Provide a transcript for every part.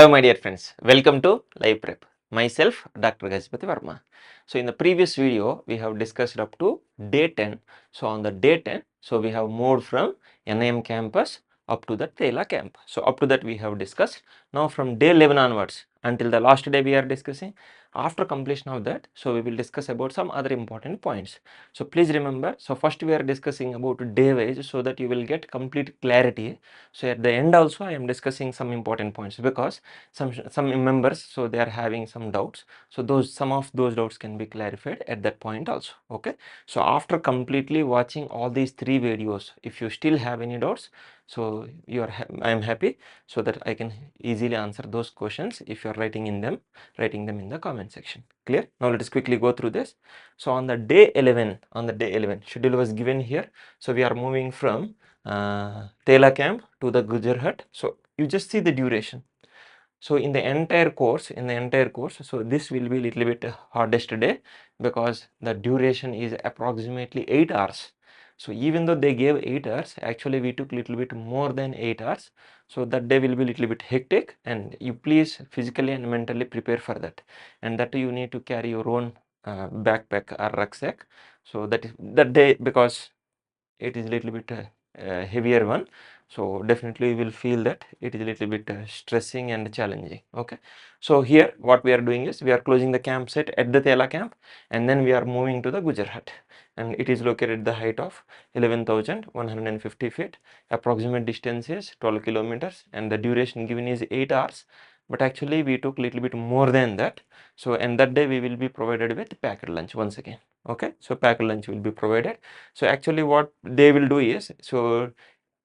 Hello my dear friends, welcome to Live Prep. Myself Dr. Gajapati Varma. So in the previous video we have discussed up to day 10. So on the day 10, so we have moved from NIM campus up to the Tela camp. So up to that we have discussed. Now from day 11 onwards until the last day we are discussing. After completion of that, so we will discuss about some other important points. So please remember, so first we are discussing about day wise so that you will get complete clarity. So at the end also I am discussing some important points because some members, so they are having some doubts, so some of those doubts can be clarified at that point also. Okay, so after completely watching all these 3 videos, if you still have any doubts, so I am happy so that I can easily answer those questions if you are writing them in the comment section. Clear? Now let us quickly go through this. So on the day 11, schedule was given here. So we are moving from Tela camp to the Gujjar Hut. So you just see the duration. So in the entire course, so this will be little bit hardest day because the duration is approximately 8 hours. So even though they gave 8 hours, actually we took little bit more than 8 hours. So that day will be little bit hectic, and you please physically and mentally prepare for that. And that you need to carry your own backpack or rucksack. So that is that day, because it is little bit heavier one, so definitely you will feel that it is a little bit stressing and challenging. Okay, so here what we are doing is we are closing the campsite at the Tela camp, and then we are moving to the Gujjar Hut, and it is located at the height of 11,150 feet. Approximate distance is 12 kilometers, and the duration given is 8 hours, but actually we took little bit more than that. So and that day we will be provided with packed lunch once again. Okay, so packed lunch will be provided. So actually what they will do is, so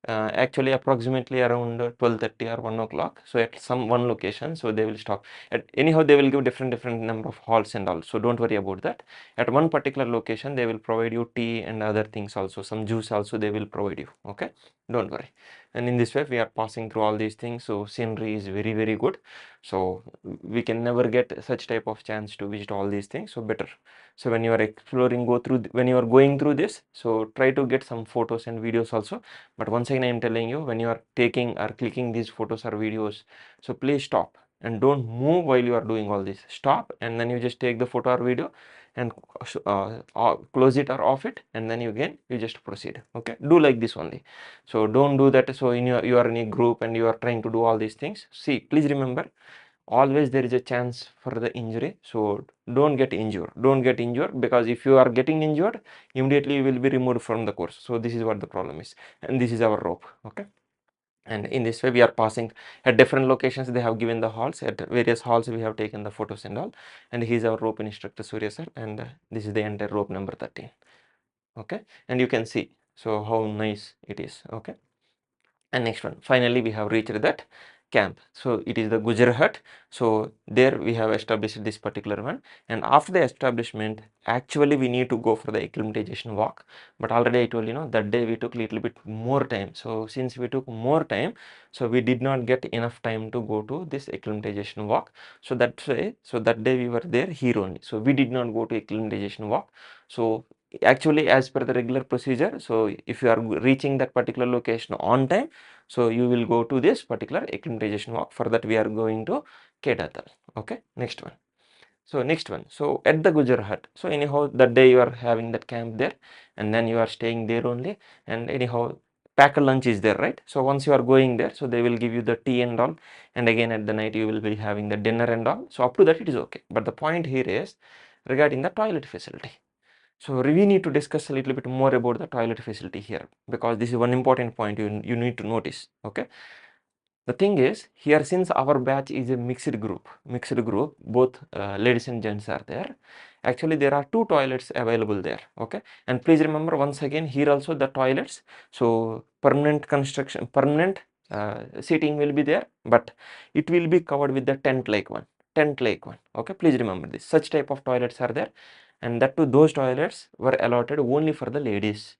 actually approximately around 12:30 or 1 o'clock, so at some one location, so they will stop at anyhow they will give different number of halls and all, so don't worry about that. At one particular location they will provide you tea and other things also, some juice also they will provide you. Okay, don't worry. And in this way we are passing through all these things, so scenery is very good. So we can never get such type of chance to visit all these things, so better. So when you are exploring, when you are going through this, so try to get some photos and videos also. But once again I am telling you, when you are taking or clicking these photos or videos, so please stop and don't move while you are doing all this. Stop, and then you just take the photo or video and close it or off it, and then you just proceed. Okay, do like this only. So don't do that. So you are in a group and you are trying to do all these things. See, please remember, always there is a chance for the injury, so don't get injured, because if you are getting injured, immediately you will be removed from the course. So this is what the problem is, and this is our rope. Okay, and in this way we are passing at different locations. They have given the halls. At various halls we have taken the photos and all, and he is our rope instructor Surya sir, and this is the entire rope number 13. Okay, and you can see so how nice it is. Okay, and next one, finally we have reached that camp. So it is the Gujjar Hut. So there we have established this particular one, and after the establishment, actually we need to go for the acclimatization walk. But already I told you, that day we took little bit more time. So since we took more time, so we did not get enough time to go to this acclimatization walk. So that's why, so that day we were there here only, so we did not go to acclimatization walk. So actually as per the regular procedure, so if you are reaching that particular location on time, so you will go to this particular acclimatization walk. For that we are going to Kedatal. Okay, next one. So at the Gujjar Hut, so anyhow that day you are having that camp there, and then you are staying there only, and anyhow packed lunch is there, right? So once you are going there, so they will give you the tea and all, and again at the night you will be having the dinner and all. So up to that it is okay, but the point here is regarding the toilet facility. So we need to discuss a little bit more about the toilet facility here, because this is one important point you need to notice. Okay, the thing is here, since our batch is a mixed group, both ladies and gents are there. Actually there are 2 toilets available there. Okay, and please remember once again here also the toilets, so permanent seating will be there, but it will be covered with the tent like one. Okay, please remember this, such type of toilets are there, and that too those toilets were allotted only for the ladies.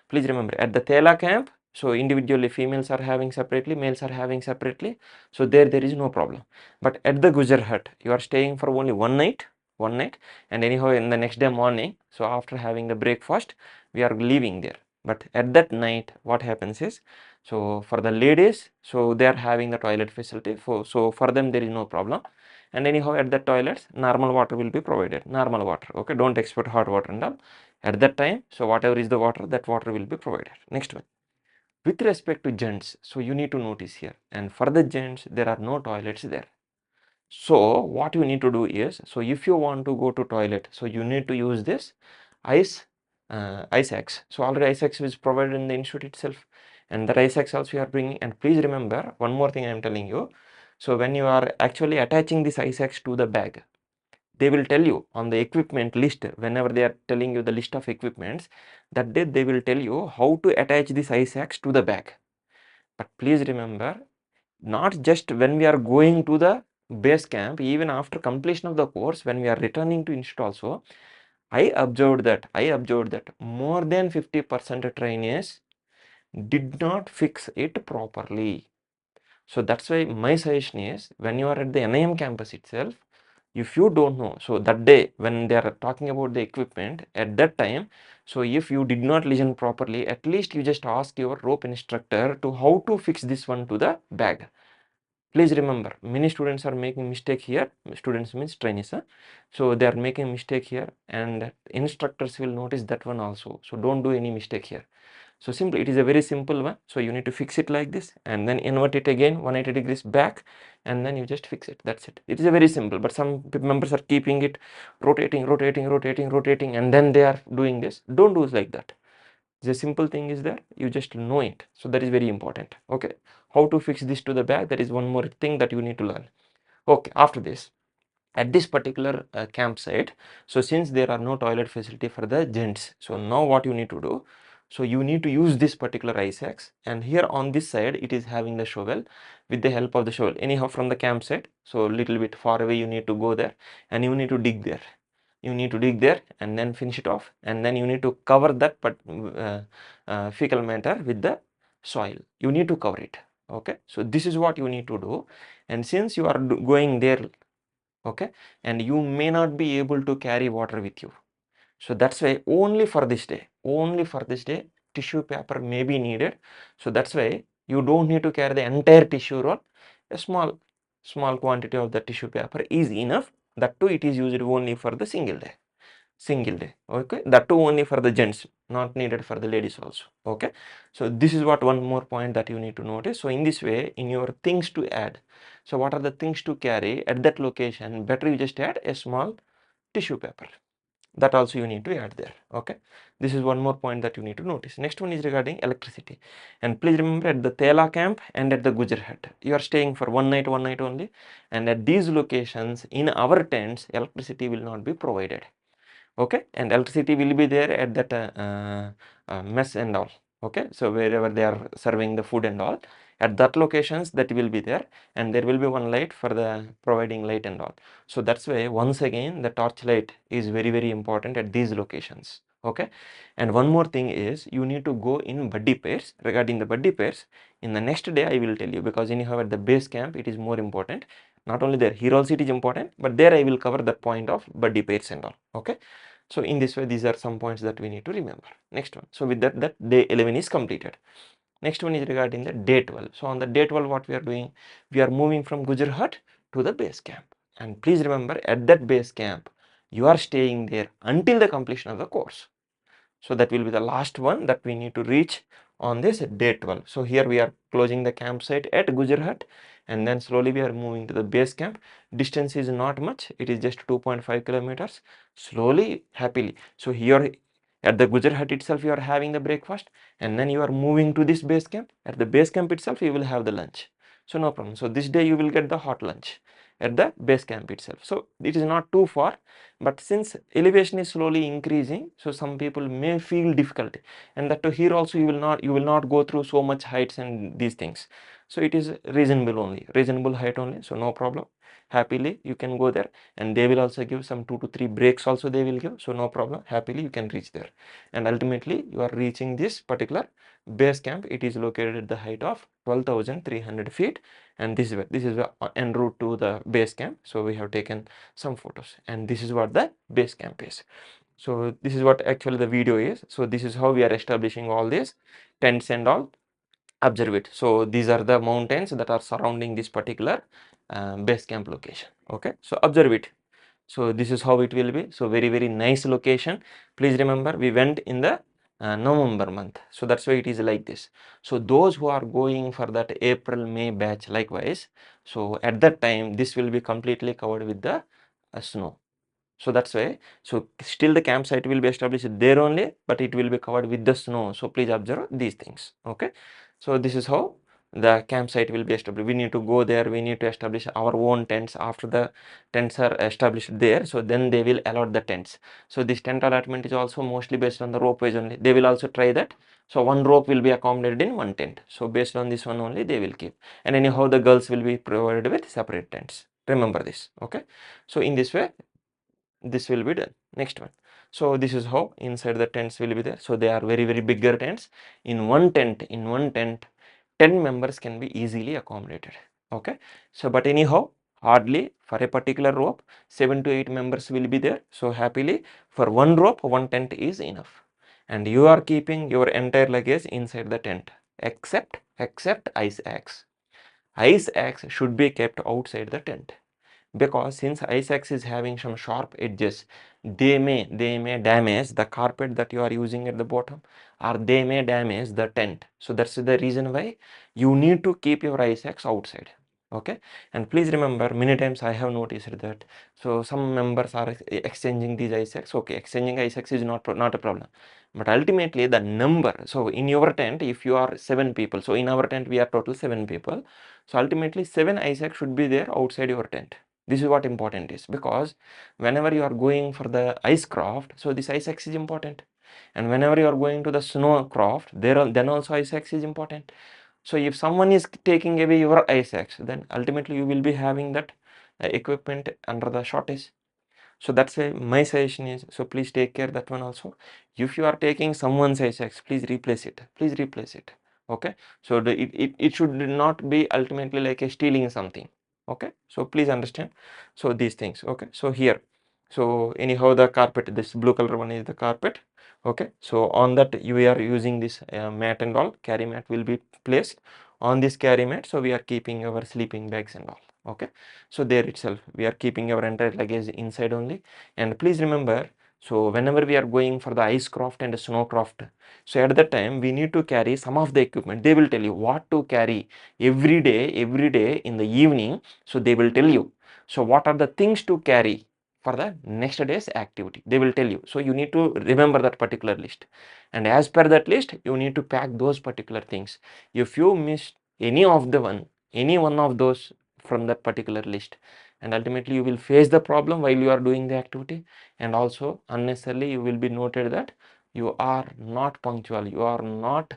Please remember, at the Tela camp, so individually females are having separately, males are having separately, so there is no problem. But at the Gujjar Hut you are staying for only one night, and anyhow in the next day morning, so after having the breakfast we are leaving there. But at that night what happens is, so for the ladies, so they are having the toilet facility, so for them there is no problem. And anyhow at the toilets normal water will be provided, normal water, okay, don't expect hot water and all at that time. So whatever is the water, that water will be provided. Next one, with respect to gents, so you need to notice here, and for the gents there are no toilets there. So what you need to do is, so if you want to go to toilet, so you need to use this ice ice axe. So already ice axe is provided in the institute itself, and that ice axe also you are bringing. And please remember one more thing I am telling you. So when you are actually attaching this ice axe to the bag, they will tell you on the equipment list, whenever they are telling you the list of equipments, that day they will tell you how to attach this ice axe to the bag. But please remember, not just when we are going to the base camp, even after completion of the course, when we are returning to institute also, I observed that more than 50% trainees did not fix it properly. So that's why my suggestion is, when you are at the NIM campus itself, if you don't know, so that day when they are talking about the equipment at that time, so if you did not listen properly, at least you just ask your rope instructor to how to fix this one to the bag. Please remember, many students are making mistake here. Students means trainees, huh? So they are making mistake here, and instructors will notice that one also. So don't do any mistake here. So simply, it is a very simple one. So you need to fix it like this, and then invert it again 180 degrees back, and then you just fix it. That's it. It is a very simple, but some members are keeping it rotating, and then they are doing this. Don't do it like that. The simple thing is that you just know it. So that is very important. Okay, how to fix this to the bag, that is one more thing that you need to learn. Okay, after this, at this particular campsite, so since there are no toilet facility for the gents, so now what you need to do, so you need to use this particular ice axe, and here on this side it is having the shovel. With the help of the shovel, anyhow from the campsite, so little bit far away, you need to go there and you need to dig there. You need to dig there and then finish it off, and then you need to cover that fecal matter with the soil. You need to cover it. Okay, so this is what you need to do. And since you are going there, okay, and you may not be able to carry water with you, so that's why only for this day tissue paper may be needed. So that's why you don't need to carry the entire tissue roll. A small quantity of the tissue paper is enough. That too, it is used only for the single day. Okay, that too only for the gents, not needed for the ladies also. Okay, so this is what one more point that you need to notice. So in this way, in your things to add, so what are the things to carry at that location, better you just add a small tissue paper. That also you need to add there. Okay, this is one more point that you need to notice. Next one is regarding electricity. And please remember, at the Tela camp and at the Gujjar Hut, you are staying for one night only, and at these locations in our tents electricity will not be provided. Okay, and electricity will be there at that mess and all. Okay, so wherever they are serving the food and all, at that locations that will be there, and there will be one light for the providing light and all. So that's why once again the torch light is very important at these locations. Okay, and one more thing is, you need to go in buddy pairs. Regarding the buddy pairs, in the next day I will tell you, because anyhow at the base camp it is more important. Not only there, here also it is important, but there I will cover the point of buddy pairs and all. Okay, so in this way, these are some points that we need to remember. Next one. So with that day 11 is completed. Next one is regarding the day 12. So on the day 12, what we are doing, we are moving from Gujjar Hut to the base camp. And please remember, at that base camp, you are staying there until the completion of the course. So that will be the last one that we need to reach on this day 12. So here we are closing the campsite at Gujjar Hut, and then slowly we are moving to the base camp. Distance is not much, it is just 2.5 kilometers. Slowly, happily. So here at the Gujjar Hut itself, you are having the breakfast, and then you are moving to this base camp. At the base camp itself, you will have the lunch. So no problem. So this day you will get the hot lunch at the base camp itself. So it is not too far, but since elevation is slowly increasing, so some people may feel difficulty, and that to here also you will not go through so much heights and these things. So it is reasonable height only, so no problem. Happily you can go there, and they will also give some 2 to 3 breaks also they will give, so no problem, happily you can reach there. And ultimately you are reaching this particular base camp. It is located at the height of 12,300 feet, and this is the en route to the base camp. So we have taken some photos, and this is what the base camp is. So this is what actually the video is. So this is how we are establishing all these tents and all. Observe it. So these are the mountains that are surrounding this particular base camp location. Okay, so observe it. So this is how it will be. So very nice location. Please remember we went in the November month, so that's why it is like this. So those who are going for that April May batch likewise, so at that time this will be completely covered with the snow. So that's why, so still the campsite will be established there only, but it will be covered with the snow. So please observe these things. Okay, so this is how the campsite will be established. We need to go there, we need to establish our own tents. After the tents are established there, so then they will allot the tents. So this tent allotment is also mostly based on the rope wise only. They will also try that. So one rope will be accommodated in one tent. So based on this one only they will keep. And anyhow the girls will be provided with separate tents. Remember this. Okay, so in this way this will be done. Next one. So this is how inside the tents will be there. So they are very bigger tents. In one tent 10 members can be easily accommodated. Okay, so but anyhow hardly for a particular rope 7 to 8 members will be there. So happily for one rope one tent is enough, and you are keeping your entire luggage inside the tent except ice axe. Ice axe should be kept outside the tent, because since ice axe is having some sharp edges, they may damage the carpet that you are using at the bottom, or they may damage the tent. So that's the reason why you need to keep your ice axe outside. Okay, and please remember, many times I have noticed that, so some members are exchanging these ice axe. Okay, exchanging ice axe is not a problem, but ultimately the number, so in your tent if you are 7 people, so in our tent we are total 7 people, so ultimately 7 ice axe should be there outside your tent. This is what important is, because whenever you are going for the ice craft, so this ice axe is important, and whenever you are going to the snow craft, then also ice axe is important. So if someone is taking away your ice axe, then ultimately you will be having that equipment under the shortage. So that's why my suggestion is, so please take care that one also. If you are taking someone's ice axe, please replace it. Please replace it. Okay. So it should not be ultimately like a stealing something. Okay. So please understand. So these things. Okay. So here. So anyhow the carpet, this blue color one is the carpet. Okay. So on that you are using this mat and all, carry mat will be placed on this carry mat. So we are keeping our sleeping bags and all. Okay, so there itself we are keeping our entire luggage inside only. And please remember, so whenever we are going for the ice craft and snow craft, so at that time we need to carry some of the equipment. They will tell you what to carry every day in the evening. So they will tell you, so what are the things to carry for the next day's activity, they will tell you. So you need to remember that particular list, and as per that list you need to pack those particular things. If you miss any one of those from that particular list, and ultimately you will face the problem while you are doing the activity, and also unnecessarily you will be noted that you are not punctual, you are not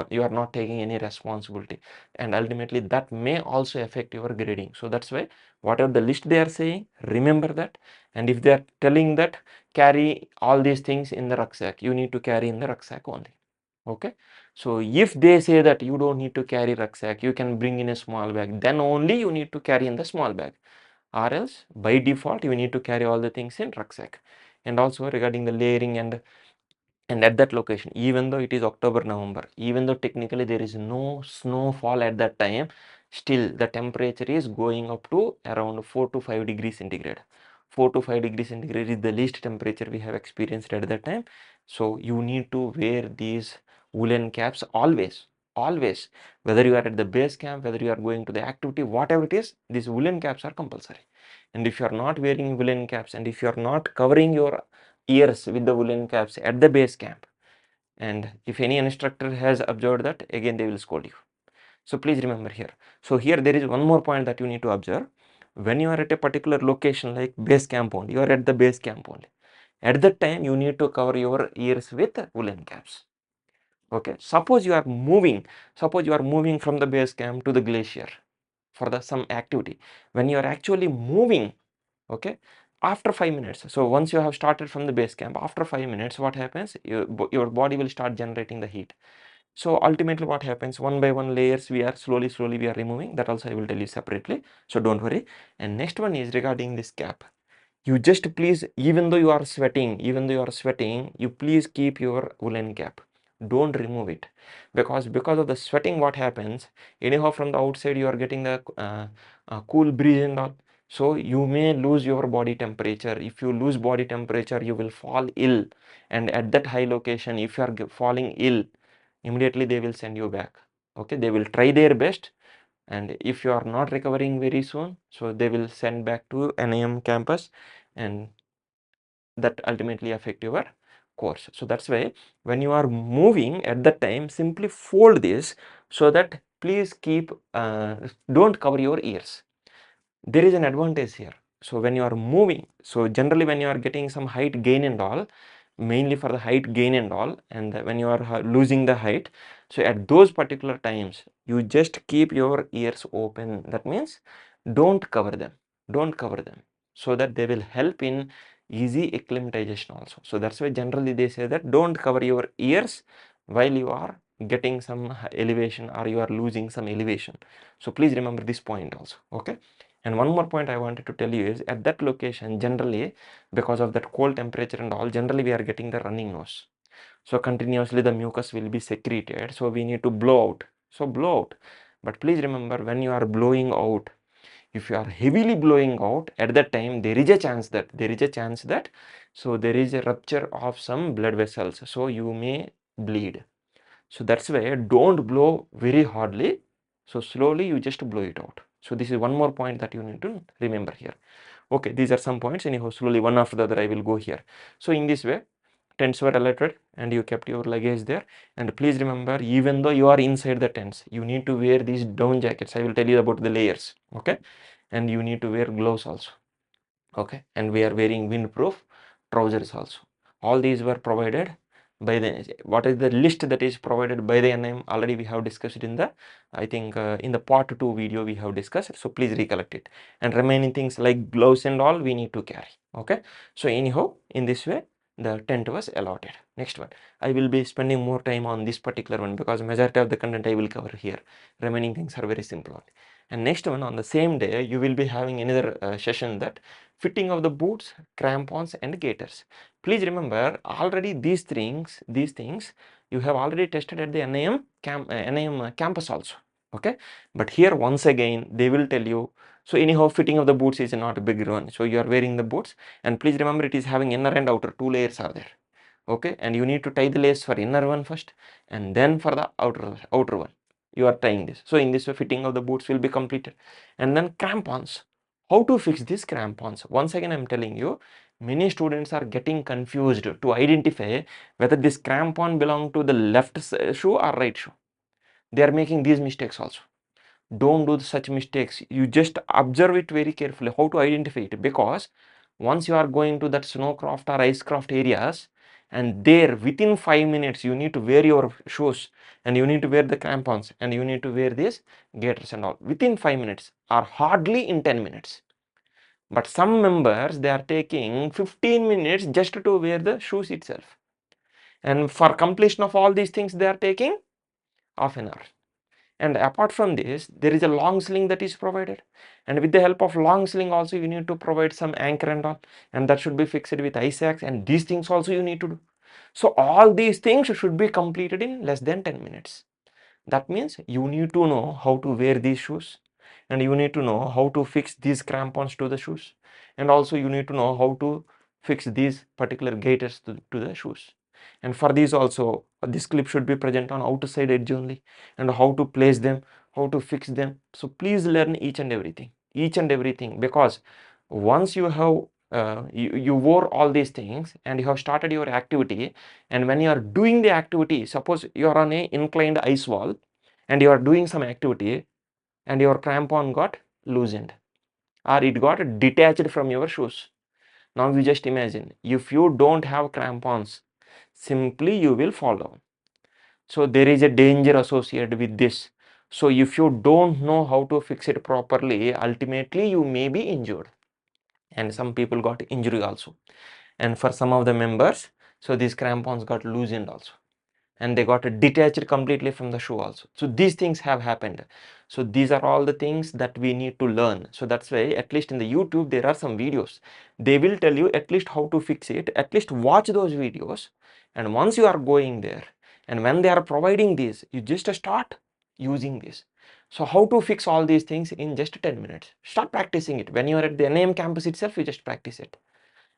you are not taking any responsibility, and ultimately that may also affect your grading. So that's why whatever the list they are saying, remember that. And if they are telling that carry all these things in the rucksack, you need to carry in the rucksack only. Okay, so if they say that you don't need to carry rucksack, you can bring in a small bag, then only you need to carry in the small bag, or else by default you need to carry all the things in rucksack. And also regarding the layering, and at that location, even though it is October November, even though technically there is no snowfall at that time, still the temperature is going up to around 4 to 5 degrees centigrade. 4 to 5 degrees centigrade is the least temperature we have experienced at that time. So you need to wear these woolen caps always, whether you are at the base camp, whether you are going to the activity, whatever it is, these woolen caps are compulsory. And if you are not wearing woolen caps, and if you are not covering your ears with the woolen caps at the base camp, and if any instructor has observed that, again they will scold you. So please remember here. So here there is one more point that you need to observe. When you are at a particular location like base camp only, you are at the base camp only, at that time you need to cover your ears with woolen caps. Okay, suppose you are moving from the base camp to the glacier for the some activity. When you are actually moving, okay, after 5 minutes, so once you have started from the base camp, after 5 minutes what happens, your body will start generating the heat. So ultimately what happens, one by one layers we are slowly we are removing. That also I will tell you separately, so don't worry. And next one is regarding this cap. you just please, even though you are sweating, you please keep your woolen cap. Don't remove it, because of the sweating, what happens, anyhow from the outside you are getting the cool breeze and all, so you may lose your body temperature. If you lose body temperature, you will fall ill, and at that high location, if you are falling ill, immediately they will send you back. Okay, they will try their best, and if you are not recovering very soon, so they will send back to NIM campus, and that ultimately affect your course. So that's why when you are moving at that time, simply fold this, so that please keep don't cover your ears. There is an advantage here. So when you are moving, so generally when you are getting some height gain and all, mainly for the height gain and all, and when you are losing the height, so at those particular times, you just keep your ears open. That means don't cover them, so that they will help in easy acclimatization also. So that's why generally they say that don't cover your ears while you are getting some elevation or you are losing some elevation. So please remember this point also. Okay. And one more point I wanted to tell you is, at that location, generally because of that cold temperature and all, generally we are getting the running nose. So continuously the mucus will be secreted, so we need to blow out. So blow out. But please remember, when you are blowing out, if you are heavily blowing out, at that time there is a chance that so there is a rupture of some blood vessels, so you may bleed. So that's why don't blow very hardly, so slowly you just blow it out. So this is one more point that you need to remember here. Okay, these are some points. Anyhow, slowly one after the other I will go here. So in this way, tents were alerted and you kept your luggage there. And please remember, even though you are inside the tents, you need to wear these down jackets. I will tell you about the layers. Okay, and you need to wear gloves also. Okay, and we are wearing windproof trousers also. All these were provided by the, what is the list that is provided by the NIM, already we have discussed it in the, I think in the part 2 video we have discussed, so please recollect it. And remaining things like gloves and all we need to carry. Okay, so anyhow, in this way the tent was allotted. Next one, I will be spending more time on this particular one because majority of the content I will cover here. Remaining things are very simple. And next one, on the same day you will be having another session, that fitting of the boots, crampons and gaiters. Please remember, already these things you have already tested at the NIM campus also. Okay, but here once again they will tell you. So anyhow, fitting of the boots is not a big one. So you are wearing the boots, and please remember it is having inner and outer, two layers are there. Okay, and you need to tie the lace for inner one first, and then for the outer one you are tying this. So in this way, fitting of the boots will be completed. And then crampons. How to fix these crampons? Once again I am telling you, many students are getting confused to identify whether this crampon belong to the left shoe or right shoe. They are making these mistakes also. Don't do such mistakes. You just observe it very carefully how to identify it, because once you are going to that Snowcraft or Icecraft areas, and there within 5 minutes you need to wear your shoes, and you need to wear the crampons, and you need to wear these gaiters and all within 5 minutes, or hardly in 10 minutes. But some members, they are taking 15 minutes just to wear the shoes itself, and for completion of all these things they are taking half an hour. And apart from this, there is a long sling that is provided, and with the help of long sling also you need to provide some anchor and all, and that should be fixed with ice axe, and these things also you need to do. So all these things should be completed in less than 10 minutes. That means you need to know how to wear these shoes, and you need to know how to fix these crampons to the shoes, and also you need to know how to fix these particular gaiters to the shoes. And for these also, this clip should be present on outside edge only, and how to place them, how to fix them. So please learn each and everything, because once you have you wore all these things and you have started your activity, and when you are doing the activity, suppose you are on a inclined ice wall and you are doing some activity, and your crampon got loosened or it got detached from your shoes. Now you just imagine, if you don't have crampons, simply you will fall down. So there is a danger associated with this. So if you don't know how to fix it properly, ultimately you may be injured, and some people got injury also. And for some of the members, so these crampons got loosened also. and they got detached completely from the shoe also. So these things have happened. So these are all the things that we need to learn. So that's why at least in the YouTube there are some videos. They will tell you at least how to fix it. At least watch those videos, and once you are going there and when they are providing these, you just start using this. So how to fix all these things in just 10 minutes. Start practicing it. When you are at the NAM campus itself, you just practice it.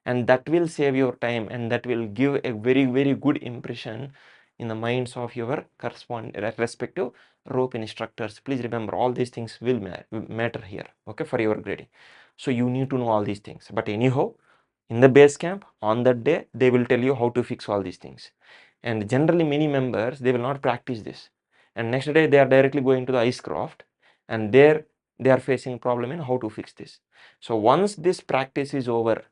And that will save your time, and that will give a very good impression in the minds of your respective rope instructors. Please remember, all these things will matter here, okay, for your grading. So you need to know all these things. But anyhow, in the base camp on that day, they will tell you how to fix all these things. And generally many members, they will not practice this, and next day they are directly going to the icecraft, and there they are facing problem in how to fix this. So once this practice is over,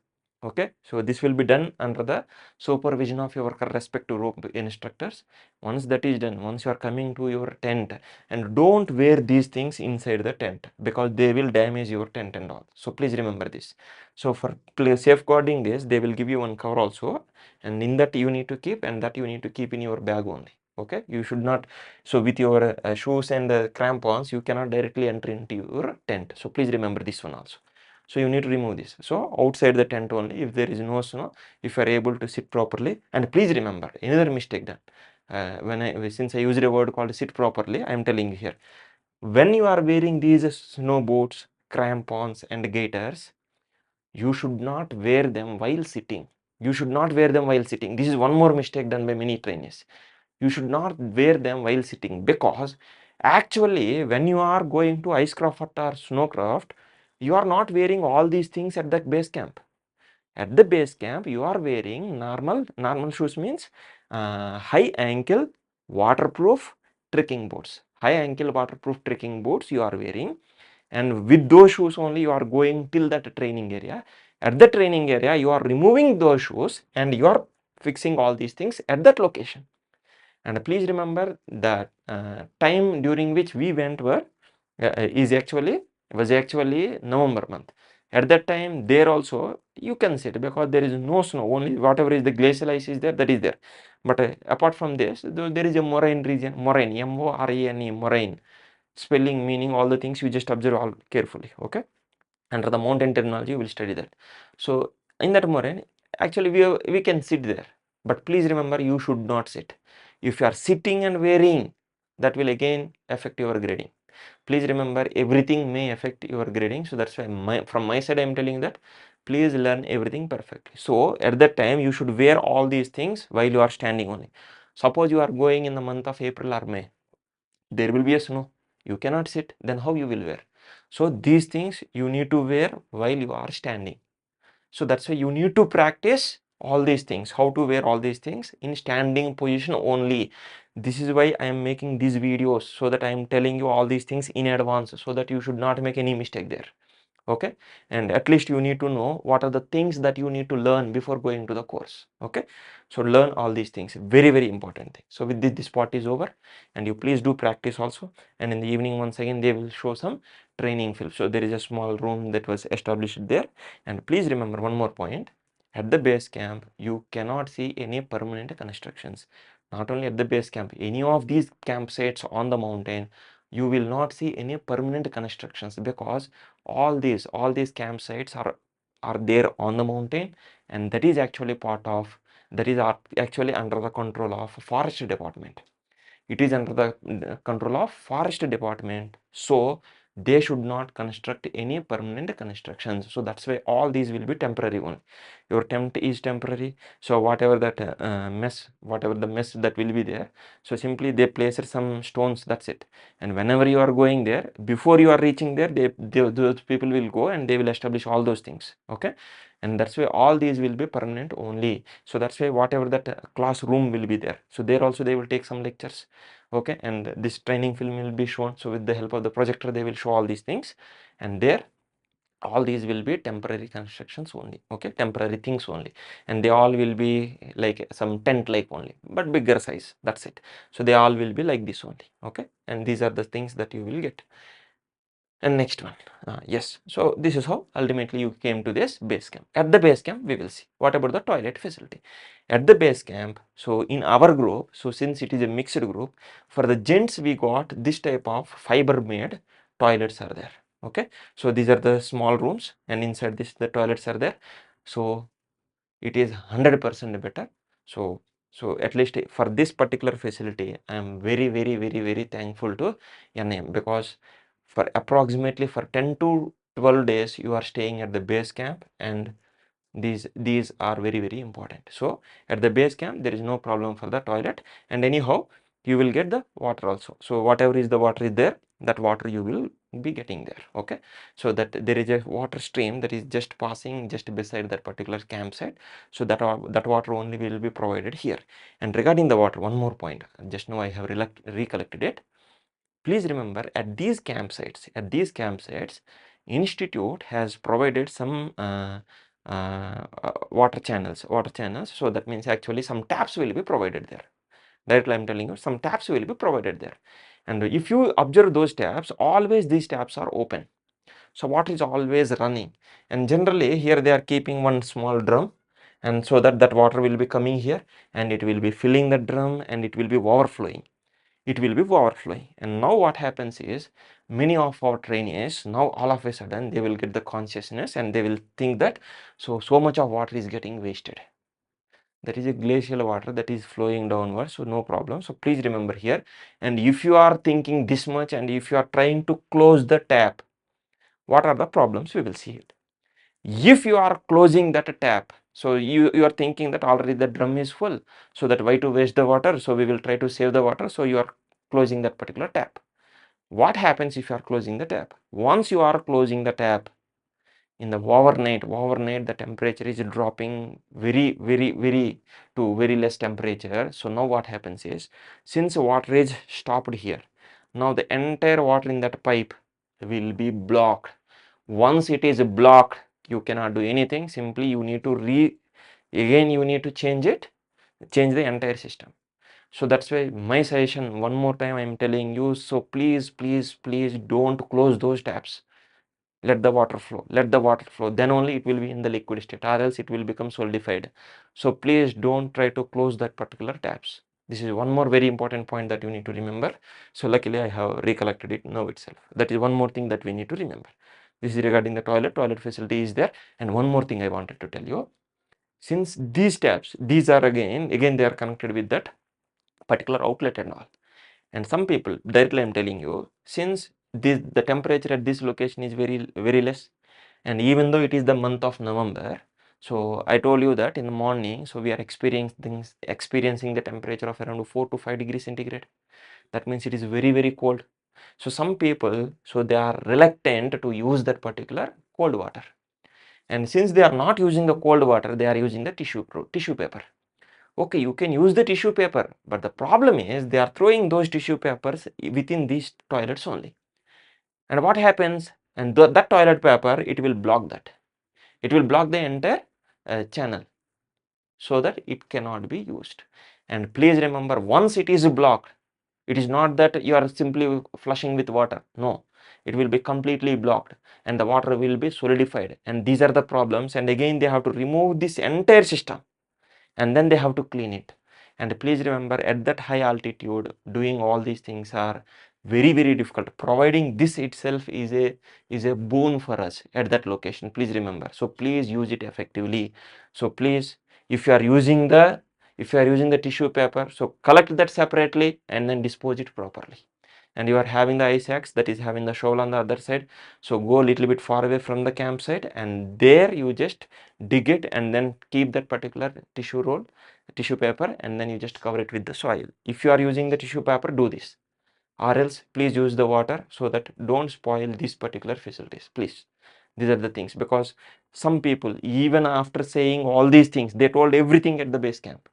okay, so this will be done under the supervision of your respective rope instructors. Once that is done, once you are coming to your tent, and don't wear these things inside the tent because they will damage your tent and all. So please remember this. So for safeguarding this, they will give you one cover also, and in that you need to keep, and that you need to keep in your bag only. Okay, you should not, so with your shoes and crampons, you cannot directly enter into your tent. So please remember this one also. So you need to remove this. So outside the tent only, if there is no snow, if you are able to sit properly. And please remember another mistake done. Since I used a word called sit properly, I am telling you here. When you are wearing these snow boots, crampons and gaiters, you should not wear them while sitting. You should not wear them while sitting. This is one more mistake done by many trainees. You should not wear them while sitting, because actually when you are going to icecraft or snowcraft, you are not wearing all these things at the base camp. At the base camp, you are wearing normal shoes, means high ankle waterproof trekking boots. High ankle waterproof trekking boots you are wearing, and with those shoes only you are going till that training area. At the training area, you are removing those shoes and you are fixing all these things at that location. And please remember that time during which we went was actually November month. At that time, there also you can sit because there is no snow, only whatever is the glacial ice is there, that is there. But apart from this, there is a moraine region, moraine, M-O-R-A-N-E, moraine, spelling, meaning, all the things you just observe all carefully, okay? Under the mountain terminology, we will study that. So in that moraine, actually we can sit there, but please remember, you should not sit. If you are sitting and wearing, that will again affect your grading. Please remember, everything may affect your grading. So that's why from my side I am telling that please learn everything perfectly. So at that time you should wear all these things while you are standing only. Suppose you are going in the month of April or May, there will be a snow, you cannot sit, then how you will wear? So these things you need to wear while you are standing. So that's why you need to practice all these things, how to wear all these things in standing position only. This is why I am making these videos, so that I am telling you all these things in advance, so that you should not make any mistake there. Okay, and at least you need to know what are the things that you need to learn before going to the course. Okay, so learn all these things, very important thing. So with this part is over, and you please do practice also. And in the evening, once again, they will show some training film. So there is a small room that was established there. And please remember one more point: at the base camp you cannot see any permanent constructions. Not only at the base camp, any of these campsites on the mountain, you will not see any permanent constructions, because all these campsites are there on the mountain, and that is actually actually under the control of forest department. It is under the control of forest department, so they should not construct any permanent constructions. So that's why all these will be temporary only. Your tent is temporary, so whatever that whatever the mess that will be there, so simply they place some stones, that's it. And whenever you are going there, before you are reaching there, those people will go and they will establish all those things. Okay, and that's why all these will be permanent only. So that's why whatever that classroom will be there, so there also they will take some lectures. Okay, and this training film will be shown. So with the help of the projector, they will show all these things, and there all these will be temporary constructions only. Okay, temporary things only, and they all will be like some tent like only, but bigger size, that's it. So they all will be like this only. Okay, and these are the things that you will get. And next one, yes. So this is how ultimately you came to this base camp. At the base camp, we will see what about the toilet facility. At the base camp, so in our group, so since it is a mixed group, for the gents we got this type of fiber made toilets are there. Okay, so these are the small rooms, and inside this the toilets are there. So it is 100% better. So at least for this particular facility, I am very thankful to NM, because for approximately for 10 to 12 days you are staying at the base camp, and these are very important. So at the base camp there is no problem for the toilet, and anyhow you will get the water also. So whatever is the water is there, that water you will be getting there. Okay, so that there is a water stream that is just passing just beside that particular campsite, so that water only will be provided here. And regarding the water, one more point, just now I have recollected it. Please remember, at these campsites, institute has provided some water channels. So that means actually some taps will be provided there. Directly I'm telling you, some taps will be provided there. And if you observe those taps, always these taps are open. So water is always running. And generally here they are keeping one small drum, and so that water will be coming here, and it will be filling the drum, and it will be overflowing. And now what happens is, many of our trainees now all of a sudden they will get the consciousness, and they will think that so much of water is getting wasted. That is a glacial water that is flowing downwards, so no problem. So please remember here, and if you are thinking this much, and if you are trying to close the tap, what are the problems? We will see it. If you are closing that tap, so you are thinking that already the drum is full, so that why to waste the water, so we will try to save the water, so you are closing that particular tap. What happens if you are closing the tap? Once you are closing the tap, in the overnight the temperature is dropping very to very less temperature. So now what happens is, since water is stopped here, now the entire water in that pipe will be blocked. Once it is blocked, you cannot do anything. Simply you need to you need to change the entire system. So that's why my suggestion, one more time I am telling you, so please don't close those taps. Let the water flow, then only it will be in the liquid state, or else it will become solidified. So please don't try to close that particular taps. This is one more very important point that you need to remember. So luckily I have recollected it now itself. That is one more thing that we need to remember. This is regarding the toilet facility is there. And one more thing I wanted to tell you, since these taps, these are again they are connected with that particular outlet and all. And some people, directly I'm telling you, since the temperature at this location is very less, and even though it is the month of November, so I told you that in the morning, so we are experiencing the temperature of around 4 to 5 degrees centigrade. That means it is very cold. So some people, so they are reluctant to use that particular cold water. And since they are not using the cold water, they are using the tissue paper. Okay, you can use the tissue paper, but the problem is they are throwing those tissue papers within these toilets only. And what happens? And that toilet paper, it will block that. It will block the entire channel, so that it cannot be used. And please remember, once it is blocked, it is not that you are simply flushing with water. No, it will be completely blocked, and the water will be solidified. And these are the problems. And again, they have to remove this entire system, and then they have to clean it. And please remember, at that high altitude, doing all these things are very difficult. Providing this itself is a boon for us at that location. Please remember. So please use it effectively. So please, if you are using the tissue paper, so collect that separately and then dispose it properly. And you are having the ice axe, that is having the shovel on the other side, so go a little bit far away from the campsite, and there you just dig it, and then keep that particular tissue paper, and then you just cover it with the soil. If you are using the tissue paper, do this, or else please use the water, so that don't spoil these particular facilities, please. These are the things, because some people, even after saying all these things, they told everything at the base camp,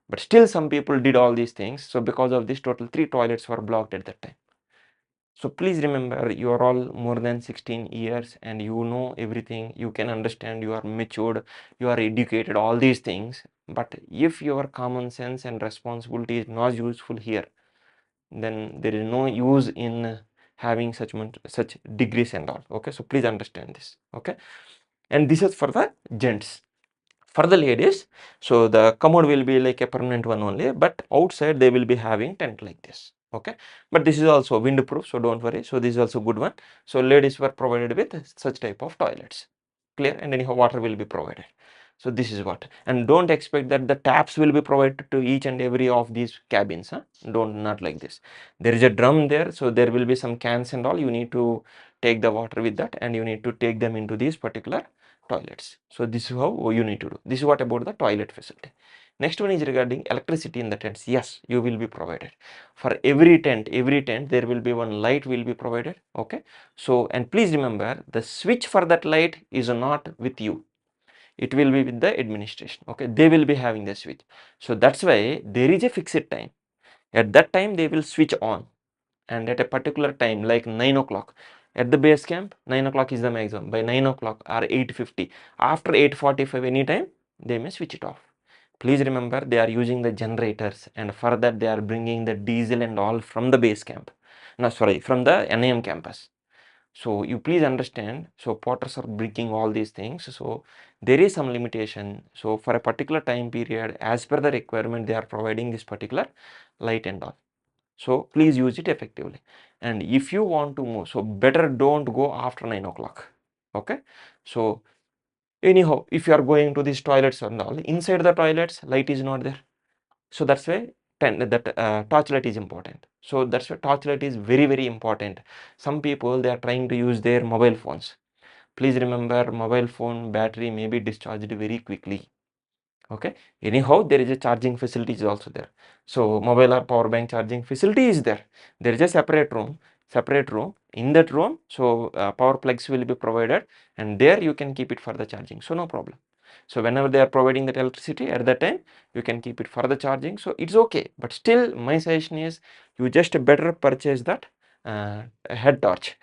but still some people did all these things. So because of this, total 3 toilets were blocked at that time. So please remember, you are all more than 16 years, and you know everything, you can understand, you are matured, you are educated, all these things. But if your common sense and responsibility is not useful here, then there is no use in having such degrees and all. Okay, so please understand this. Okay, and this is for the gents. For the ladies, so the commode will be like a permanent one only, but outside they will be having tent like this. Okay, but this is also windproof, so don't worry. So this is also good one. So ladies were provided with such type of toilets. Clear? And anyhow water will be provided. So this is what, and don't expect that the taps will be provided to each and every of these cabins. Huh? Don't, not like this. There is a drum there, so there will be some cans and all. You need to take the water with that, and you need to take them into these particular toilets. So this is how you need to do. This is what about the toilet facility. Next one is regarding electricity in the tents. Yes, you will be provided. For every tent there will be one light will be provided. Okay, so and please remember, the switch for that light is not with you, it will be with the administration. Okay, they will be having the switch. So that's why there is a fixed time. At that time they will switch on, and at a particular time like 9 o'clock at the base camp, 9 o'clock is the maximum. By 9 o'clock or 8:50, after 8:45 anytime they may switch it off. Please remember, they are using the generators, and for that they are bringing the diesel and all from the base camp, no sorry, from the NAM campus. So you please understand, so potters are breaking all these things, so there is some limitation. So for a particular time period, as per the requirement, they are providing this particular light and all. So please use it effectively. And if you want to move, so better don't go after 9 o'clock. Okay, so anyhow, if you are going to these toilets and all, inside the toilets light is not there, so that's why torchlight is important. So that's why torchlight is very important. Some people, they are trying to use their mobile phones. Please remember, mobile phone battery may be discharged very quickly. Okay, anyhow there is a charging facility is also there. So mobile or power bank charging facility is there. There is a separate room. In that room, so power plugs will be provided, and there you can keep it for the charging, so no problem. So whenever they are providing that electricity, at that time you can keep it for the charging, so it's okay. But still my suggestion is, you just better purchase that head torch.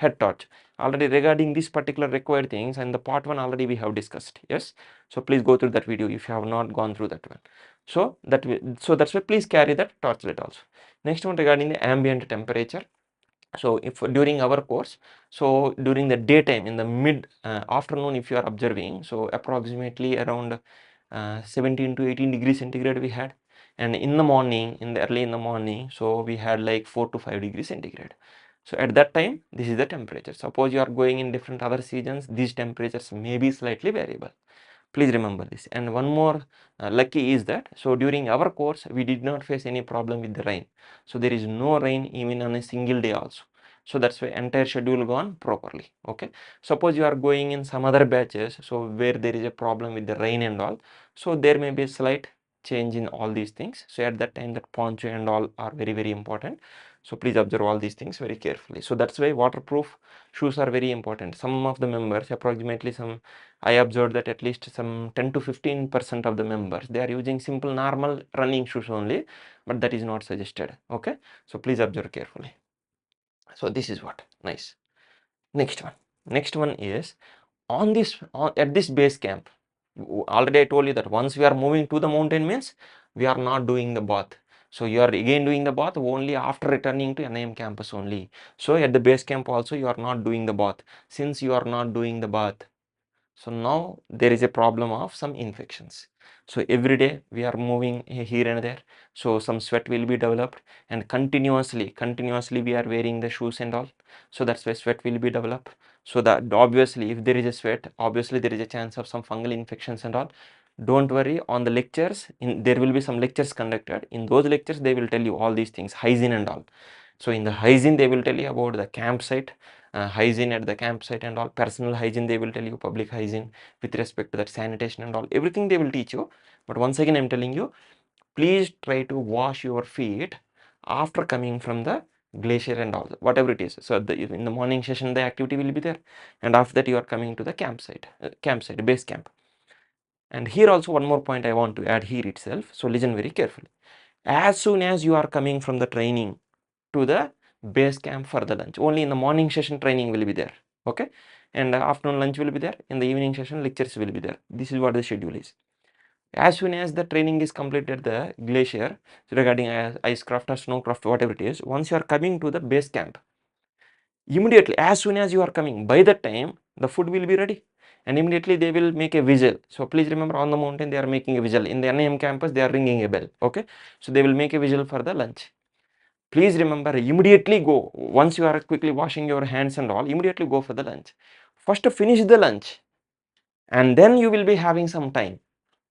Already regarding this particular required things, and the part 1 already we have discussed. Yes, so please go through that video if you have not gone through that one. So that's why please carry that torchlight also. Next one, regarding the ambient temperature. So if during our course, so during the daytime, in the mid afternoon, if you are observing, so approximately around 17 to 18 degrees centigrade we had, and in the morning, early in the morning, so we had like 4 to 5 degrees centigrade. So at that time, this is the temperature. Suppose you are going in different other seasons, these temperatures may be slightly variable. Please remember this. And one more lucky is that, so during our course we did not face any problem with the rain. So there is no rain even on a single day also. So that's why entire schedule gone properly. Okay, suppose you are going in some other batches, so where there is a problem with the rain and all, so there may be a slight change in all these things. So at that time, that poncho and all are very important. So please observe all these things very carefully. So that's why waterproof shoes are very important. Some of the members, approximately some, I observed that at least some 10 to 15% of the members, they are using simple normal running shoes only, but that is not suggested. Okay, so please observe carefully. So this is what nice. Next one is, at this base camp. Already I told you that once we are moving to the mountain means we are not doing the bath. So you are again doing the bath only after returning to NIM campus only. So at the base camp also you are not doing the bath. Since you are not doing the bath, so now there is a problem of some infections. So every day we are moving here and there. So some sweat will be developed, and continuously we are wearing the shoes and all. So that's why sweat will be developed. So that obviously if there is a sweat, obviously there is a chance of some fungal infections and all. Don't worry, on the lectures, there will be some lectures conducted. In those lectures they will tell you all these things, hygiene and all. So in the hygiene they will tell you about the campsite, hygiene at the campsite and all. Personal hygiene they will tell you, public hygiene with respect to that sanitation and all, everything they will teach you. But once again I'm telling you, please try to wash your feet after coming from the glacier and all, whatever it is. So in the morning session the activity will be there, and after that you are coming to the campsite base camp. And here also one more point I want to add here itself, so listen very carefully. As soon as you are coming from the training to the base camp for the lunch, only in the morning session training will be there. Okay, and afternoon lunch will be there. In the evening session lectures will be there. This is what the schedule is. As soon as the training is completed, the glacier, so regarding icecraft or snowcraft, whatever it is, once you are coming to the base camp, immediately as soon as you are coming, by that time the food will be ready, and immediately they will make a whistle. So please remember, on the mountain they are making a whistle. In the NIM campus they are ringing a bell. Okay, so they will make a whistle for the lunch. Please remember, immediately go. Once you are quickly washing your hands and all, immediately go for the lunch. First finish the lunch, and then you will be having some time.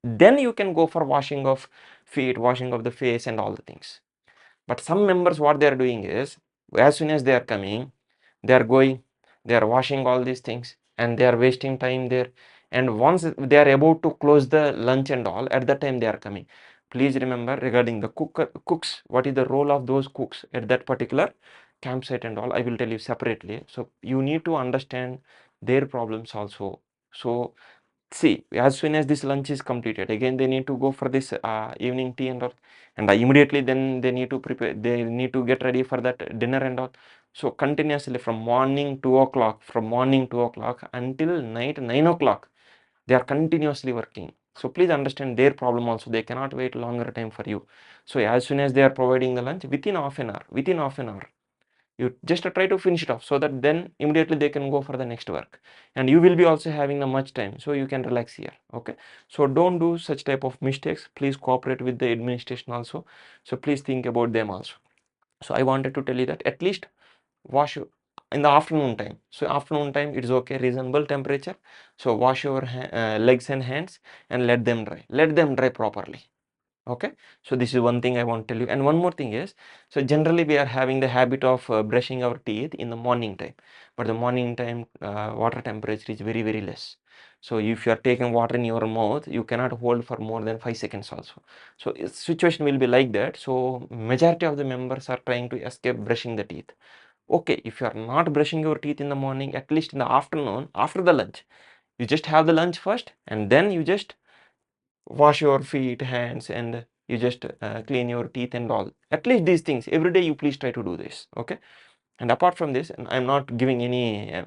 Then you can go for washing of feet, washing of the face and all the things. But some members, what they are doing is, as soon as they are coming, they are going, they are washing all these things, and they are wasting time there. And once they are about to close the lunch and all, at that time they are coming. Please remember, regarding the cooks, what is the role of those cooks at that particular campsite and all, I will tell you separately. So you need to understand their problems also. So see, as soon as this lunch is completed, again they need to go for this evening tea and all, and immediately then they need to prepare, they need to get ready for that dinner and all. So continuously from morning 2 o'clock, until night 9 o'clock, they are continuously working. So please understand their problem also. They cannot wait longer time for you. So as soon as they are providing the lunch, within half an hour, you just try to finish it off, so that then immediately they can go for the next work, and you will be also having the much time, so you can relax here. Okay, so don't do such type of mistakes. Please cooperate with the administration also. So please think about them also. So I wanted to tell you that at least wash your, in the afternoon time. So afternoon time it is okay, reasonable temperature. So wash your legs and hands and let them dry properly. Okay, so this is one thing I want to tell you. And one more thing is, so generally we are having the habit of brushing our teeth in the morning time, but the morning time water temperature is very less. So if you are taking water in your mouth, you cannot hold for more than 5 seconds also. So situation will be like that. So majority of the members are trying to escape brushing the teeth. Okay, if you are not brushing your teeth in the morning, at least in the afternoon after the lunch, you just have the lunch first, and then you just wash your feet, hands, and you just clean your teeth and all. At least these things every day, you please try to do this. Okay, and apart from this, and I'm not giving any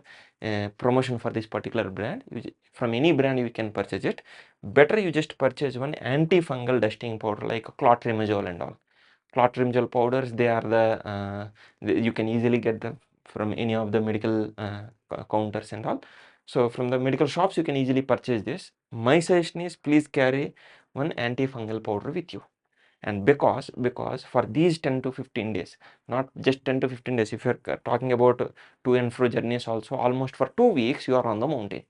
promotion for this particular brand. From any brand you can purchase it. Better you just purchase one antifungal dusting powder like clotrimazole and all. Clotrimazole powders, they are you can easily get them from any of the medical counters and all. So from the medical shops you can easily purchase this. My suggestion is, please carry one antifungal powder with you. And because for these 10 to 15 days, not just 10 to 15 days, if you're talking about to and fro journeys also, almost for 2 weeks you are on the mountain,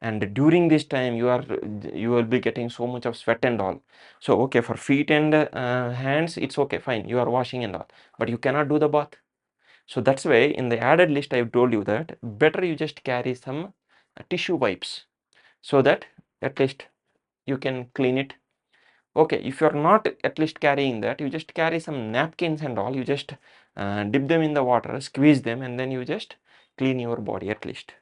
and during this time you will be getting so much of sweat and all. So okay, for feet and hands it's okay, fine, you are washing and all, but you cannot do the bath. So that's why in the added list I've told you that better you just carry some tissue wipes, so that at least you can clean it. Okay, if you are not at least carrying that, you just carry some napkins and all. You just dip them in the water, squeeze them, and then you just clean your body at least.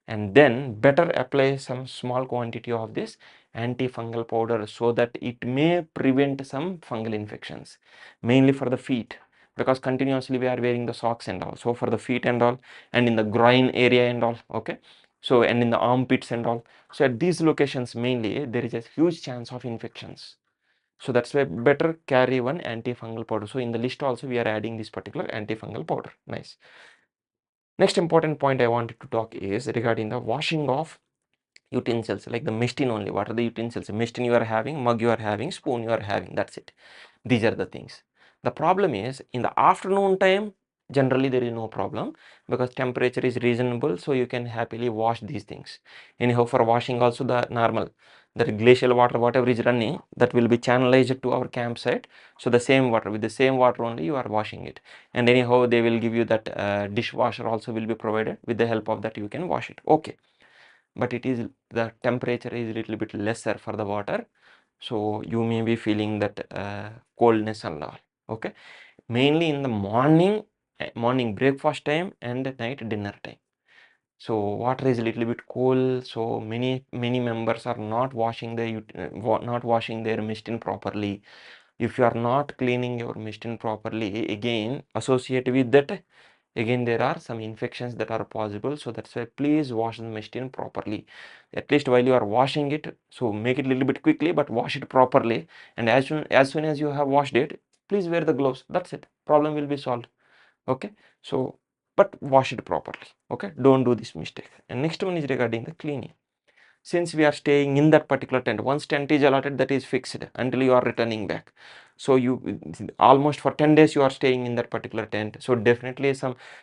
And then better apply some small quantity of this antifungal powder, so that it may prevent some fungal infections, mainly for the feet, because continuously we are wearing the socks and all. So for the feet and all, and in the groin area and all. Okay, so and in the armpits and all. So at these locations mainly there is a huge chance of infections. So that's why better carry one antifungal powder. So in the list also we are adding this particular antifungal powder. Nice. Next important point I wanted to talk is regarding the washing of utensils, like the machine only. What are the utensils? Machine you are having, mug you are having, spoon you are having, that's it. These are the things. The problem is in the afternoon time, generally there is no problem, because temperature is reasonable, so you can happily wash these things. Anyhow, for washing also, the normal, the glacial water whatever is running, that will be channelized to our campsite. So the same water, with the same water only you are washing it. And anyhow they will give you that dishwasher also will be provided. With the help of that you can wash it. Okay, but it is, the temperature is little bit lesser for the water, so you may be feeling that coldness and all. Okay, mainly in the morning, morning breakfast time and night dinner time. So water is a little bit cold, so many members are not washing not washing their machine properly. If you are not cleaning your machine properly, again associated with that, again there are some infections that are possible. So that's why please wash the machine properly, at least while you are washing it. So make it a little bit quickly, but wash it properly. And as soon as you have washed it, please wear the gloves. That's it, problem will be solved. Okay, so but wash it properly. Okay, don't do this mistake. And next one is regarding the cleaning. Since we are staying in that particular tent, once tent is allotted, that is fixed until you are returning back. So you almost for 10 days you are staying in that particular tent. So definitely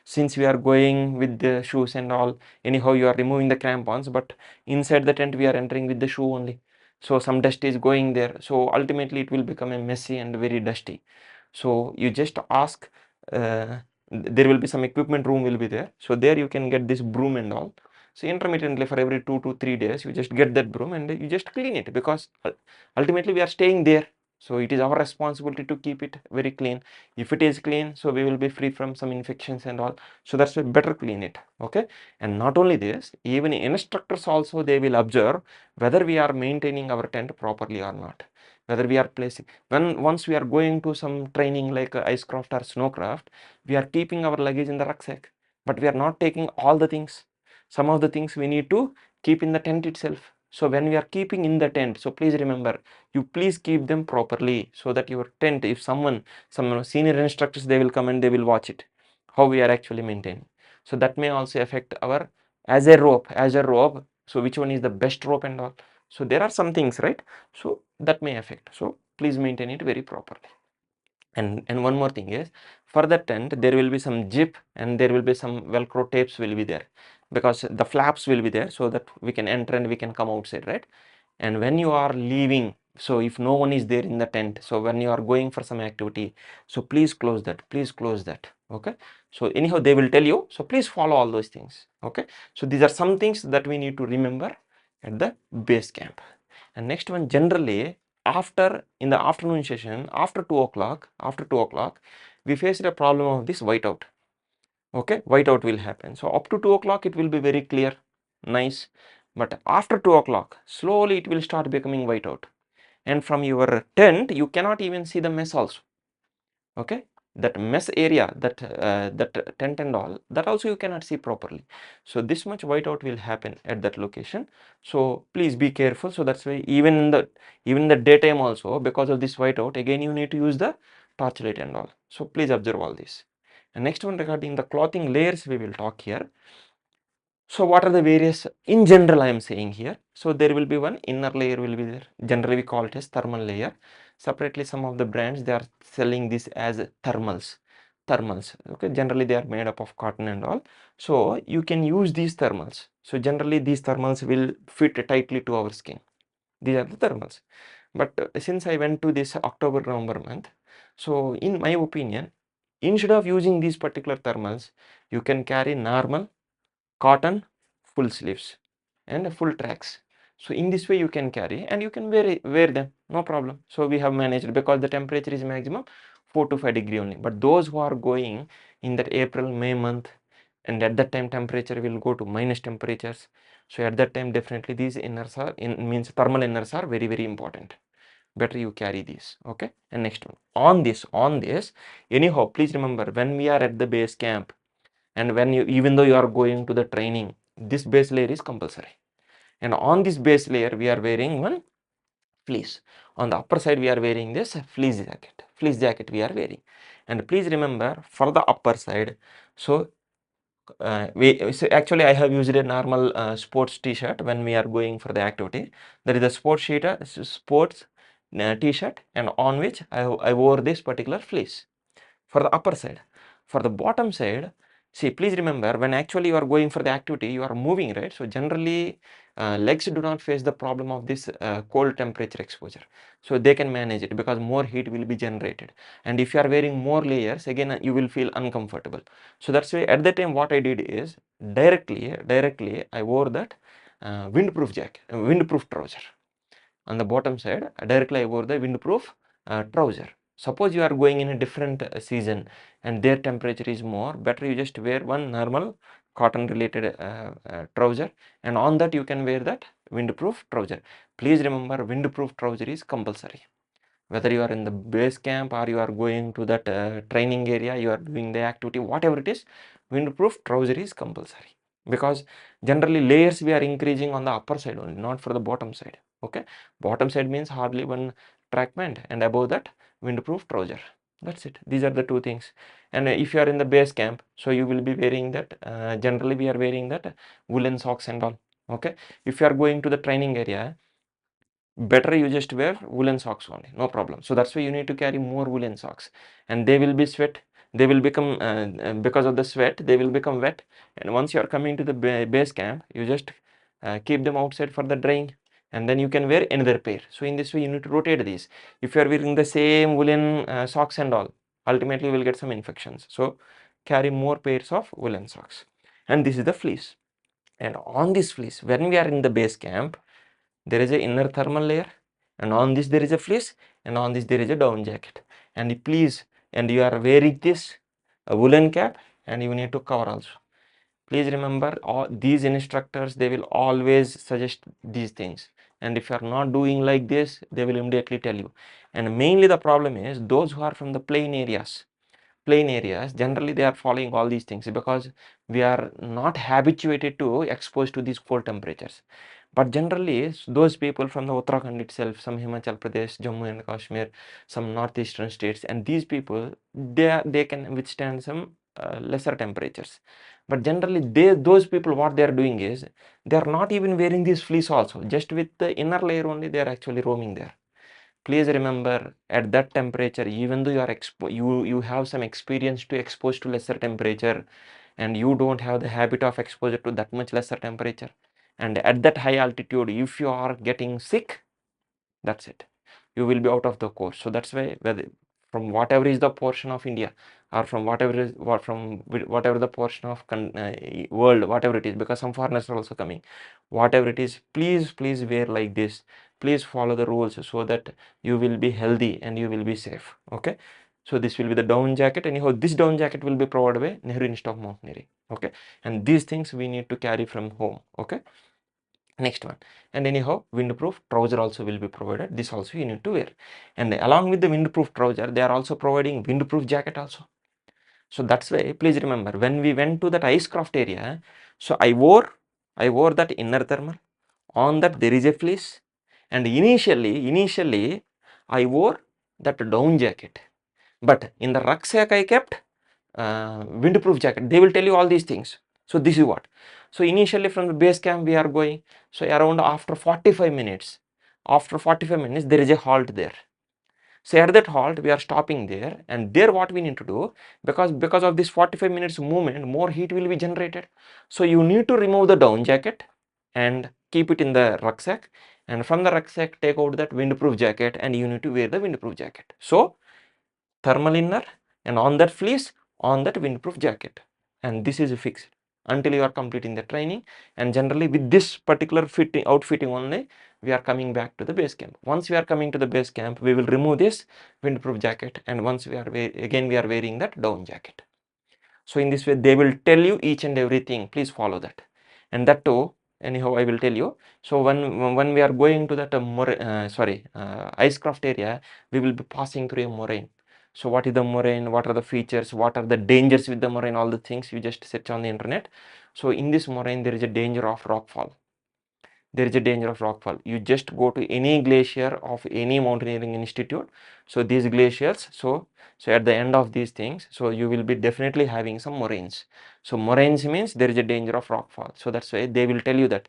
since we are going with the shoes and all, anyhow you are removing the crampons, but inside the tent we are entering with the shoe only. So some dust is going there. So ultimately it will become a messy and very dusty. So you just ask, there will be some equipment room will be there. So there you can get this broom and all. So intermittently for every 2 to 3 days, you just get that broom and you just clean it, because ultimately we are staying there. So it is our responsibility to keep it very clean. If it is clean, so we will be free from some infections and all. So that's why better clean it. Okay. And not only this, even instructors also, they will observe whether we are maintaining our tent properly or not. Whether we are placing, once we are going to some training like icecraft or snowcraft, we are keeping our luggage in the rucksack, but we are not taking all the things. Some of the things we need to keep in the tent itself. So when we are keeping in the tent, so please remember, you please keep them properly, so that your tent, if some senior instructors, they will come and they will watch it, how we are actually maintaining. So that may also affect our, as a rope. So which one is the best rope and all. So there are some things, right? So that may affect. So please maintain it very properly. And one more thing is, for the tent there will be some zip and there will be some velcro tapes will be there, because the flaps will be there, so that we can enter and we can come outside, right? And when you are leaving, so if no one is there in the tent, so when you are going for some activity, so please close that. Okay, so anyhow they will tell you, so please follow all those things. Okay, so these are some things that we need to remember at the base camp. And next one, generally after, in the afternoon session, after 2 o'clock, we faced a problem of this whiteout. Okay, whiteout will happen. So up to 2 o'clock it will be very clear, nice, but after 2 o'clock slowly it will start becoming whiteout, and from your tent you cannot even see the mess also. Okay, that mess area, that tent and all, that also you cannot see properly. So this much whiteout will happen at that location. So please be careful. So that's why even in the daytime also, because of this whiteout, again you need to use the torchlight and all. So please observe all this. And next one, regarding the clothing layers, we will talk here. So what are the various, in general I am saying here. So there will be one inner layer will be there. Generally we call it as thermal layer. Separately some of the brands, they are selling this as thermals. Okay, generally they are made up of cotton and all. So you can use these thermals. So generally these thermals will fit tightly to our skin. These are the thermals. But since I went to this October-November month, so in my opinion, instead of using these particular thermals, you can carry normal cotton full sleeves and full tracks. So in this way you can carry and you can wear them, no problem. So we have managed, because the temperature is maximum 4 to 5 degree only. But those who are going in that April, May month, and at that time temperature will go to minus temperatures. So at that time definitely these inners are means thermal inners are very important. Better you carry these. Okay. And next one, on this anyhow, please remember, when we are at the base camp, and when you, even though you are going to the training, this base layer is compulsory, and on this base layer we are wearing one fleece. On the upper side we are wearing this fleece jacket we are wearing. And please remember, for the upper side, so so actually I have used a normal sports t-shirt when we are going for the activity. There is a sports t-shirt, and on which I wore this particular fleece for the upper side. For the bottom side, see, please remember, when actually you are going for the activity, you are moving, right? So generally legs do not face the problem of this cold temperature exposure. So they can manage it, because more heat will be generated. And if you are wearing more layers, again you will feel uncomfortable. So that's why at that time what I did is, directly I wore that windproof trouser. On the bottom side, directly I wore the windproof trouser. Suppose you are going in a different season and their temperature is more, better you just wear one normal cotton related trouser, and on that you can wear that windproof trouser. Please remember, windproof trouser is compulsory. Whether you are in the base camp or you are going to that training area, you are doing the activity, whatever it is, windproof trouser is compulsory. Because generally layers we are increasing on the upper side only, not for the bottom side. Okay, bottom side means hardly one track pant, and above that windproof trouser. That's it. These are the two things. And if you are in the base camp, so you will be wearing that, generally we are wearing that woolen socks and all. Okay. If you are going to the training area, better you just wear woolen socks only, no problem. So that's why you need to carry more woolen socks, and they will be sweat, they will become because of the sweat they will become wet, and once you are coming to the base camp, you just keep them outside for the drying, and then you can wear another pair. So in this way you need to rotate these. If you are wearing the same woolen socks and all, ultimately you will get some infections. So carry more pairs of woolen socks. And this is the fleece, and on this fleece, when we are in the base camp, there is a inner thermal layer, and on this there is a fleece, and on this there is a down jacket. And please, and you are wearing this a woolen cap, and you need to cover also. Please remember, all these instructors, they will always suggest these things, and if you are not doing like this, they will immediately tell you. And mainly the problem is those who are from the plain areas, generally they are following all these things because we are not habituated to exposed to these cold temperatures. But generally those people from the Uttarakhand itself, some Himachal Pradesh, Jammu and Kashmir, some northeastern states, and these people, they can withstand some lesser temperatures. But generally those people, what they are doing is they are not even wearing this fleece also, just with the inner layer only they are actually roaming there. Please remember, at that temperature, even though you have some experience to expose to lesser temperature, and you don't have the habit of exposure to that much lesser temperature, and at that high altitude, if you are getting sick, that's it, you will be out of the course. So that's why whether from whatever is the portion of India, or from whatever is from whatever the portion of world, whatever it is, because some foreigners are also coming, whatever it is, please wear like this. Please follow the rules so that you will be healthy and you will be safe. Okay. So this will be the down jacket. Anyhow, this down jacket will be provided by Nehru Institute of Mountaineering. Okay. And these things we need to carry from home. Okay. Next one. And anyhow, windproof trouser also will be provided. This also you need to wear. And along with the windproof trouser, they are also providing windproof jacket also. So that's why, please remember, when we went to that icecraft area, so I wore that inner thermal. On that there is a fleece, and initially I wore that down jacket. But in the rucksack I kept windproof jacket. They will tell you all these things. So this is what. So initially from the base camp we are going. So around after 45 minutes, there is a halt there. So at that halt we are stopping there, and there what we need to do, because of this 45 minutes movement, more heat will be generated. So you need to remove the down jacket and keep it in the rucksack, and from the rucksack take out that windproof jacket, and you need to wear the windproof jacket. So thermal inner, and on that fleece, on that windproof jacket, and this is fixed until you are completing the training. And generally with this particular outfitting only, we are coming back to the base camp. Once we are coming to the base camp, we will remove this windproof jacket, and once we are again we are wearing that down jacket. So in this way they will tell you each and everything. Please follow that. And that too, anyhow I will tell you. So when we are going to that icecraft area, we will be passing through a moraine. So what is the moraine, what are the features, what are the dangers with the moraine, all the things you just search on the internet. So in this moraine there is a danger of rockfall. There is a danger of rockfall. You just go to any glacier of any mountaineering institute. So these glaciers, so at the end of these things, so you will be definitely having some moraines. So moraines means there is a danger of rockfall. So that's why they will tell you that.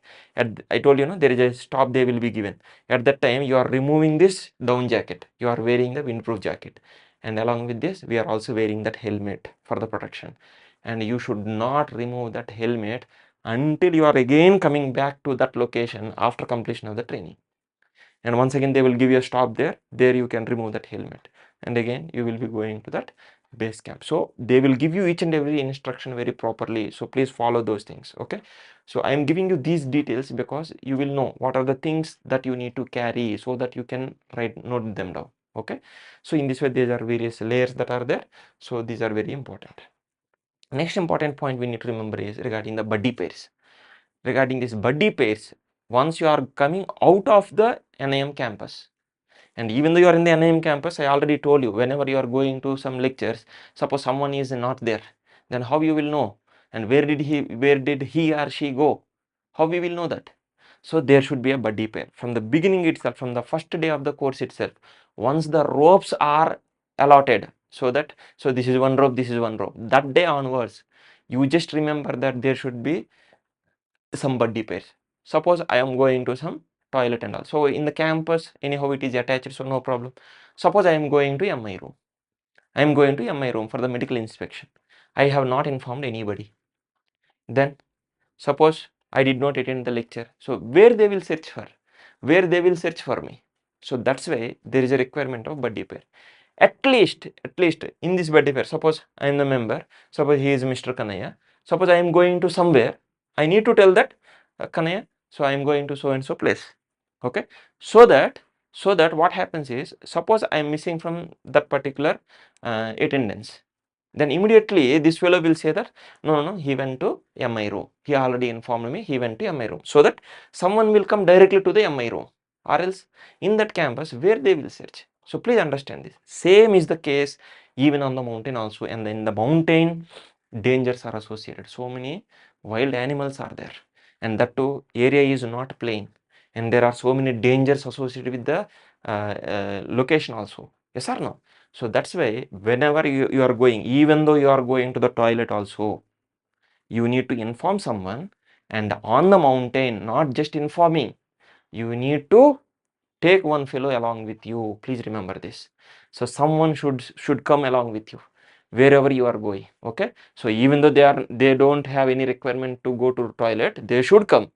I told you, no, there is a stop they will be given. At that time you are removing this down jacket, you are wearing the windproof jacket, and along with this we are also wearing that helmet for the protection. And you should not remove that helmet until you are again coming back to that location after completion of the training. And once again they will give you a stop there. There you can remove that helmet, and again you will be going to that base camp. So they will give you each and every instruction very properly. So please follow those things. Okay. So I am giving you these details because you will know what are the things that you need to carry, so that you can note them down. Okay. So in this way there are various layers that are there. So these are very important. Next important point we need to remember is regarding the buddy pairs. Regarding this buddy pairs, once you are coming out of the NIM campus, and even though you are in the NIM campus, I already told you, whenever you are going to some lectures, suppose someone is not there, then how you will know? And where did he or she go? How we will know that? So there should be a buddy pair from the beginning itself, from the first day of the course itself. Once the ropes are allotted, So that, so this is one rope, this is one rope. That day onwards, you just remember that there should be some buddy pairs. Suppose I am going to some toilet and all. So in the campus, anyhow it is attached, so no problem. Suppose I am going to MI room. I am going to MI room for the medical inspection. I have not informed anybody. Then suppose I did not attend the lecture. So where they will search for? Where they will search for me? So that's why there is a requirement of buddy pair. At least in this buddy pair, suppose I am the member, suppose he is Mr. Kanaya. Suppose I am going to somewhere, I need to tell that Kanaya, so I am going to so and so place. Okay, so that what happens is, suppose I am missing from that particular attendance, then immediately this fellow will say that no, he went to MI room. He already informed me he went to MI room. So that someone will come directly to the MI room, or else in that campus where they will search. So please understand this. Same is the case even on the mountain also, and in the mountain dangers are associated. So many wild animals are there, and that too area is not plain, and there are so many dangers associated with the location also. Yes or no? So that's why whenever you are going, even though you are going to the toilet also, you need to inform someone. And on the mountain, not just informing, you need to take one fellow along with you. Please remember this. So someone should come along with you wherever you are going. Okay, so even though they don't have any requirement to go to toilet, they should come.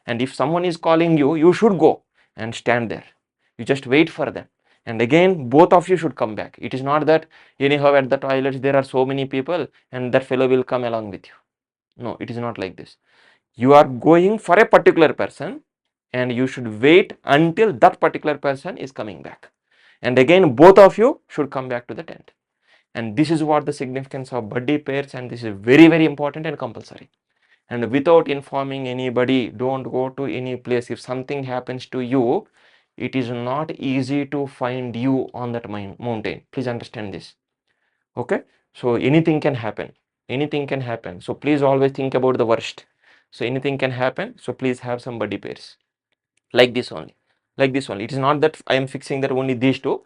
And if someone is calling you, you should go and stand there. You just wait for them, and again both of you should come back. It is not that anyhow at the toilets there are so many people and that fellow will come along with you. No, it is not like this. You are going for a particular person, and you should wait until that particular person is coming back, and again both of you should come back to the tent. And this is what the significance of buddy pairs, and this is very, very important and compulsory. And without informing anybody, don't go to any place. If something happens to you, it is not easy to find you on that mountain. Please understand this. Okay, so anything can happen, so please always think about the worst. So anything can happen, so please have some buddy pairs like this only, It is not that I am fixing that only these two.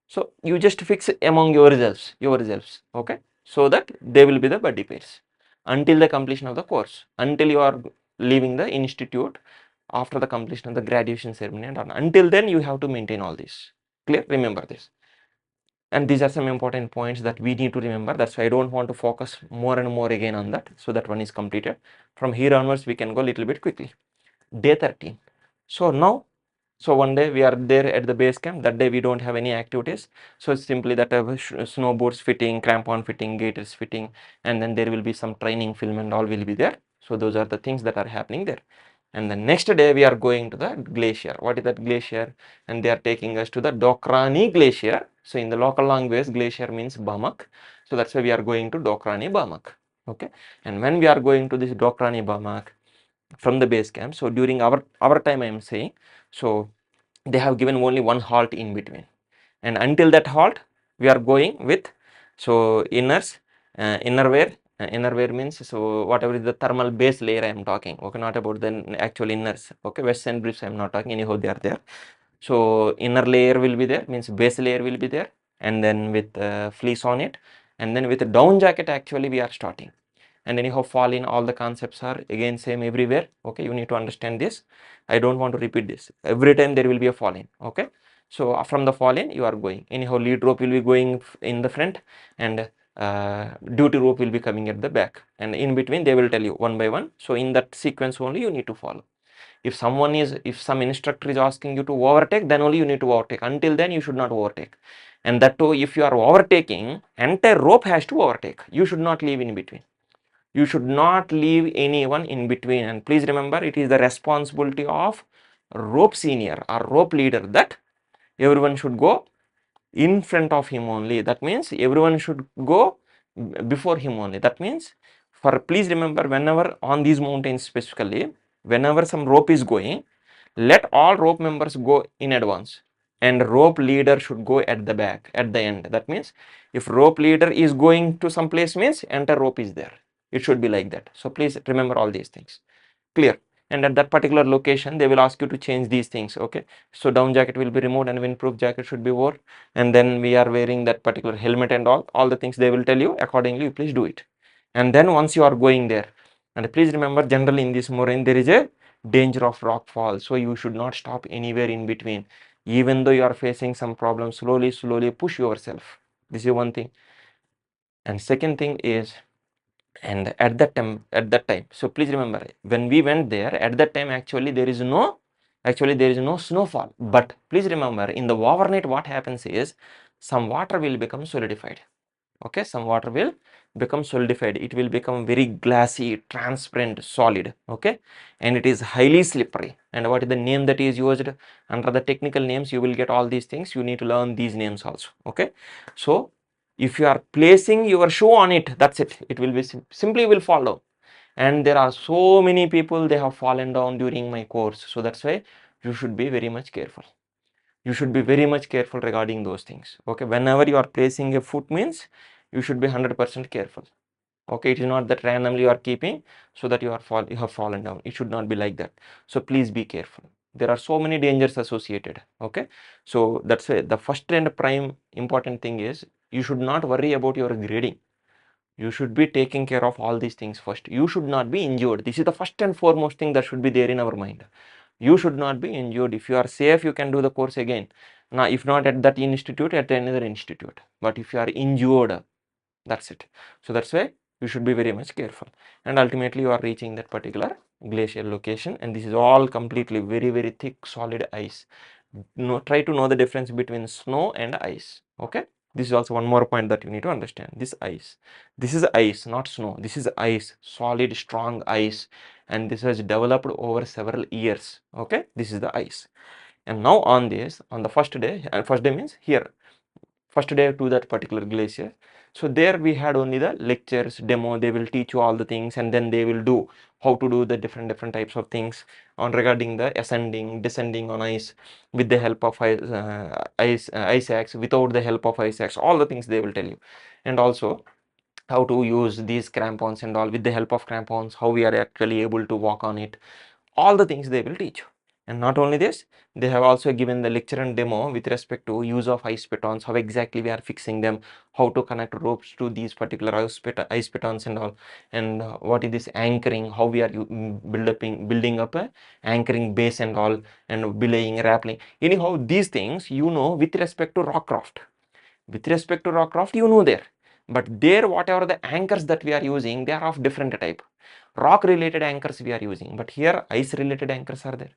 So you just fix among yourselves, okay, so that they will be the buddy pairs until the completion of the course, until you are leaving the institute after the completion of the graduation ceremony, and until then you have to maintain all this. Clear? Remember this. And these are some important points that we need to remember. That's why I don't want to focus more and more again on that. So that one is completed. From here onwards, we can go a little bit quickly. Day 13. So now, so one day we are there at the base camp. That day we don't have any activities. So it's simply that snowboards fitting, crampon fitting, gaiters fitting, and then there will be some training film and all will be there. So those are the things that are happening there. And the next day we are going to the glacier. What is that glacier? And they are taking us to the Dokrani Glacier. So in the local language, glacier means Bamak. So that's why we are going to Dokrani Bamak. Okay. And when we are going to this Dokrani Bamak from the base camp, so during our time I am saying, so they have given only one halt in between. And until that halt, we are going with, so inners, innerwear. Innerwear means, so whatever is the thermal base layer I am talking, okay, not about the actual inners, okay, vests and briefs I am not talking, anyhow they are there. So inner layer will be there, means base layer will be there, and then with fleece on it, and then with a down jacket actually we are starting. And anyhow fall in, all the concepts are again same everywhere, okay, you need to understand this. I don't want to repeat this. Every time there will be a fall in, okay. So from the fall in you are going, anyhow lead rope will be going in the front, and duty rope will be coming at the back, and in between they will tell you one by one. So in that sequence only you need to follow. If some instructor is asking you to overtake, then only you need to overtake. Until then you should not overtake. And that too, if you are overtaking, entire rope has to overtake. You should not leave in between. You should not leave anyone in between. And please remember, it is the responsibility of rope senior or rope leader that everyone should go in front of him only. That means everyone should go before him only. That means, please remember, whenever on these mountains specifically, whenever some rope is going, let all rope members go in advance, and rope leader should go at the back, at the end. That means if rope leader is going to some place, means entire rope is there. It should be like that. So please remember all these things. Clear? and at that particular location they will ask you to change these things. Okay, so down jacket will be removed and windproof jacket should be worn, and then we are wearing that particular helmet and all the things they will tell you. Accordingly, please do it. And then once you are going there, and please remember, generally in this moraine there is a danger of rock fall, so you should not stop anywhere in between. Even though you are facing some problem, slowly push yourself. This is one thing. And second thing is, and at that time, so please remember, when we went there at that time, actually there is no snowfall. But please remember, in the overnight what happens is some water will become solidified. Okay, some water will become solidified, it will become very glassy, transparent, solid. Okay, and it is highly slippery. And what is the name that is used under the technical names? You will get all these things, you need to learn these names also. Okay, so if you are placing your shoe on it, that's it, it will be simply will fall down. And there are so many people, they have fallen down during my course. So that's why you should be very much careful. You should be very much careful regarding those things. Okay, whenever you are placing a foot means you should be 100% careful. Okay, it is not that randomly you are keeping so that you have fallen down. It should not be like that. So please be careful. There are so many dangers associated. Okay, so that's why the first and prime important thing is you should not worry about your grading. You should be taking care of all these things first. You should not be injured. This is the first and foremost thing that should be there in our mind. You should not be injured. If you are safe, you can do the course again. Now, if not at that institute, at another institute. But if you are injured, that's it. So that's why you should be very much careful. And ultimately, you are reaching that particular glacier location, and this is all completely very thick, solid ice. Try to know the difference between snow and ice. Okay, this is also one more point that you need to understand. This is ice, not snow. This is ice, solid, strong ice, and this has developed over several years. Okay, this is the ice. And now on this, on the first day, and first day means here, first day to that particular glacier. So there we had only the lectures, demo. They will teach you all the things, and then they will do how to do the different types of things on regarding the ascending, descending on ice with the help of ice axe, without the help of ice axe. All the things they will tell you, and also how to use these crampons and all. With the help of crampons, how we are actually able to walk on it. All the things they will teach you. And not only this, they have also given the lecture and demo with respect to use of ice pitons, how exactly we are fixing them, how to connect ropes to these particular ice pitons and all, and what is this anchoring, how we are building up a anchoring base and all, and belaying, rappelling. Anyhow, these things with respect to rockcraft. With respect to rockcraft, there. But there, whatever the anchors that we are using, they are of different type. Rock related anchors we are using, but here ice related anchors are there.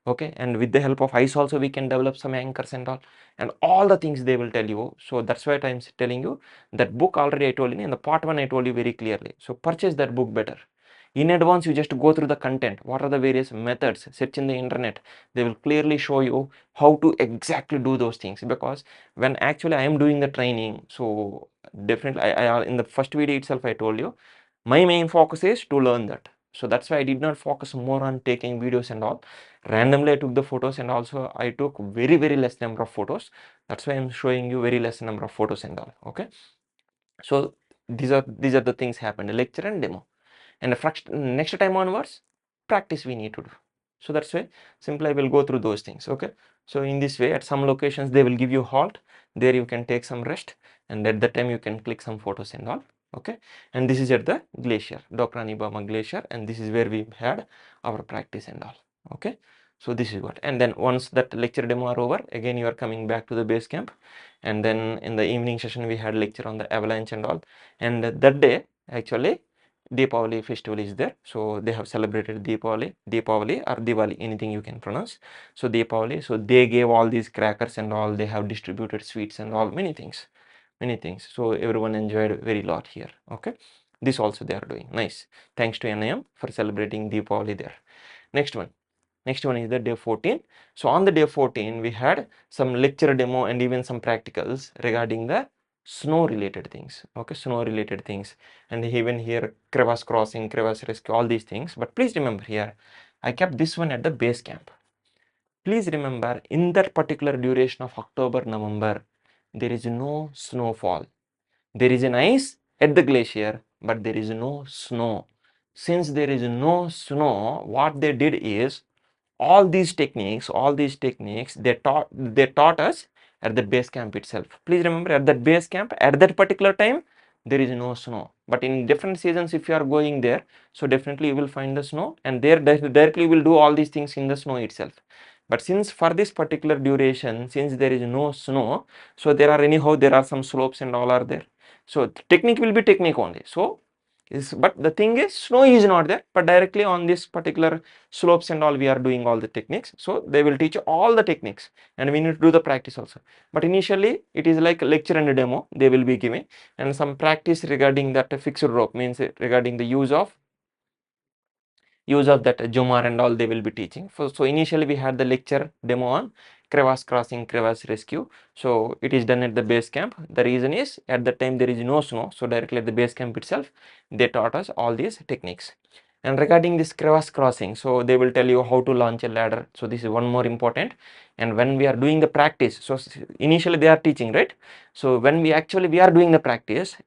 Okay, and with the help of ice also we can develop some anchors and all the things they will tell you. So that's why I'm telling you that book already I told you in the part 1, I told you very clearly. So purchase that book better. In advance, you just go through the content. What are the various methods? Search in the internet. They will clearly show you how to exactly do those things. Because when actually I am doing the training, so definitely I in the first video itself I told you my main focus is to learn that. So that's why I did not focus more on taking videos and all. Randomly I took the photos, and also I took very less number of photos. That's why I'm showing you very less number of photos and all. Okay, so these are the things happened, lecture and demo. And the next time onwards, practice we need to do. So that's why simply I will go through those things. Okay, so in this way, at some locations they will give you halt. There you can take some rest, and at that time you can click some photos and all. Okay, and this is at the glacier, Dokrani Bama glacier, and this is where we had our practice and all. Okay, so this is what. And then once that lecture demo are over, again you are coming back to the base camp, and then in the evening session we had lecture on the avalanche and all. And that day actually Deepavali festival is there, so they have celebrated Deepavali or Diwali, anything you can pronounce. So Deepavali, so they gave all these crackers and all. They have distributed sweets and all, many things. So everyone enjoyed very lot here. Okay, this also they are doing nice. Thanks to NIM for celebrating Deepavali there. Next one is the day 14. So on the day 14, we had some lecture demo and even some practicals regarding the snow related things. Okay, snow related things, and even here crevasse crossing, crevasse rescue, all these things. But please remember here, I kept this one at the base camp. Please remember, in that particular duration of October, November, there is no snowfall. There is an ice at the glacier, but there is no snow. since there is no snow, what they did is all these techniques they taught us at the base camp itself. Please remember, at that base camp at that particular time there is no snow, but in different seasons if you are going there, so definitely you will find the snow, and there directly you will do all these things in the snow itself. But since for this particular duration, since there is no snow, so there are some slopes and all are there, so the technique will be technique only. So but the thing is, snow is not there, but directly on this particular slopes and all we are doing all the techniques. So they will teach all the techniques, and we need to do the practice also. But initially it is like lecture and a demo they will be giving, and some practice regarding that fixed rope, means regarding the use of that Jomar and all they will be teaching. So initially we had the lecture demo on crevasse crossing, crevasse rescue. So it is done at the base camp. The reason is at that time there is no snow, so directly at the base camp itself they taught us all these techniques. And regarding this crevasse crossing, so they will tell you how to launch a ladder. So this is one more important. And when we are doing the practice, so initially they are teaching, right? So when we are doing the practice,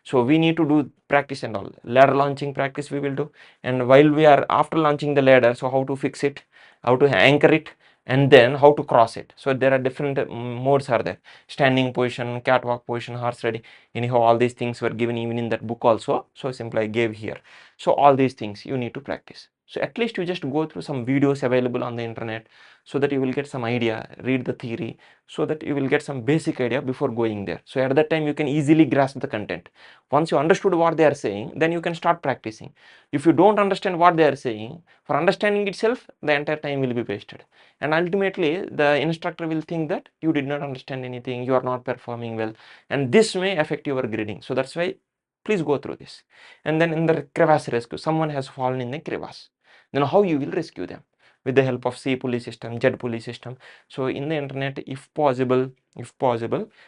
so we need to do practice and all. Ladder launching practice we will do, and while we are after launching the ladder, so how to fix it, how to anchor it, and then how to cross it. So there are different modes are there: standing position, catwalk position, horse riding. Anyhow, all these things were given even in that book also, so simply I gave here. So all these things you need to practice. So at least you just go through some videos available on the internet, so that you will get some idea, read the theory, so that you will get some basic idea before going there. So at that time you can easily grasp the content. Once you understood what they are saying, then you can start practicing. If you don't understand what they are saying, for understanding itself the entire time will be wasted, and ultimately the instructor will think that you did not understand anything, you are not performing well, and this may affect your grading. So that's why please go through this. And then in the crevasse rescue, someone has fallen in the crevasse, then how you will rescue them? With the help of C pulley system, Z pulley system. So in the internet, if possible,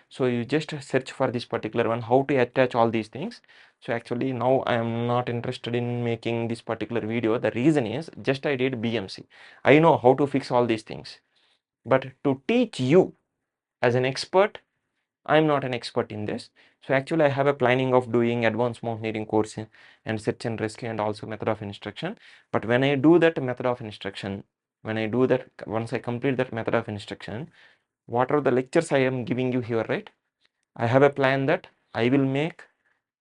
so you just search for this particular one, how to attach all these things. So actually now I am not interested in making this particular video. The reason is just I did BMC. I know how to fix all these things, but to teach you as an expert, I am not an expert in this. So actually I have a planning of doing advanced mountaineering course and search and rescue and also method of instruction. But when I do that method of instruction, once I complete that method of instruction, what are the lectures I am giving you here, right? I have a plan that I will make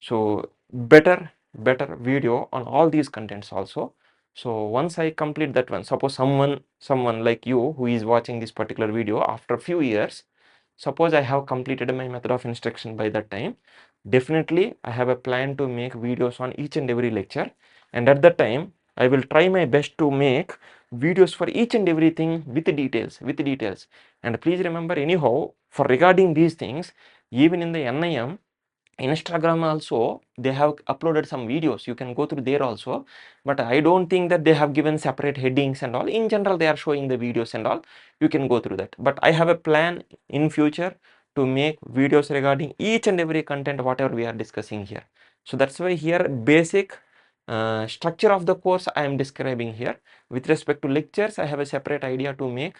so better video on all these contents also. So once I complete that one, suppose someone like you who is watching this particular video after a few years, suppose I have completed my method of instruction by that time, definitely I have a plan to make videos on each and every lecture, and at that time I will try my best to make videos for each and everything with details. And please remember, anyhow, for regarding these things, even in the NIM Instagram also they have uploaded some videos, you can go through there also, but I don't think that they have given separate headings and all. In general they are showing the videos and all, you can go through that. But I have a plan in future to make videos regarding each and every content whatever we are discussing here. So that's why here basic structure of the course I am describing here. With respect to lectures, I have a separate idea to make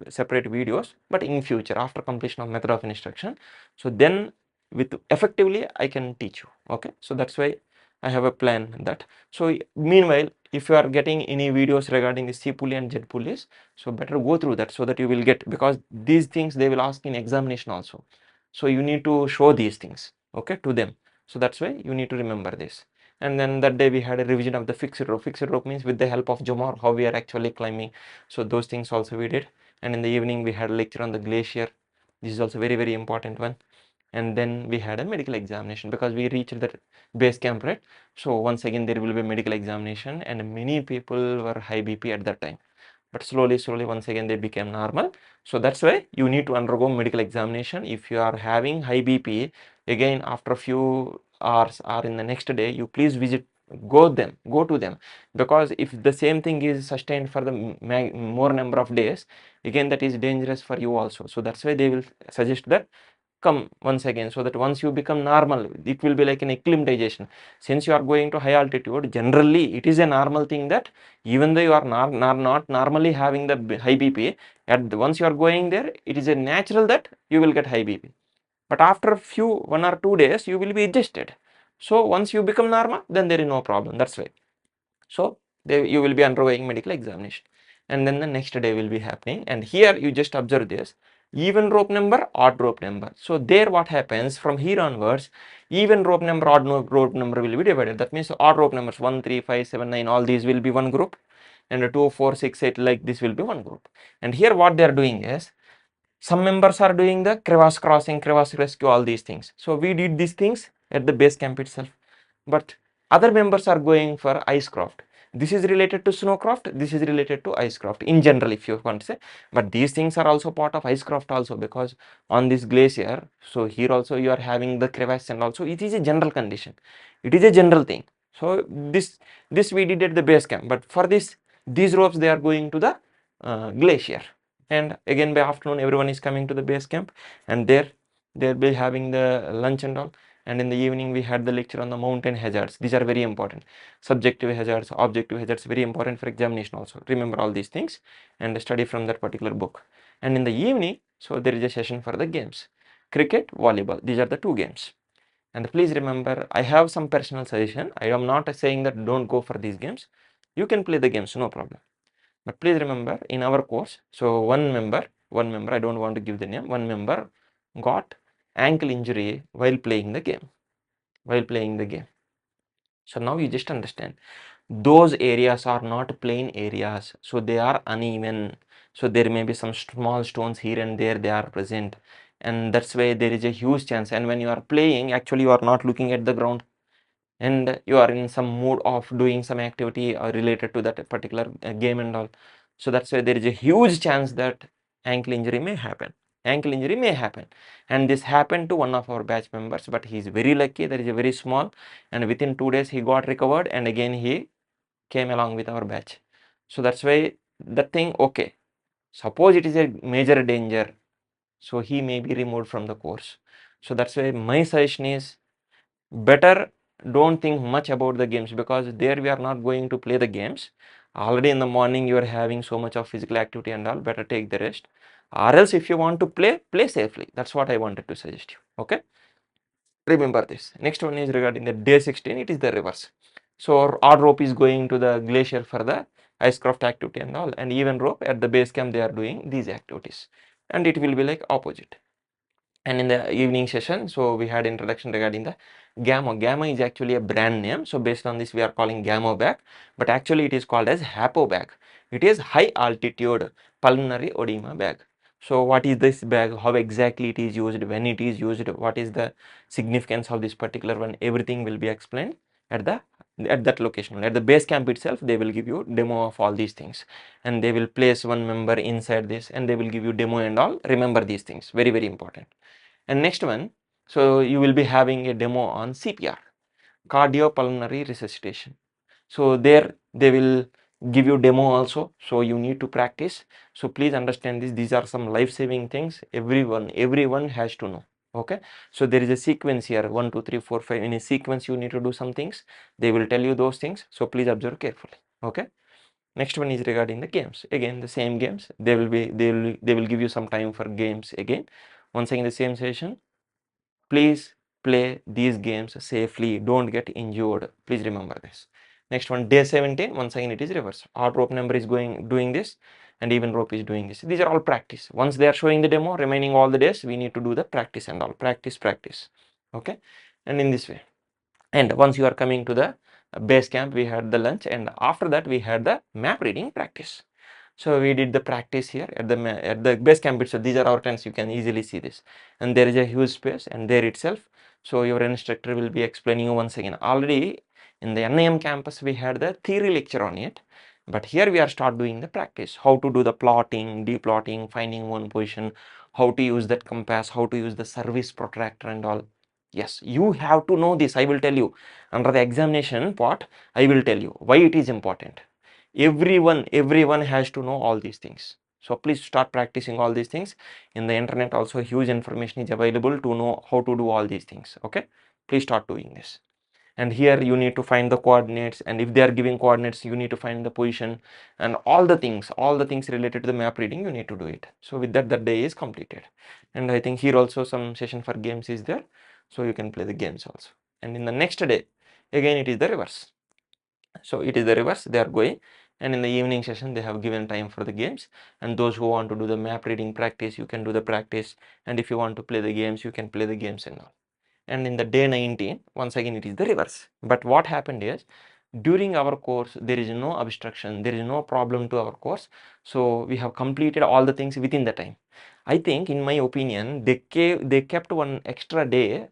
separate videos, but in future after completion of method of instruction, so then with effectively I can teach you. Okay, so that's why I have a plan that. So meanwhile, if you are getting any videos regarding the C pulley and Z pulleys, so better go through that so that you will get, because these things they will ask in examination also, so you need to show these things, okay, to them. So that's why you need to remember this. And then that day we had a revision of the fixed rope. Fixed rope means with the help of Jomar how we are actually climbing, so those things also we did. And in the evening we had a lecture on the glacier. This is also very important one. And then we had a medical examination because we reached the base camp, right? So once again there will be a medical examination, and many people were high BP at that time, but slowly once again they became normal. So that's why you need to undergo medical examination. If you are having high BP, again after a few hours or in the next day, you please go to them, because if the same thing is sustained for the more number of days, again that is dangerous for you also. So that's why they will suggest that come once again, so that once you become normal, it will be like an acclimatization. Since you are going to high altitude, generally it is a normal thing that even though you are not normally having the high BP, once you are going there, it is a natural that you will get high BP. But after a few 1 or 2 days you will be adjusted. So once you become normal, then there is no problem. That's why. So you will be undergoing medical examination, and then the next day will be happening. And here you just observe this even rope number, odd rope number. So there what happens from here onwards, even rope number, odd rope number will be divided. That means odd rope numbers 1, 3, 5, 7, 9, all these will be one group, and 2, 4, 6, 8 like this will be one group. And here what they are doing is, some members are doing the crevasse crossing, crevasse rescue, all these things. So we did these things at the base camp itself. But other members are going for icecraft. This is related to snowcraft, this is related to icecraft in general, if you want to say. But these things are also part of icecraft also, because on this glacier, so here also you are having the crevasse, and also it is a general condition. It is a general thing. So this we did at the base camp. But for this, these ropes they are going to the glacier. And again by afternoon everyone is coming to the base camp, and there they'll be having the lunch and all. And in the evening we had the lecture on the mountain hazards. These are very important. Subjective hazards, objective hazards, very important for examination also. Remember all these things and study from that particular book. And in the evening, so there is a session for the games. Cricket, volleyball, these are the two games. And please remember, I have some personal suggestion. I am not saying that don't go for these games. You can play the games, no problem. But please remember, in our course, so one member, I don't want to give the name, one member got ankle injury while playing the game. So now you just understand, those areas are not plain areas, so they are uneven. So there may be some small stones here and there, they are present, and that's why there is a huge chance. And when you are playing, actually you are not looking at the ground, and you are in some mood of doing some activity related to that particular game and all. So that's why there is a huge chance that ankle injury may happen. And this happened to one of our batch members, but he is very lucky. That is a very small, and within 2 days he got recovered, and again he came along with our batch. So that's why the thing, okay, suppose it is a major danger, so he may be removed from the course. So that's why my suggestion is, better don't think much about the games, because there we are not going to play the games. Already in the morning you are having so much of physical activity and all, better take the rest. Or else if you want to play safely. That's what I wanted to suggest you. Okay, remember this. Next one is regarding the day 16. It is the reverse. So odd rope is going to the glacier for the icecraft activity and all, and even rope at the base camp they are doing these activities, and it will be like opposite. And in the evening session, so we had introduction regarding the Gamma. Gamma is actually a brand name. So based on this, we are calling Gamma bag, but actually it is called as HAPO bag. It is high altitude pulmonary edema bag. So what is this bag? How exactly it is used? When it is used? What is the significance of this particular one? Everything will be explained at that location. At the base camp itself, they will give you demo of all these things, and they will place one member inside this, and they will give you demo and all. Remember these things, very very important. And next one, so you will be having a demo on CPR, cardiopulmonary resuscitation. So there they will give you demo also, so you need to practice. So please understand this, these are some life-saving things. Everyone has to know. Okay, so there is a sequence here, 1 2 3 4 5. In a sequence you need to do some things, they will tell you those things, so please observe carefully. Okay, next one is regarding the games. Again the same games, they will give you some time for games again. Once again the same session, please play these games safely, don't get injured, please remember this. Next one, day 17, once again it is reverse. Odd rope number is doing this, and even rope is doing this. These are all practice. Once they are showing the demo, remaining all the days we need to do the practice and all, practice. Okay, and in this way. And once you are coming to the base camp, we had the lunch, and after that we had the map reading practice. So we did the practice here at the base camp itself. These are our tents, you can easily see this, and there is a huge space, and there itself, so your instructor will be explaining you once again. Already in the NIM campus we had the theory lecture on it, but here we are start doing the practice, how to do the plotting, deplotting, finding one position, how to use that compass, how to use the service protractor and all. Yes, you have to know this. I will tell you under the examination part, I will tell you why it is important. Everyone has to know all these things. So please start practicing all these things. In the internet also huge information is available to know how to do all these things. Okay, please start doing this. And here you need to find the coordinates, and if they are giving coordinates you need to find the position, and all the things related to the map reading you need to do it. So with that, that day is completed. And I think here also some session for games is there, so you can play the games also. and in the next day again it is the reverse. So it is the reverse, they are going, and in the evening session they have given time for the games, and those who want to do the map reading practice, you can do the practice, and if you want to play the games, you can play the games and all. And in the day 19 once again it is the reverse. But what happened is, during our course there is no obstruction, there is no problem to our course, so we have completed all the things within the time. I think, in my opinion, they kept one extra day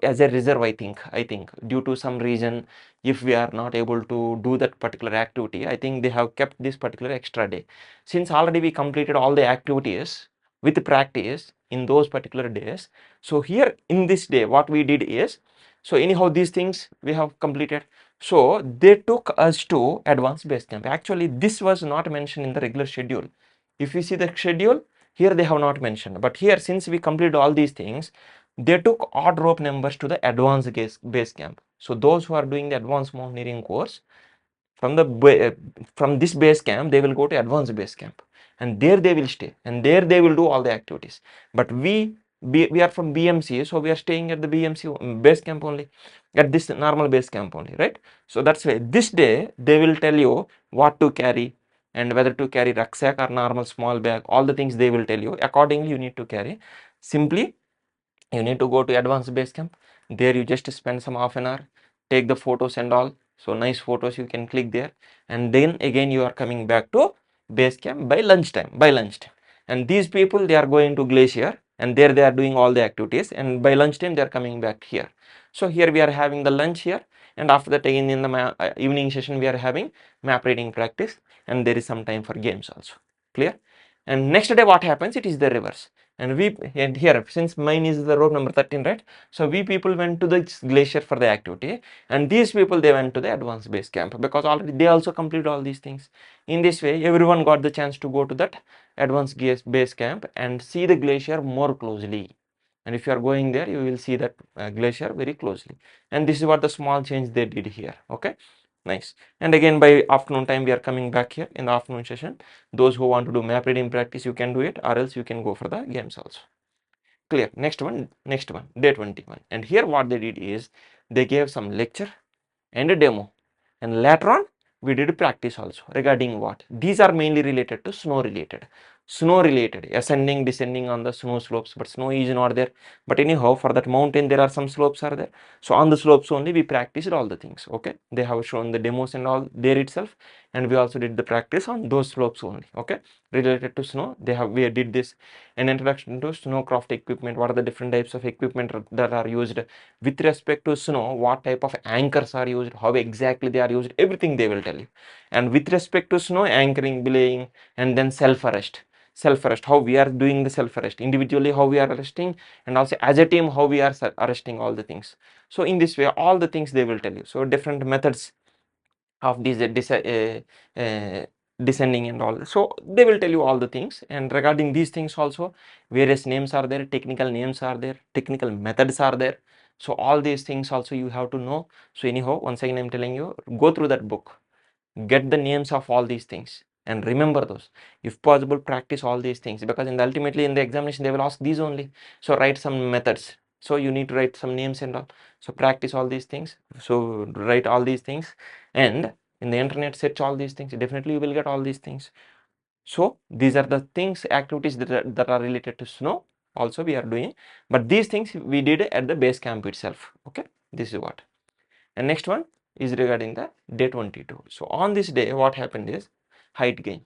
as a reserve. I think due to some reason, if we are not able to do that particular activity, I think they have kept this particular extra day, since already we completed all the activities with practice in those particular days. So here in this day what we did is, so anyhow these things we have completed, so they took us to advanced base camp. Actually this was not mentioned in the regular schedule. If you see the schedule, here they have not mentioned, but here since we completed all these things, they took odd rope numbers to the advanced base camp. So those who are doing the advanced mountaineering course, from this base camp they will go to advanced base camp, and there they will stay, and there they will do all the activities. But we are from BMC, so we are staying at the BMC base camp only, at this normal base camp only, right? So that's why this day they will tell you what to carry, and whether to carry rucksack or normal small bag, all the things they will tell you. Accordingly you need to carry. Simply you need to go to advanced base camp. There you just spend some half an hour, take the photos and all. So nice photos you can click there, and then again you are coming back to base camp by lunchtime. And these people, they are going to Glacier, and there they are doing all the activities, and by lunchtime they are coming back here. So here we are having the lunch here, and after that again in the evening session we are having map reading practice, and there is some time for games also. Clear? And next day what happens, it is the reverse. And here, since mine is the rope number 13, right? So we people went to the Glacier for the activity, and these people, they went to the advanced base camp, because already they also completed all these things. In this way everyone got the chance to go to that advanced base camp and see the glacier more closely. And if you are going there, you will see that glacier very closely. And this is what the small change they did here. Okay, nice. And again by afternoon time we are coming back here in the afternoon session. Those who want to do map reading practice, you can do it, or else you can go for the games also. Clear? Next one, day 21. And here what they did is, they gave some lecture and a demo, and later on we did practice also. Regarding what? These are mainly related to snow related, ascending, descending on the snow slopes, but snow is not there. But anyhow, for that mountain there are some slopes are there, so on the slopes only we practiced all the things. Okay, they have shown the demos and all there itself, and we also did the practice on those slopes only. Okay, related to snow, we did this. An introduction to Snowcraft equipment, what are the different types of equipment that are used with respect to snow, what type of anchors are used, how exactly they are used, everything they will tell you. And with respect to snow, anchoring, belaying, and then self-arrest, how we are doing the self-arrest, individually how we are arresting, and also as a team how we are arresting all the things. So in this way all the things they will tell you. So different methods of these descending and all, so they will tell you all the things. And regarding these things also, various names are there, technical names are there, technical methods are there. So all these things also you have to know. So anyhow, once again I'm telling you, go through that book, get the names of all these things and remember those. If possible, practice all these things, because ultimately in the examination they will ask these only. So write some methods, so you need to write some names and all. So practice all these things, so write all these things, and in the internet search all these things, definitely you will get all these things. So these are the things, activities that are related to snow also we are doing, but these things we did at the base camp itself. Okay, this is what. And next one is regarding the day 22. So on this day what happened is, height gain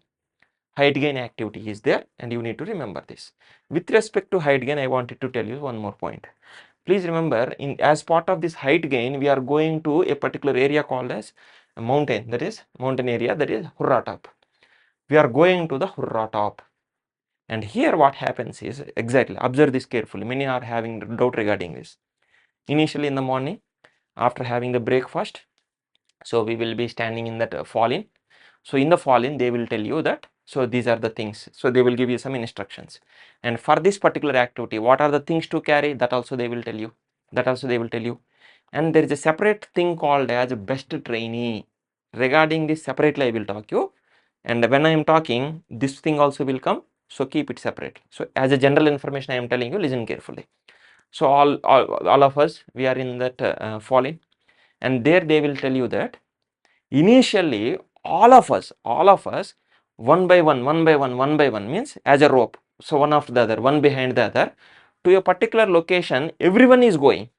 activity is there, and you need to remember this. With respect to height gain, I wanted to tell you one more point. Please remember, as part of this height gain, we are going to a particular area called as a mountain, that is mountain area, that is Hurra Top. We are going to the Hurra Top. And here what happens is, exactly observe this carefully, many are having doubt regarding this. Initially in the morning, after having the breakfast, so we will be standing in that fall-in. So in the fall-in they will tell you that, so these are the things, so they will give you some instructions. And for this particular activity, what are the things to carry, that also they will tell you, and there is a separate thing called as best trainee. Regarding this separately I will talk you, and when I am talking, this thing also will come, so keep it separate. So as a general information I am telling you, listen carefully. So all of us, we are in that falling, and there they will tell you that initially all of us, one by one, one by one means as a rope. So one after the other, one behind the other, to a particular location, everyone is going.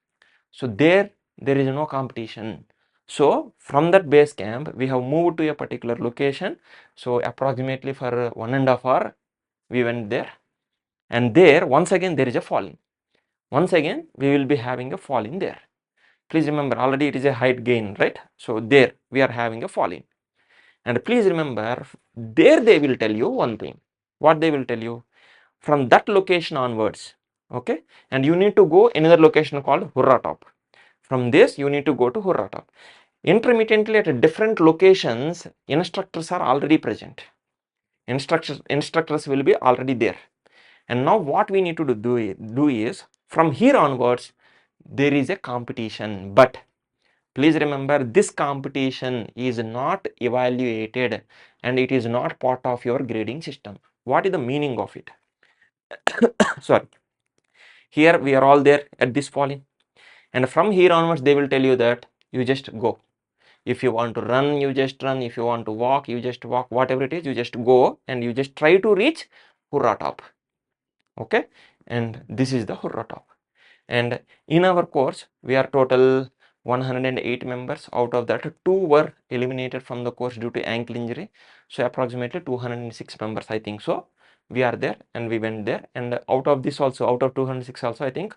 So there is no competition. So from that base camp, we have moved to a particular location. So approximately for 1.5 hours, we went there, and there once again there is a falling. Once again we will be having a falling there. Please remember, already it is a height gain, right? So there we are having a falling. And please remember, there they will tell you one thing. What they will tell you? From that location onwards, okay? And you need to go another location called Hurrah Top. From this you need to go to Hurrah Top. Intermittently at different locations, instructors are already present. Instructors will be already there. And now what we need to do is from here onwards, there is a competition. But please remember, this competition is not evaluated and it is not part of your grading system. What is the meaning of it? Sorry. Here we are all there at this falling, and from here onwards they will tell you that you just go. If you want to run, you just run. If you want to walk, you just walk. Whatever it is, you just go and you just try to reach Hurrah Top. Okay, and this is the Hurrah Top. And in our course, we are total 108 members. Out of that, 2 were eliminated from the course due to ankle injury. So approximately 206 members, I think so. We are there and we went there. And out of this also, out of 206 also, I think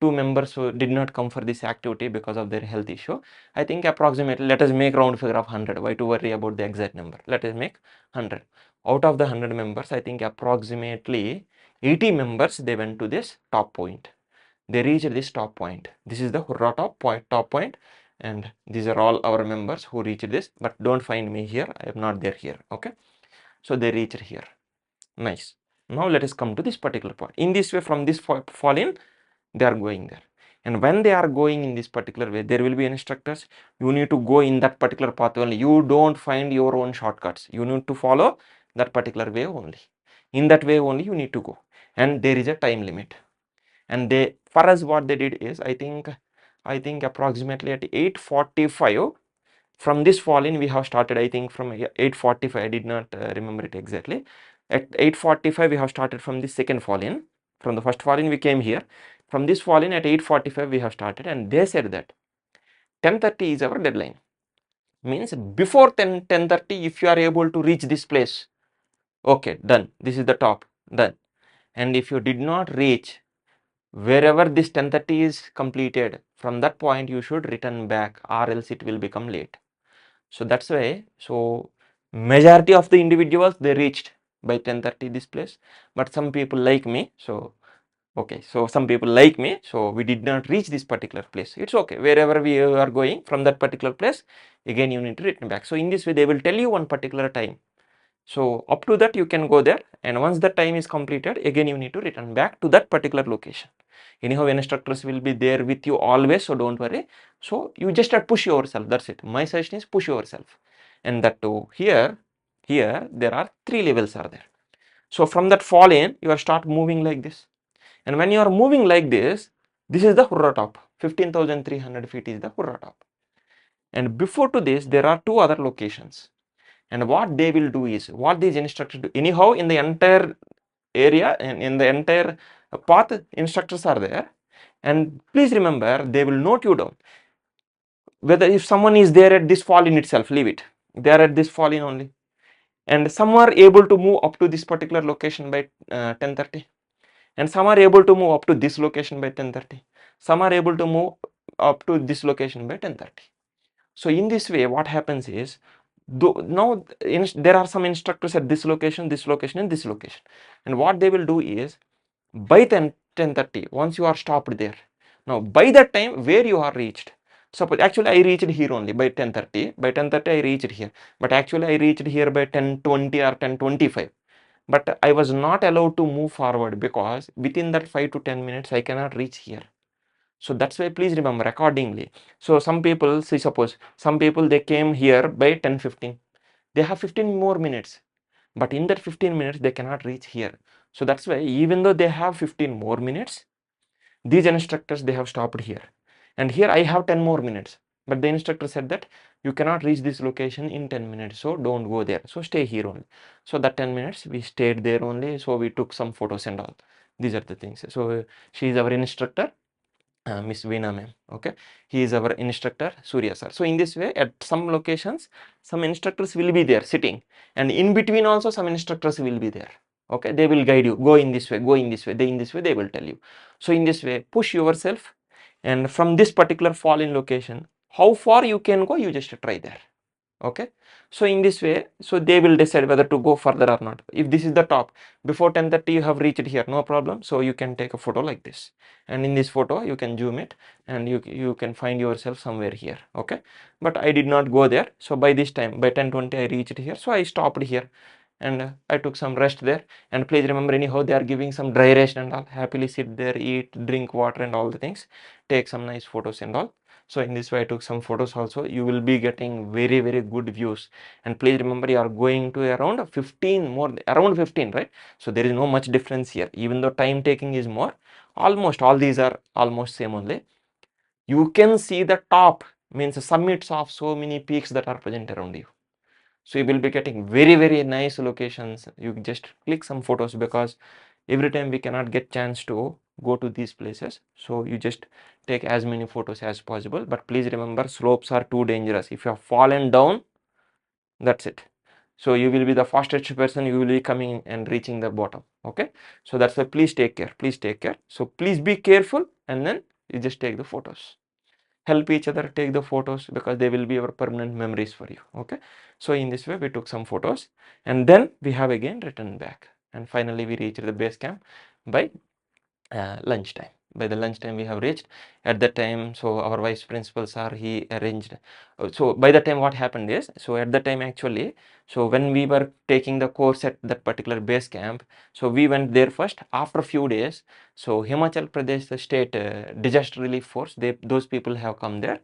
2 members who did not come for this activity because of their health issue. I think approximately, let us make round figure of 100. Why to worry about the exact number? Let us make 100. Out of the 100 members, I think approximately 80 members, they went to this top point. They reached this top point. This is the Hurrah top point, and these are all our members who reached this. But don't find me here. I am not there here. Okay. So they reached here. Nice. Now let us come to this particular point. In this way, from this fall in, they are going there. And when they are going in this particular way, there will be instructors. You need to go in that particular path only. You don't find your own shortcuts. You need to follow that particular way only. In that way only you need to go. And there is a time limit. And they, for us, what they did is, I think approximately at 8:45, from this fall in we have started. I think from 8:45, I did not remember it exactly. At 8:45 we have started from the second fall in. From the first fall in we came here. From this fall in at 8:45 we have started, and they said that 10:30 is our deadline. Means before 10:30, if you are able to reach this place, okay, done. This is the top, done. And if you did not reach, wherever this 10:30 is completed, from that point you should return back, or else it will become late. So that's why, so majority of the individuals, they reached by 10:30 this place. But some people like me, so okay, so some people like me, so we did not reach this particular place. It's okay, wherever we are going from that particular place, again you need to return back. So in this way they will tell you one particular time. So up to that you can go there, and once the time is completed, again you need to return back to that particular location. Anyhow, instructors will be there with you always, so don't worry. So you just have to push yourself. That's it. My suggestion is push yourself. And that too, here there are 3 levels are there. So from that fall in, you are start moving like this. And when you are moving like this is the Hurrah top. 15,300 feet is the Hurrah top. And before to this, there are 2 other locations. And what they will do is, what these instructors do, anyhow in the entire area and in the entire path, instructors are there. And please remember, they will note you down. Whether if someone is there at this fall in itself, leave it. They are at this fall in only. And some are able to move up to this particular location by 10:30. And some are able to move up to this location by 10:30. Some are able to move up to this location by 10:30. So in this way, what happens is, now there are some instructors at this location, and this location. And what they will do is, by 10:30, once you are stopped there, now by that time where you are reached, suppose actually I reached here only by 10:30. By 10:30 I reached here, but actually I reached here by 10:20 or 10:25. But I was not allowed to move forward because within that 5 to 10 minutes I cannot reach here. So that's why please remember accordingly. So some people, say suppose some people, they came here by 10:15. They have 15 more minutes, but in that 15 minutes they cannot reach here. So that's why even though they have 15 more minutes, these instructors, they have stopped here, and here I have 10 more minutes, but the instructor said that you cannot reach this location in 10 minutes, so don't go there, so stay here only. So that 10 minutes we stayed there only, so we took some photos and all. These are the things. So she is our instructor, Miss Veena ma'am. Okay, he is our instructor, Surya sir. So in this way, at some locations, some instructors will be there sitting, and in between also some instructors will be there. Okay, they will guide you. Go in this way. Go in this way. They in this way they will tell you. So in this way, push yourself, and from this particular fall in location, how far you can go, you just try there. Okay, so in this way, so they will decide whether to go further or not. If this is the top, before 10:30 you have reached here, no problem, so you can take a photo like this, and in this photo you can zoom it, and you can find yourself somewhere here. Okay, but I did not go there, so by this time, by 10:20 I reached here, so I stopped here, and I took some rest there. And please remember, anyhow they are giving some dry rest and all, happily sit there, eat, drink water and all the things, take some nice photos and all. So in this way I took some photos also. You will be getting very good views. And please remember, you are going to around 15 more, around 15, right? So there is no much difference here, even though time taking is more. Almost all these are almost same only. You can see the top, means summits of so many peaks that are present around you. So you will be getting very nice locations. You just click some photos, because every time we cannot get chance to go to these places, so you just take as many photos as possible. But please remember, slopes are too dangerous. If you have fallen down, that's it. So you will be the fastest person, you will be coming and reaching the bottom. Okay, so that's why please take care, please take care. So please be careful, and then you just take the photos. Help each other take the photos, because they will be our permanent memories for you. Okay, so in this way we took some photos, and then we have again returned back, and finally we reached the base camp by lunchtime. By the lunchtime we have reached. At that time, so our vice principal sir, he arranged. So by the time what happened is, so at the time actually, so when we were taking the course at that particular base camp, so we went there first. After a few days, so Himachal Pradesh, the state disaster relief force, those people have come there,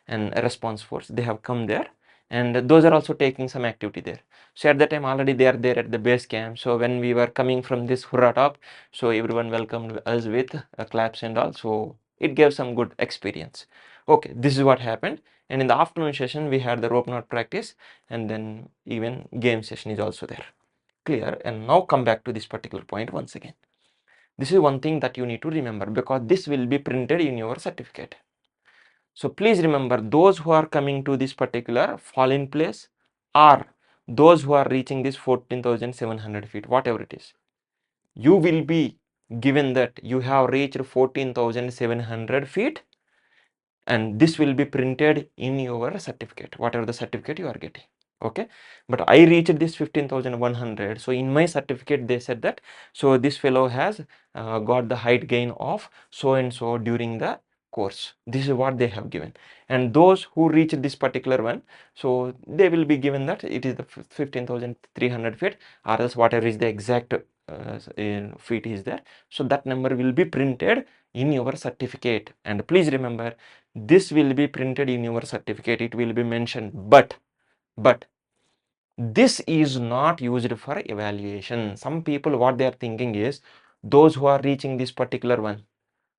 and a response force, they have come there, and those are also taking some activity there. So at that time already they are there at the base camp. So when we were coming from this hurrah top, so everyone welcomed us with claps and all. So it gave some good experience. Okay, this is what happened. And in the afternoon session we had the rope knot practice, and then even game session is also there. Clear? And now come back to this particular point once again. This is one thing that you need to remember, because this will be printed in your certificate. So please remember, those who are coming to this particular fall in place, are those who are reaching this 14,700 feet, whatever it is, you will be given that you have reached 14,700 feet, and this will be printed in your certificate, whatever the certificate you are getting. Okay, but I reached this 15,100, so in my certificate they said that, so this fellow has got the height gain of so and so during the course. This is what they have given. And those who reach this particular one, so they will be given that it is the 15,300 feet, or else whatever is the exact feet is there, so that number will be printed in your certificate. And please remember, this will be printed in your certificate, it will be mentioned, but this is not used for evaluation. Some people, what they are thinking is, those who are reaching this particular one,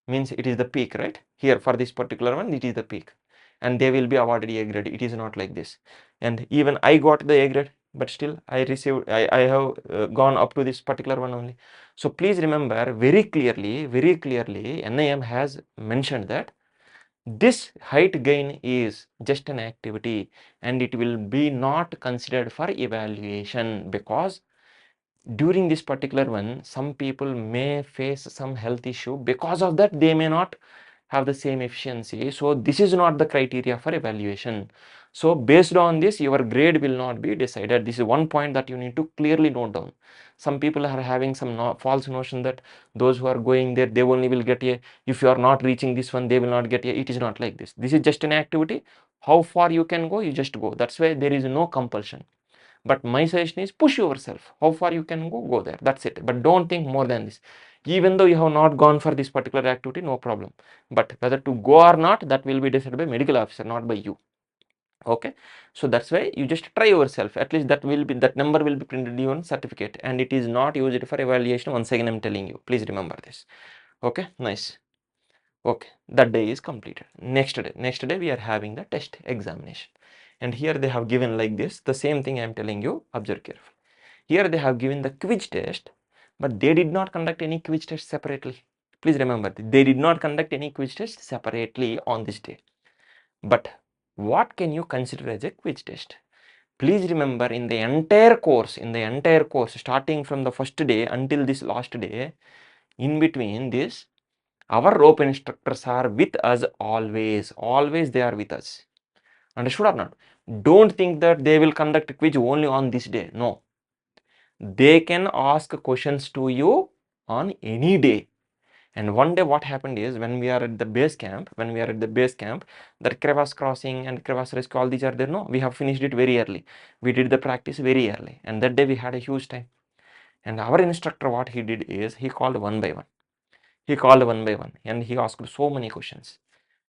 means it is the peak, right? Here for this particular one, it is the peak, and they will be awarded A grade. It is not like this. And even I got the A grade, but still I received, I have gone up to this particular one only. So please remember very clearly, NIM has mentioned that this height gain is just an activity, and it will be not considered for evaluation, because during this particular one, some people may face some health issue. Because of that, they may not have the same efficiency. So this is not the criteria for evaluation. So based on this, your grade will not be decided. This is one point that you need to clearly note down. Some people are having some false notion that those who are going there, they only will get a, if you are not reaching this one, they will not get a. It is not like this. This is just an activity. How far you can go, you just go. That's why there is no compulsion. But my suggestion is, push yourself. How far you can go, go there. That's it. But don't think more than this. Even though you have not gone for this particular activity, no problem. But whether to go or not, that will be decided by medical officer, not by you. Okay, so that's why you just try yourself. At least that will be, that number will be printed in your certificate, and it is not used for evaluation. Once again I'm telling you, please remember this. Okay, nice. Okay, that day is completed. Next day we are having the test examination. And here they have given like this, the same thing I am telling you, observe carefully. Here they have given the quiz test, but they did not conduct any quiz test separately. Please remember, they did not conduct any quiz test separately on this day. But what can you consider as a quiz test? Please remember, in the entire course, starting from the first day until this last day, in between this, our rope instructors are with us always. Always they are with us. Understood or not? Don't think that they will conduct a quiz only on this day. No. They can ask questions to you on any day. And one day what happened is, when we are at the base camp, the crevasse crossing and crevasse rescue, all these are there. No, we have finished it very early. We did the practice very early. And that day we had a huge time. And our instructor, what he did is, he called one by one. And he asked so many questions.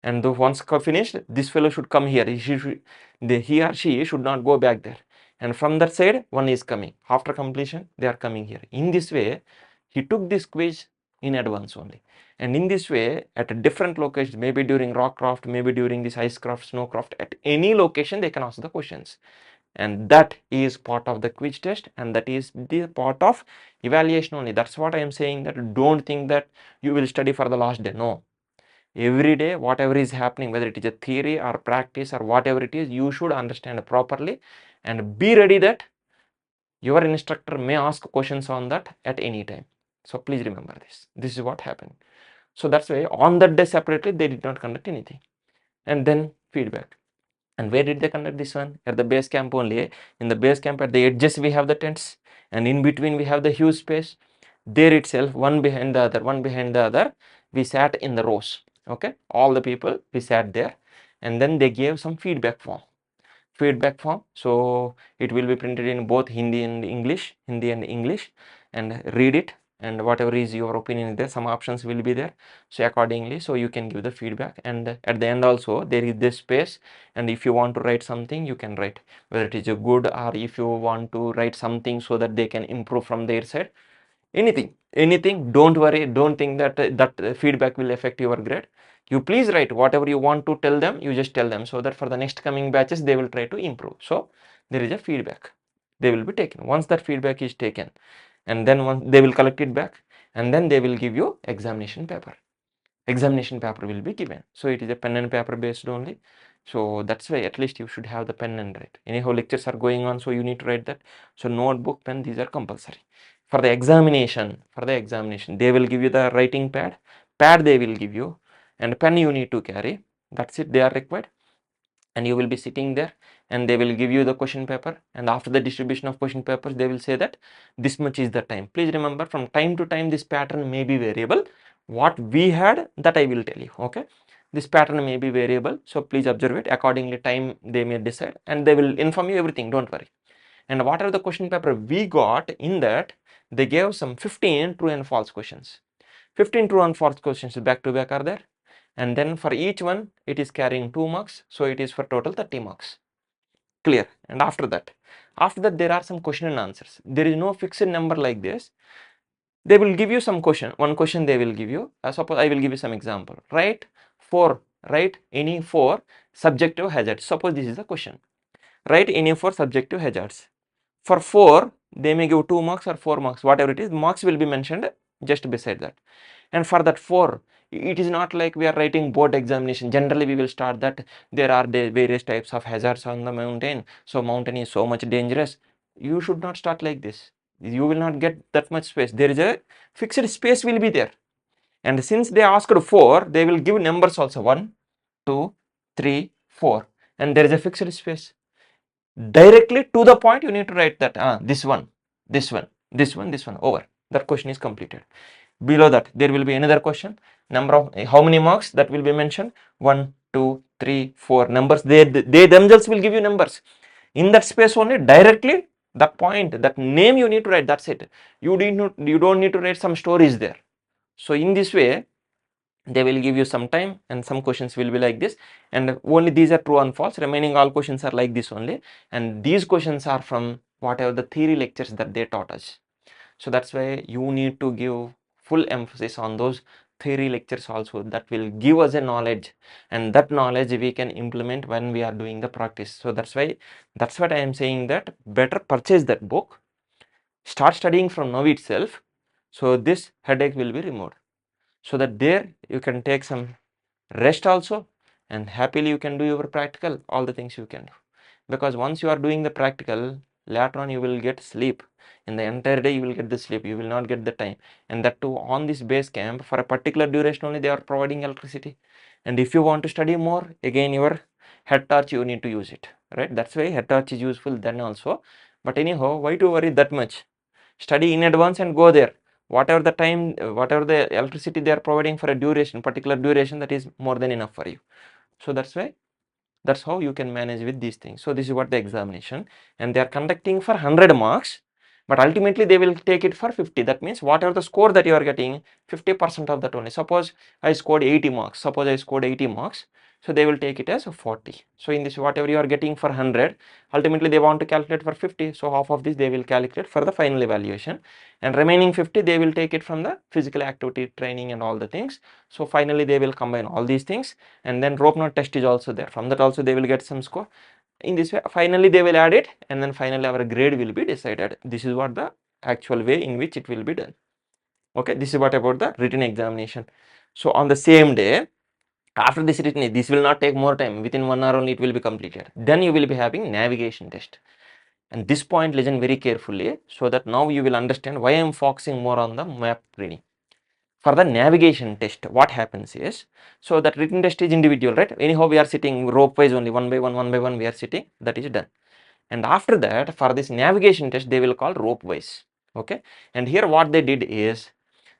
And once finished, this fellow should come here. He or she should not go back there. And from that side, one is coming. After completion, they are coming here. In this way, he took this quiz in advance only. And in this way, at a different location, maybe during rockcraft, maybe during this icecraft, snowcraft, at any location, they can ask the questions. And that is part of the quiz test, and that is the part of evaluation only. That's what I am saying, that don't think that you will study for the last day. No. Every day, whatever is happening, whether it is a theory or practice or whatever it is, you should understand properly and be ready that your instructor may ask questions on that at any time. So please remember this. This is what happened. So that's why on that day separately, they did not conduct anything. And then feedback. And where did they conduct this one? At the base camp only. In the base camp, at the edges we have the tents, and in between we have the huge space. There itself, one behind the other, we sat in the rows. Okay, all the people, we sat there, and then they gave some feedback form. So it will be printed in both Hindi and English, and read it, and whatever is your opinion there, some options will be there. So accordingly, so you can give the feedback, and at the end also there is this space, and if you want to write something, you can write, whether it is a good, or if you want to write something so that they can improve from their side. Anything, don't worry, don't think that that feedback will affect your grade. You please write whatever you want to tell them, you just tell them, so that for the next coming batches they will try to improve. So there is a feedback, they will be taken. Once that feedback is taken, and then once they will collect it back, and then they will give you examination paper will be given. So it is a pen and paper based only. So that's why at least you should have the pen and write. Anyhow, lectures are going on, so you need to write that. So notebook, pen, these are compulsory. For the examination, they will give you the writing pad they will give you, and pen you need to carry. That's it, they are required. And you will be sitting there, and they will give you the question paper, and after the distribution of question papers, they will say that this much is the time. Please remember, from time to time this pattern may be variable. What we had, that I will tell you. Okay, this pattern may be variable, so please observe it accordingly. Time they may decide, and they will inform you everything, don't worry. And whatever the question paper we got, in that they gave some 15 true and false questions. 15 true and false questions back to back are there, and then for each one it is carrying 2 marks, so it is for total 30 marks. Clear? And after that there are some question and answers. There is no fixed number like this. They will give you some question, one question they will give you. Suppose I will give you some example. Write any 4 subjective hazards. Suppose this is the question. Write any 4 subjective hazards. For 4, they may give 2 marks or 4 marks, whatever it is, marks will be mentioned just beside that. And for that 4, it is not like we are writing board examination. Generally, we will start that there are the various types of hazards on the mountain. So mountain is so much dangerous. You should not start like this. You will not get that much space. There is a fixed space will be there. And since they asked 4, they will give numbers also, 1, 2, 3, 4. And there is a fixed space. Directly to the point, you need to write that this one, over. That question is completed. Below that there will be another question, number of how many marks, that will be mentioned, 1, 2, 3, 4 numbers. They themselves will give you numbers. In that space only, directly that point, that name you need to write. That's it. You don't need to write some stories there. So in this way, they will give you some time, and some questions will be like this, and only these are true and false. Remaining all questions are like this only, and these questions are from whatever the theory lectures that they taught us. So that's why you need to give full emphasis on those theory lectures also that will give us a knowledge, and that knowledge we can implement when we are doing the practice. So that's why, that's what I am saying, that better purchase that book, start studying from now itself, so this headache will be removed, so that there you can take some rest also, and happily you can do your practical, all the things you can do. Because once you are doing the practical, later on you will get sleep. In the entire day you will get the sleep, you will not get the time. And that too on this base camp, for a particular duration only they are providing electricity. And if you want to study more, again your head torch you need to use it, right? That's why head torch is useful then also. But anyhow, why to worry that much? Study in advance and go there. Whatever the time, whatever the electricity they are providing for a duration, particular duration, that is more than enough for you. So that's why, that's how you can manage with these things. So this is what the examination, and they are conducting for 100 marks, but ultimately they will take it for 50. That means whatever the score that you are getting, 50% of that only. Suppose I scored 80 marks, suppose I scored 80 marks, so they will take it as 40. So in this, whatever you are getting for 100, ultimately they want to calculate for 50. So half of this they will calculate for the final evaluation, and remaining 50 they will take it from the physical activity training and all the things. So finally they will combine all these things, and then rope knot test is also there. From that also they will get some score. In this way, finally they will add it, and then finally our grade will be decided. This is what the actual way in which it will be done. Okay, this is what about the written examination. So on the same day, after this written, this will not take more time, within 1 hour only it will be completed. Then you will be having navigation test. And this point listen very carefully, so that now you will understand why I am focusing more on the map reading. For the navigation test, what happens is, so that written test is individual, right? Anyhow we are sitting rope wise only, one by one we are sitting, that is done. And after that, for this navigation test they will call rope wise. Okay, and here what they did is,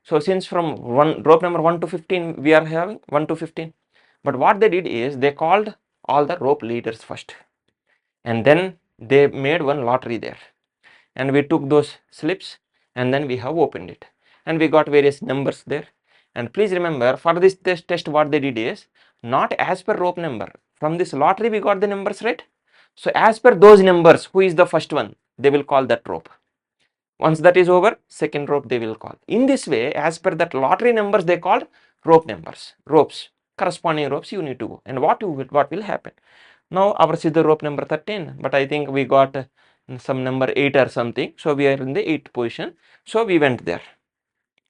so since from one rope number 1 to 15 we are having 1 to 15, but what they did is they called all the rope leaders first, and then they made one lottery there, and we took those slips, and then we have opened it, and we got various numbers there. And please remember, for this test what they did is, not as per rope number, from this lottery we got the numbers, right? So as per those numbers, who is the first one, they will call that rope. Once that is over, second rope they will call. In this way, as per that lottery numbers they called rope numbers, ropes, corresponding ropes you need to go. And what will happen? Now ours is the rope number 13, but I think we got some number 8 or something, so we are in the 8th position. So we went there,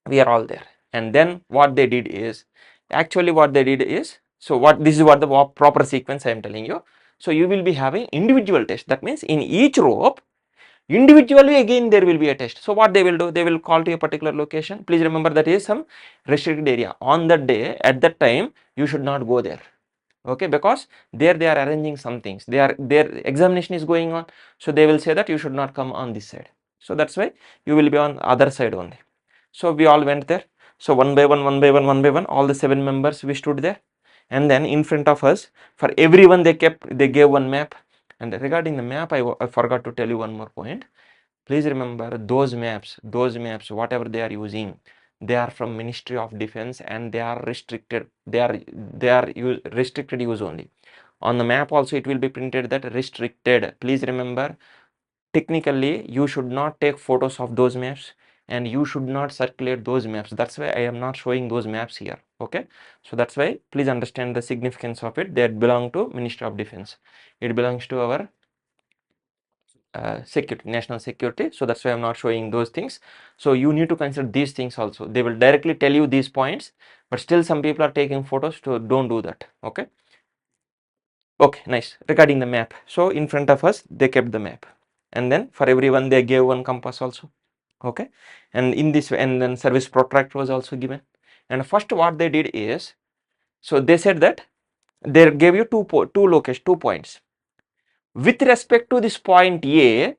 we are all there. And then what they did is, actually what they did is, so what, this is what the proper sequence I am telling you. So you will be having individual test. That means in each rope, individually again there will be a test. So what they will do, they will call to a particular location. Please remember that is some restricted area. On that day, at that time, you should not go there. Okay, because there they are arranging some things, their examination is going on, so they will say that you should not come on this side. So that's why you will be on other side only. So we all went there. So one by one, all the 7 members we stood there, and then in front of us, for everyone they gave one map. And regarding the map, I forgot to tell you one more point. Please remember, those maps, whatever they are using, they are from Ministry of Defense, and they are restricted. They are restricted use only. On the map also it will be printed that restricted. Please remember, technically you should not take photos of those maps, and you should not circulate those maps. That's why I am not showing those maps here. Okay, so that's why please understand the significance of it. They belong to Ministry of Defense. It belongs to our security, national security. So that's why I'm not showing those things. So you need to consider these things also. They will directly tell you these points, but still some people are taking photos, so don't do that. Okay, okay, nice. Regarding the map, so in front of us they kept the map, and then for everyone they gave one compass also. Okay, and in this way, and then service protractor was also given. And first what they did is, so they said that they gave you two locations, 2 points. With respect to this point A,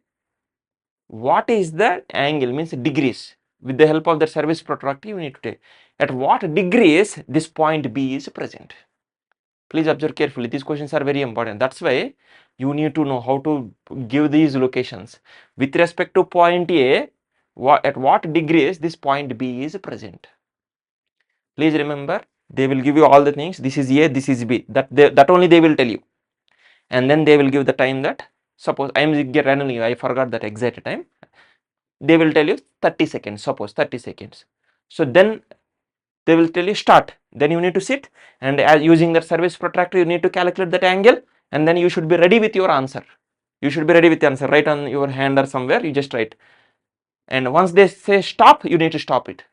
what is the angle, means degrees. With the help of the service protractor you need to take, at what degrees this point B is present. Please observe carefully, these questions are very important. That's why you need to know how to give these locations. With respect to point A, at what degrees this point B is present. Please remember, they will give you all the things. This is A, this is B, that only they will tell you. And then they will give the time, that suppose I am randomly, I forgot that exact time, they will tell you 30 seconds, suppose 30 seconds. So then they will tell you start, then you need to sit, and as using that service protractor you need to calculate that angle, and then you should be ready with your answer. You should be ready with the answer, write on your hand or somewhere, you just write, and once they say stop, you need to stop it.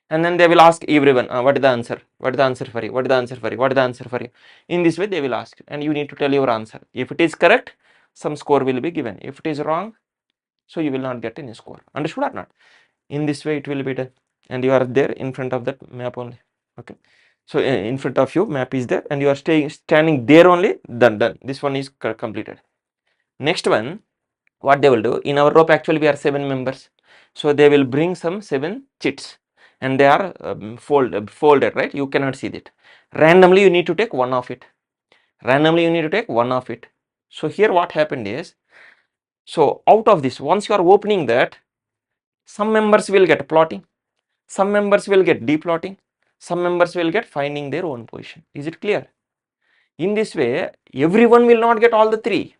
And then they will ask everyone, what is the answer, what is the answer for you, what is the answer for you, what is the answer for you. In this way they will ask, and you need to tell your answer. If it is correct, some score will be given. If it is wrong, so you will not get any score. Understood or not? In this way it will be done, and you are there in front of that map only. Okay, so in front of you map is there, and you are standing there only. Done. This one is completed. Next one, what they will do, in our rope actually we are 7 members, so they will bring some 7 chits, and they are folded, right? You cannot see that. Randomly you need to take one of it. Randomly you need to take one of it. So here what happened is, so out of this, once you are opening that, some members will get plotting, some members will get deplotting, some members will get finding their own position. Is it clear? In this way, everyone will not get all the 3,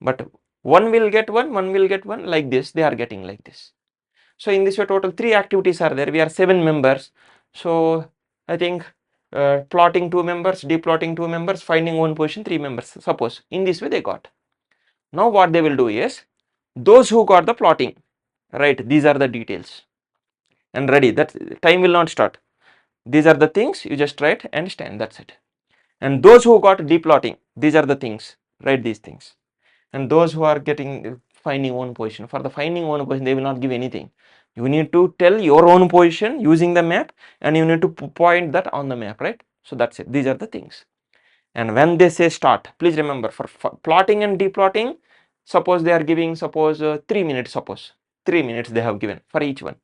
but one will get one will get one, like this they are getting like this. So in this way total 3 activities are there. We are 7 members. So I think plotting 2 members, deplotting 2 members, finding one position 3 members, suppose. In this way they got. Now what they will do is, those who got the plotting, right, these are the details, and ready, that time will not start. These are the things, you just write and stand, that's it. And those who got deplotting, these are the things, write these things. And those who are getting finding one position, for the finding one position they will not give anything. You need to tell your own position using the map, and you need to point that on the map, right? So that's it, these are the things. And when they say start, please remember, for plotting and deplotting, suppose they are giving, suppose 3 minutes, suppose 3 minutes they have given for each one.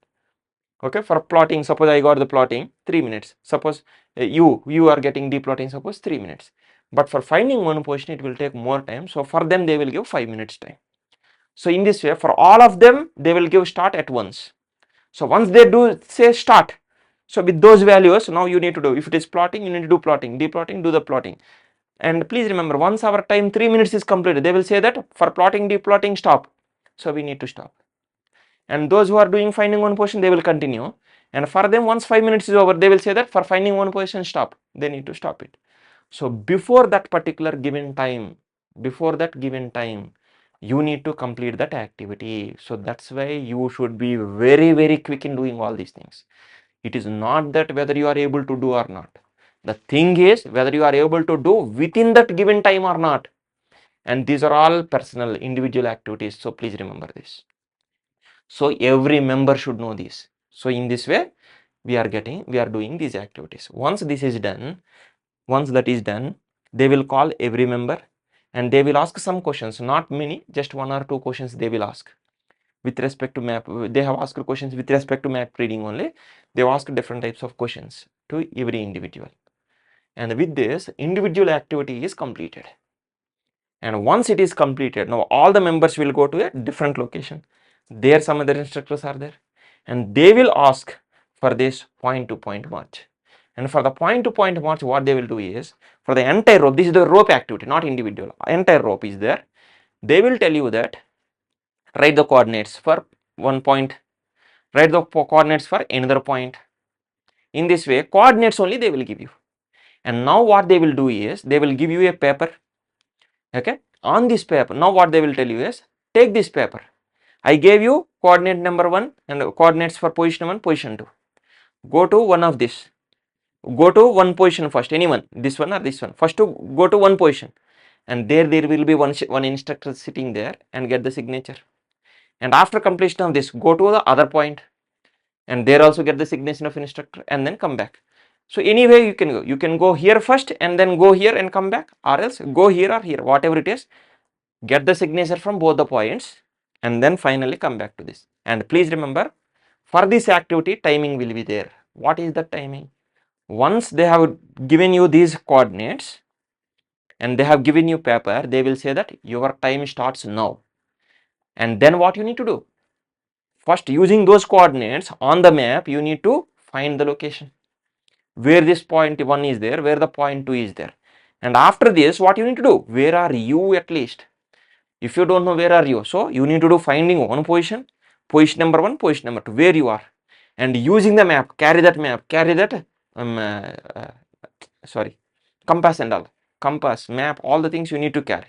Okay, for plotting, suppose I got the plotting 3 minutes, suppose you are getting deplotting, suppose 3 minutes. But for finding one position it will take more time, so for them they will give 5 minutes time. So in this way, for all of them they will give start at once. So once they do say start, so with those values now you need to do, if it is plotting you need to do plotting, deplotting, do the plotting. And please remember, once our time 3 minutes is completed, they will say that for plotting, deplotting, stop. So we need to stop. And those who are doing finding one position, they will continue. And for them, once 5 minutes is over, they will say that for finding one position, stop. They need to stop it. So before that particular given time, you need to complete that activity. So that's why you should be very, very quick in doing all these things. It is not that whether you are able to do or not. The thing is whether you are able to do within that given time or not. And these are all personal, individual activities. So please remember this. So every member should know this. So in this way, we are doing these activities. Once this is done, once that is done, they will call every member and they will ask some questions, not many, just 1 or 2 questions they will ask with respect to map. They have asked questions with respect to map reading only. They have asked different types of questions to every individual. And with this, individual activity is completed. And once it is completed, now all the members will go to a different location. There some other instructors are there, and they will ask for this point-to-point march. And for the point-to-point march, what they will do is, for the entire rope, this is the rope activity, not individual, entire rope is there. They will tell you that write the coordinates for one point, write the coordinates for another point. In this way, coordinates only they will give you. And now what they will do is, they will give you a paper. Okay, on this paper, now what they will tell you is, take this paper. I gave you coordinate number 1 and coordinates for position 1, position 2. Go to one of this. Go to one position first, anyone, this one or this one. First to go to one position, and there will be one instructor sitting there and get the signature. And after completion of this, go to the other point, and there also get the signature of instructor, and then come back. So anyway you can go. You can go here first and then go here and come back, or else go here or here, whatever it is. Get the signature from both the points and then finally come back to this. And please remember, for this activity timing will be there. What is the timing? Once they have given you these coordinates and they have given you paper, they will say that your time starts now. And then what you need to do? First, using those coordinates on the map, you need to find the location where this point 1 is there, where the point 2 is there. And after this, what you need to do? Where are you at least? If you don't know where are you, so you need to do finding one position, position number 1, position number 2, where you are. and using the map, carry that map, carry that sorry, compass and all, compass, map, all the things you need to carry.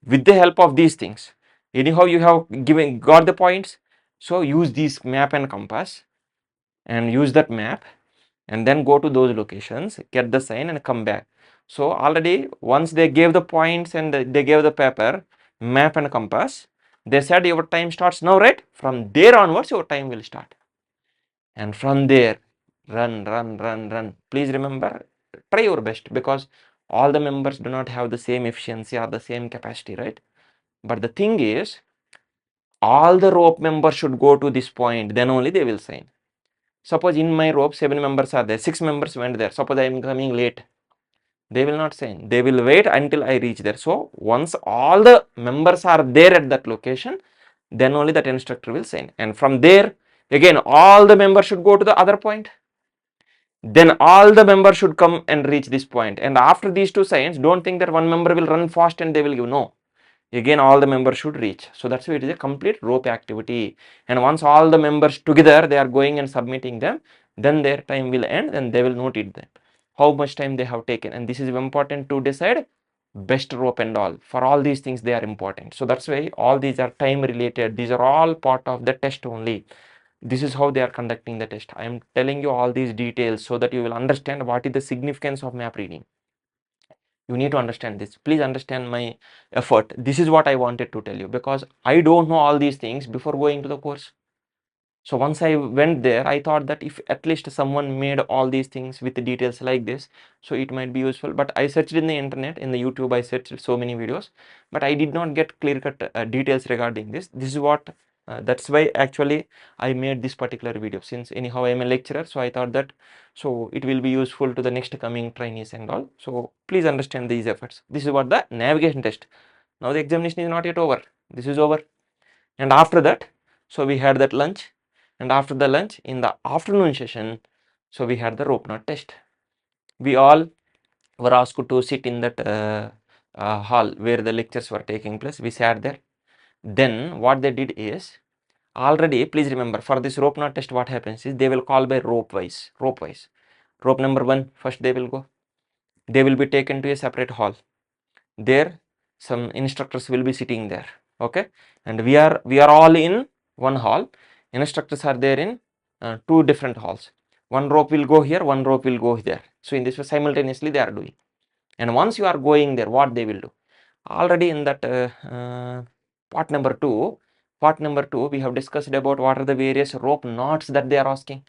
With the help of these things, anyhow you have got the points, so use these map and compass and use that map, and then go to those locations, get the sign and come back. So already once they gave the points and they gave the paper, map and compass, they said your time starts now, right? From there onwards your time will start, and from there run. Please remember, try your best, because all the members do not have the same efficiency or the same capacity, right? But the thing is, all the rope members should go to this point, then only they will sign. Suppose in my rope 7 members are there, 6 members went there, suppose I am coming late, they will not sign, they will wait until I reach there. So once all the members are there at that location, then only that instructor will sign, and from there again all the members should go to the other point, then all the members should come and reach this point, and after these two signs, don't think that one member will run fast and they will give, no, again all the members should reach. So that's why it is a complete rope activity, and once all the members together they are going and submitting them, then their time will end and they will note it then how much time they have taken, and this is important to decide best rope and all. For all these things they are important, so that's why all these are time related, these are all part of the test only. This is how they are conducting the test. I am telling you all these details so that you will understand what is the significance of map reading. You need to understand this. Please understand my effort. This is what I wanted to tell you, because I don't know all these things before going to the course. So once I went there, I thought that if at least someone made all these things with the details like this, so it might be useful. But I searched in the internet, in the YouTube, I searched so many videos, but I did not get clear-cut details regarding this. This is what, that's why actually I made this particular video. Since anyhow I am a lecturer, so I thought that, so it will be useful to the next coming trainees and all. So please understand these efforts. This is what the navigation test. Now the examination is not yet over. This is over. And after that, so we had that lunch, and after the lunch in the afternoon session, so we had the rope knot test. We all were asked to sit in that hall where the lectures were taking place. We sat there. Then what they did is, already please remember, for this rope knot test what happens is they will call by rope wise. Rope number 1 first they will go, they will be taken to a separate hall. There some instructors will be sitting there, okay, and we are all in one hall. Instructors are there in 2 different halls. One rope will go here, one rope will go there. So in this way simultaneously they are doing. And once you are going there, what they will do, already in that part number 2 we have discussed about what are the various rope knots that they are asking.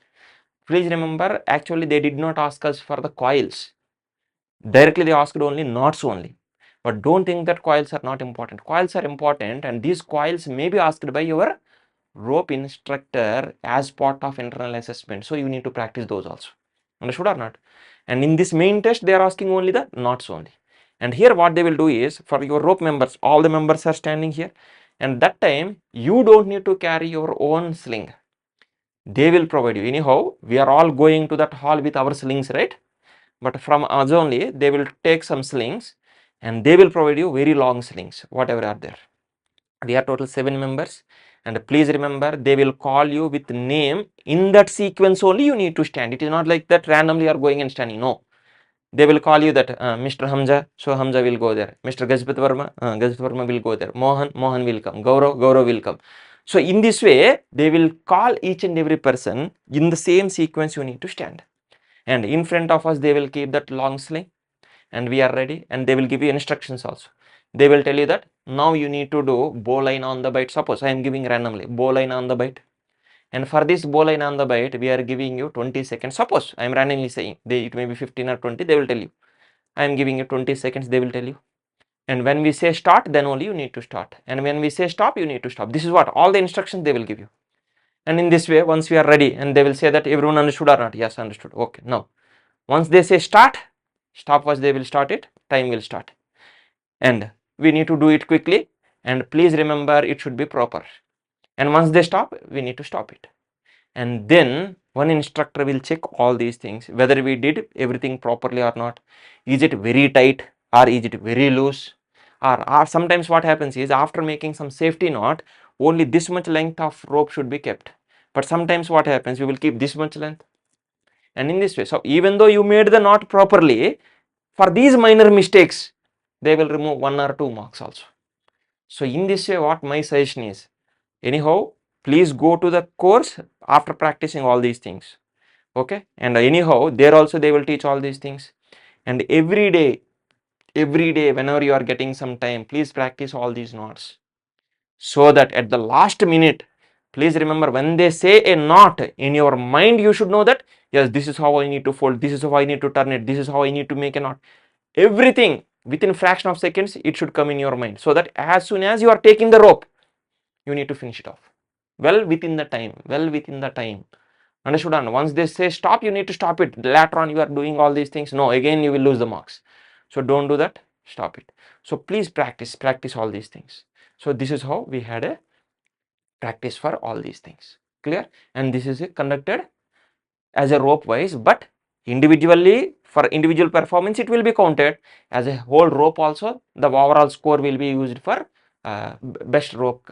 Please remember, actually they did not ask us for the coils directly, they asked only knots only. But don't think that coils are not important. Coils are important, and these coils may be asked by your rope instructor as part of internal assessment. So you need to practice those also. Understood or not? And in this main test, they are asking only the knots only. And here what they will do is, for your rope members, all the members are standing here, and that time you don't need to carry your own sling. They will provide you. Anyhow, we are all going to that hall with our slings, right? But from us only, they will take some slings and they will provide you very long slings, whatever are there. We are total 7 members, and please remember, they will call you with name. In that sequence only you need to stand. It is not like that randomly you are going and standing. No, they will call you that Mr. Hamza, so Hamza will go there. Mr. Gajapati Varma will go there. Mohan will come. Gaurav will come. So in this way, they will call each and every person in the same sequence. You need to stand, and in front of us they will keep that long sling, and we are ready, and they will give you instructions also. They will tell you that now you need to do bow line on the bite. Suppose I am giving randomly bow line on the bite, and for this bow line on the bite we are giving you 20 seconds. Suppose I am randomly saying, it may be 15 or 20, they will tell you. I am giving you 20 seconds, they will tell you. And when we say start, then only you need to start, and when we say stop, you need to stop. This is what all the instructions they will give you. And in this way, once we are ready, and they will say that everyone understood or not. Yes, understood. Okay, now once they say start, stopwatch they will start it, time will start, and we need to do it quickly, and please remember it should be proper. And once they stop, we need to stop it, and then one instructor will check all these things, whether we did everything properly or not. Is it very tight or is it very loose, or sometimes what happens is, after making some safety knot, only this much length of rope should be kept, But sometimes what happens, we will keep this much length, and in this way, so even though you made the knot properly, for these minor mistakes, they will remove 1 or 2 marks also. So in this way, what my suggestion is, anyhow, please go to the course after practicing all these things, okay? And anyhow, there also they will teach all these things, and every day whenever you are getting some time, please practice all these knots, so that at the last minute, please remember, when they say a knot, in your mind you should know that, yes, this is how I need to fold, this is how I need to turn it, this is how I need to make a knot. Everything within fraction of seconds it should come in your mind, so that as soon as you are taking the rope, you need to finish it off well within the time. Understood? And once they say stop, you need to stop it. Later on you are doing all these things, no, again you will lose the marks. So don't do that, stop it. So please practice all these things. So this is how we had a practice for all these things, clear? And this is conducted as a rope wise, but individually, for individual performance it will be counted. As a whole rope also, the overall score will be used for best rope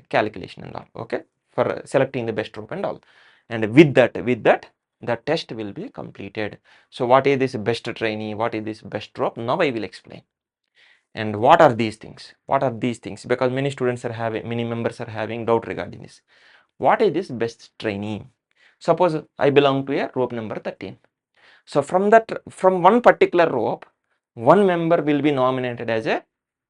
calculation and all, okay, for selecting the best rope and all. And with that the test will be completed. So what is this best trainee, what is this best rope, now I will explain. And what are these things, because many students are having, many members are having doubt regarding this. What is this best trainee? Suppose I belong to a rope number 13. So from one particular rope, one member will be nominated as a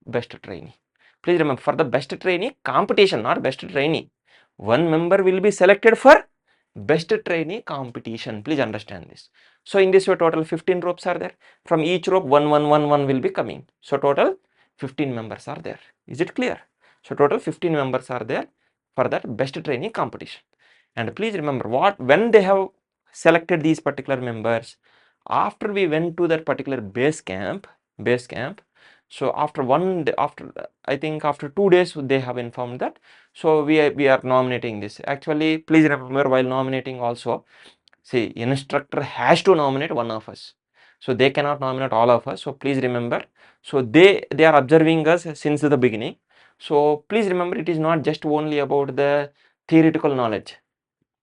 best trainee. Please remember, for the best trainee competition, not best trainee, one member will be selected for best trainee competition. Please understand this. So in this way, total 15 ropes are there. From each rope, one will be coming. So total 15 members are there. Is it clear? So total 15 members are there for that best trainee competition. And please remember, when they have selected these particular members, after we went to that particular base camp, so after I think after 2 days they have informed that, so we are nominating this. Actually, please remember, while nominating also, see, instructor has to nominate one of us, so they cannot nominate all of us. So please remember, so they are observing us since the beginning. So please remember, it is not just only about the theoretical knowledge,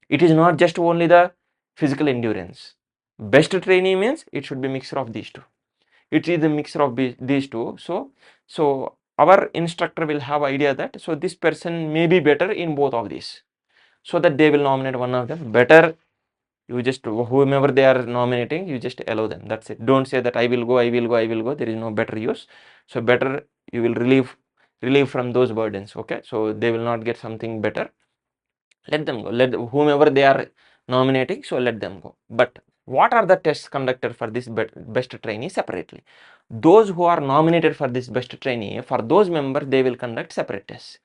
it is not just only the physical endurance. Best trainee means it should be mixture of these two. It is a mixture of these two. So our instructor will have idea that, so this person may be better in both of these, so that they will nominate one of them. Better, you just, whomever they are nominating, you just allow them, that's it. Don't say that I will go. There is no better use. So better, you will relieve from those burdens, okay? So they will not get something better. Let them go, let whomever they are nominating, so let them go. But what are the tests conducted for this best trainee separately? Those who are nominated for this best trainee, for those members they will conduct separate tests.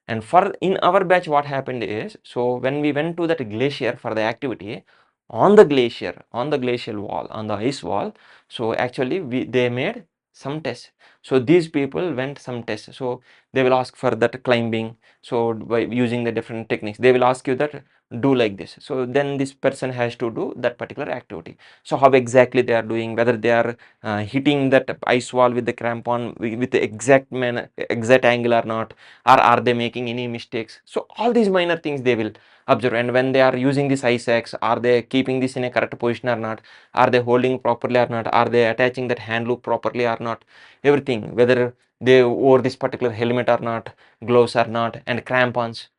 And for in our batch, what happened is, so when we went to that glacier for the activity, on the glacial wall, on the ice wall, so actually they made some tests. So these people went some tests. So they will ask for that climbing, so by using the different techniques, they will ask you that do like this. So then this person has to do that particular activity. So how exactly they are doing, whether they are hitting that ice wall with the crampon with the exact angle or not, or are they making any mistakes. So all these minor things they will observe. And when they are using this ice axe, are they keeping this in a correct position or not, are they holding properly or not, are they attaching that hand loop properly or not, everything, whether they wore this particular helmet or not, gloves or not, and crampons,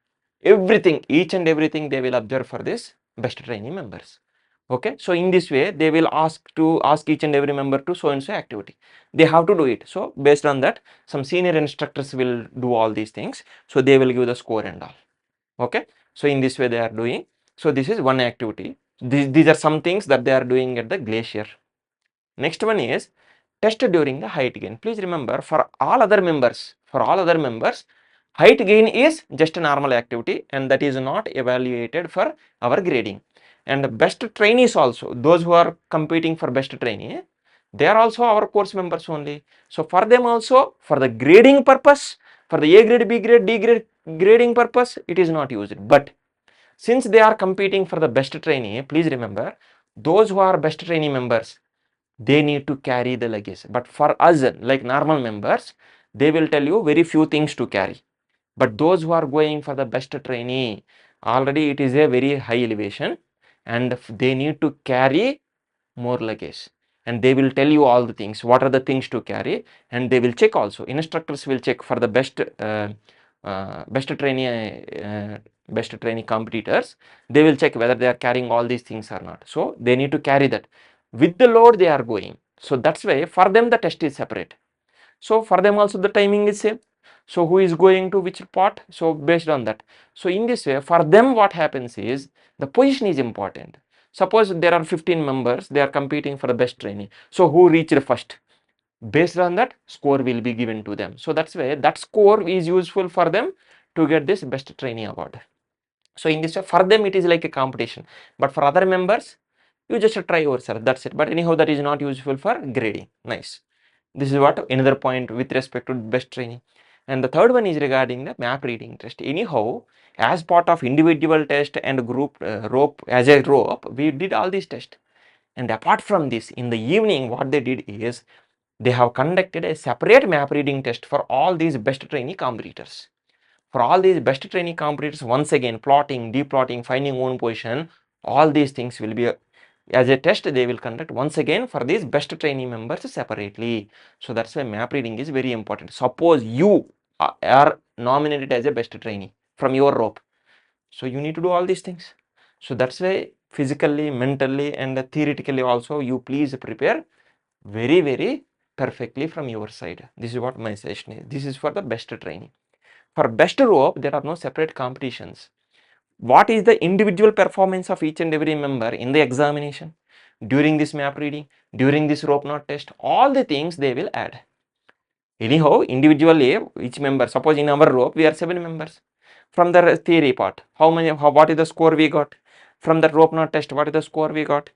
everything, each and everything they will observe for this best trainee members. Okay, so in this way they will ask each and every member to so and so activity, they have to do it. So based on that, some senior instructors will do all these things, so they will give the score and all. Okay, so in this way they are doing. So this is one activity. These are some things that they are doing at the glacier. Next one is test during the height gain. Please remember, for all other members, height gain is just a normal activity, and that is not evaluated for our grading. And best trainees also, those who are competing for best trainee, they are also our course members only. So for them also, for the grading purpose, for the A grade, B grade, D grade grading purpose, it is not used. But since they are competing for the best trainee, please remember, those who are best trainee members, they need to carry the luggage. But for us, like normal members, they will tell you very few things to carry. But those who are going for the best trainee, already it is a very high elevation and they need to carry more luggage, and they will tell you all the things, what are the things to carry, and they will check also. Instructors will check for the best trainee competitors. They will check whether they are carrying all these things or not. So they need to carry that with the load they are going. So that's why for them the test is separate. So for them also the timing is same. So who is going to which part? So based on that. So in this way, for them what happens is the position is important. Suppose there are 15 members, they are competing for the best trainee. So who reached first? Based on that, score will be given to them. So that's why that score is useful for them to get this best trainee award. So in this way, for them it is like a competition, but for other members, you just try yourself. That's it. But anyhow, that is not useful for grading. Nice. This is what another point with respect to best training. And the third one is regarding the map reading test. Anyhow, as part of individual test and group rope, as a rope, we did all these tests. And apart from this, in the evening, what they did is they have conducted a separate map reading test for all these best trainee competitors. For all these best trainee competitors, once again, plotting, deplotting, finding own position, all these things will be as a test they will conduct once again for these best trainee members separately. So that's why map reading is very important. Suppose you are nominated as a best trainee from your rope, so you need to do all these things. So that's why physically, mentally and theoretically also you please prepare very perfectly from your side. This is what my suggestion is. This is for the best trainee. For best rope, there are no separate competitions. What is the individual performance of each and every member in the examination, during this map reading, during this rope knot test, all the things they will add. Anyhow, individually, each member, suppose in our rope, we are 7 members. From the theory part, what is the score we got? From the rope knot test, what is the score we got?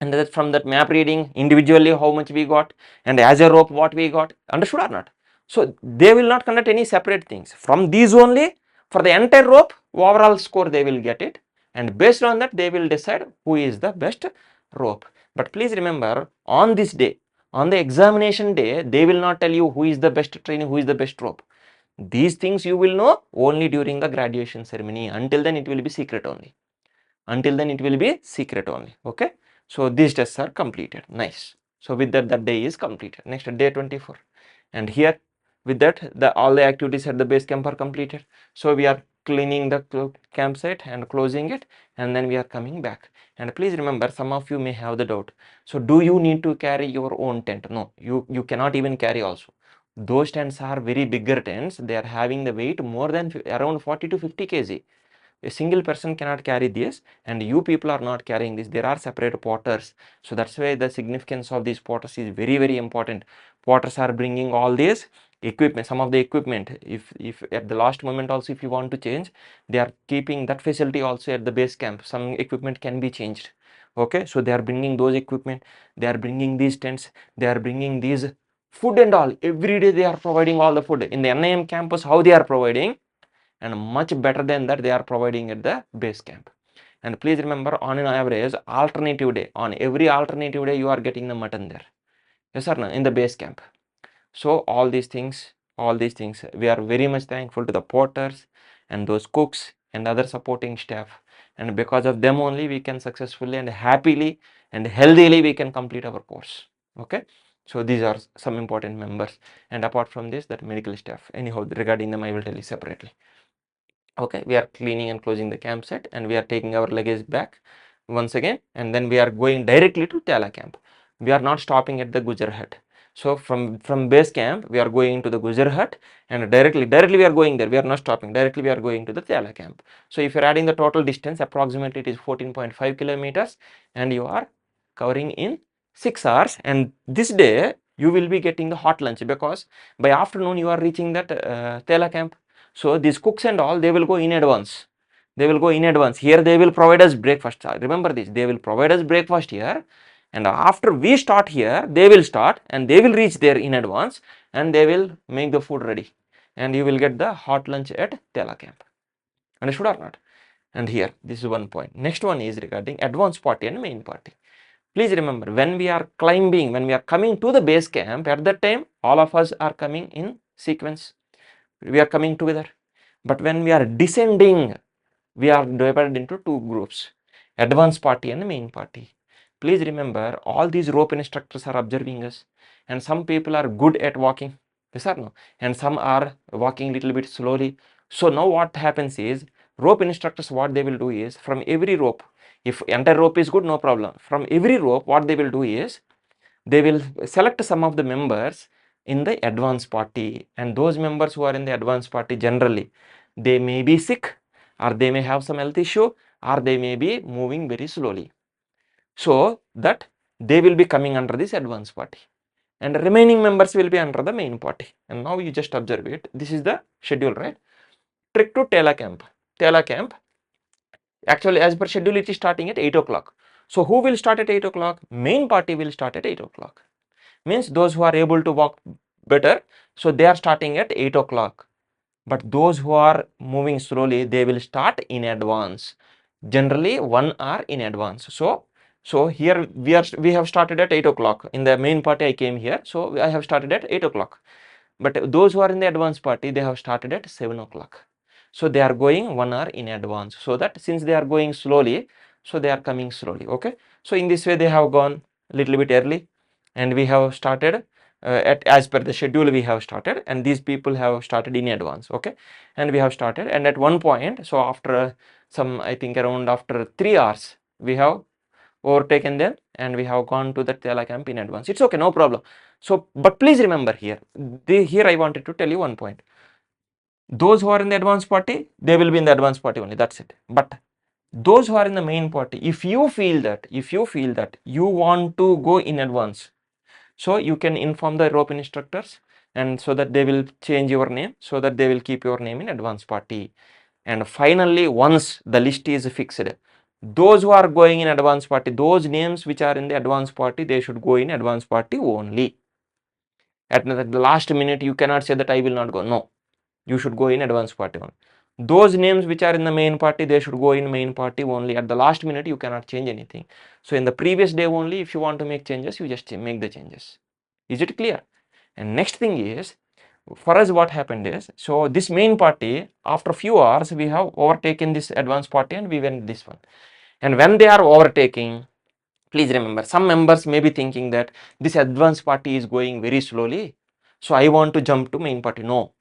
And that from that map reading, individually, how much we got? And as a rope, what we got? Understood or not? So they will not conduct any separate things. From these only, for the entire rope, overall score they will get it. And based on that, they will decide who is the best rope. But please remember, on this day, on the examination day, they will not tell you who is the best trainee, who is the best rope. These things you will know only during the graduation ceremony. Until then, it will be secret only. Until then, it will be secret only. Okay. So these tests are completed. Nice. So with that, that day is completed. Next, day 24. And here, with that, all the activities at the base camp are completed. So we are cleaning the campsite and closing it, and then we are coming back. And please remember, some of you may have the doubt. So do you need to carry your own tent? No, you cannot even carry also. Those tents are very bigger tents. They are having the weight more than around 40 to 50 kg. A single person cannot carry this, and you people are not carrying this. There are separate potters. So that's why the significance of these potters is very important. Potters are bringing all these equipment, some of the equipment. If at the last moment also, if you want to change, they are keeping that facility also at the base camp. Some equipment can be changed. Okay, so they are bringing those equipment, they are bringing these tents, they are bringing these food and all. Every day they are providing all the food. In the NIM campus, how they are providing, and much better than that they are providing at the base camp. And please remember, on an average, alternative day, on every alternative day, you are getting the mutton there. Yes or no? In the base camp. So all these things, we are very much thankful to the porters and those cooks and other supporting staff. And because of them only, we can successfully and happily and healthily we can complete our course. Okay. So these are some important members. And apart from this, that medical staff. Anyhow, regarding them, I will tell you separately. Okay, we are cleaning and closing the campsite, and we are taking our luggage back once again, and then we are going directly to Tala camp. We are not stopping at the Gujjar Hut. So from base camp we are going to the Gujjar Hut, and directly we are going there. We are not stopping. Directly we are going to the Tala camp. So if you are adding the total distance, approximately it is 14.5 kilometers, and you are covering in 6 hours. And this day you will be getting the hot lunch, because by afternoon you are reaching that Tela camp. So these cooks and all, they will go in advance. They will go in advance. Here they will provide us breakfast. Remember this, they will provide us breakfast here, and after we start here, they will start and they will reach there in advance, and they will make the food ready, and you will get the hot lunch at Tela camp. Understood or not? And here, this is one point. Next one is regarding advanced party and main party. Please remember, when we are climbing, when we are coming to the base camp, at that time all of us are coming in sequence. We are coming together. But when we are descending, we are divided into two groups, advance party and main party. Please remember, all these rope instructors are observing us, and some people are good at walking, yes or no, and some are walking little bit slowly. So now what happens is, rope instructors, what they will do is, from every rope, if entire rope is good, no problem, from every rope what they will do is, they will select some of the members in the advance party, and those members who are in the advance party, generally they may be sick, or they may have some health issue, or they may be moving very slowly, so that they will be coming under this advance party, and remaining members will be under the main party. And now you just observe it, this is the schedule, right? Trek to Tela camp. Tela camp, actually as per schedule it is starting at 8 o'clock. So who will start at 8 o'clock? Main party will start at 8 o'clock. Means those who are able to walk better, so they are starting at 8 o'clock. But those who are moving slowly, they will start in advance, generally 1 hour in advance. So here we have started at 8 o'clock. In the main party I came here, so I have started at 8 o'clock. But those who are in the advance party, they have started at 7 o'clock. So they are going 1 hour in advance, so that since they are going slowly, so they are coming slowly. Okay, so in this way they have gone a little bit early, and we have started at as per the schedule we have started, and these people have started in advance. Okay, and we have started, and at one point, so after some, I think around after 3 hours, we have overtaken them, and we have gone to the Tela camp in advance. It's okay, no problem. So but please remember here, here I wanted to tell you one point. Those who are in the advance party, they will be in the advance party only, that's it. But those who are in the main party, if you feel that you want to go in advance, so you can inform the rope instructors, and so that they will change your name, so that they will keep your name in advance party. And finally, once the list is fixed, those who are going in advance party, those names which are in the advance party, they should go in advance party only. At the last minute, you cannot say that I will not go. No, you should go in advance party only. Those names which are in the main party, they should go in main party only. At the last minute, you cannot change anything. So in the previous day only, if you want to make changes, you just make the changes. Is it clear? And next thing is, for us what happened is, so this main party, after few hours, we have overtaken this advance party, and we went this one. And when they are overtaking, please remember, some members may be thinking that this advance party is going very slowly, so I want to jump to main party. No,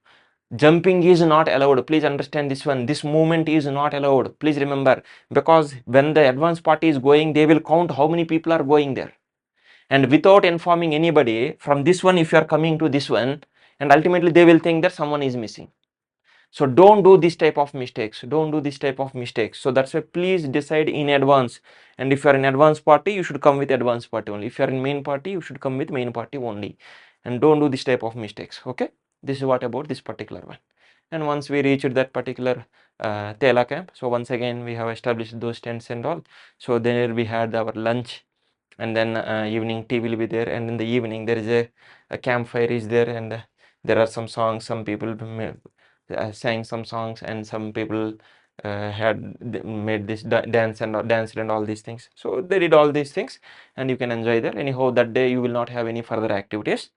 jumping is not allowed. Please understand this one. This movement is not allowed. Please remember, because when the advance party is going, they will count how many people are going there, and without informing anybody, from this one if you are coming to this one, and ultimately they will think that someone is missing. So don't do this type of mistakes. Don't do this type of mistakes. So that's why please decide in advance. And if you are in advance party, you should come with advance party only. If you are in main party, you should come with main party only. And don't do this type of mistakes. Okay. This is what about this particular one. And once we reached that particular Tela camp, so once again we have established those tents and all. So there we had our lunch, and then evening tea will be there, and in the evening there is a campfire is there, and there are some songs. Some people sang some songs, and some people had made this dance and danced and all these things. So they did all these things, and you can enjoy there. Anyhow, that day you will not have any further activities,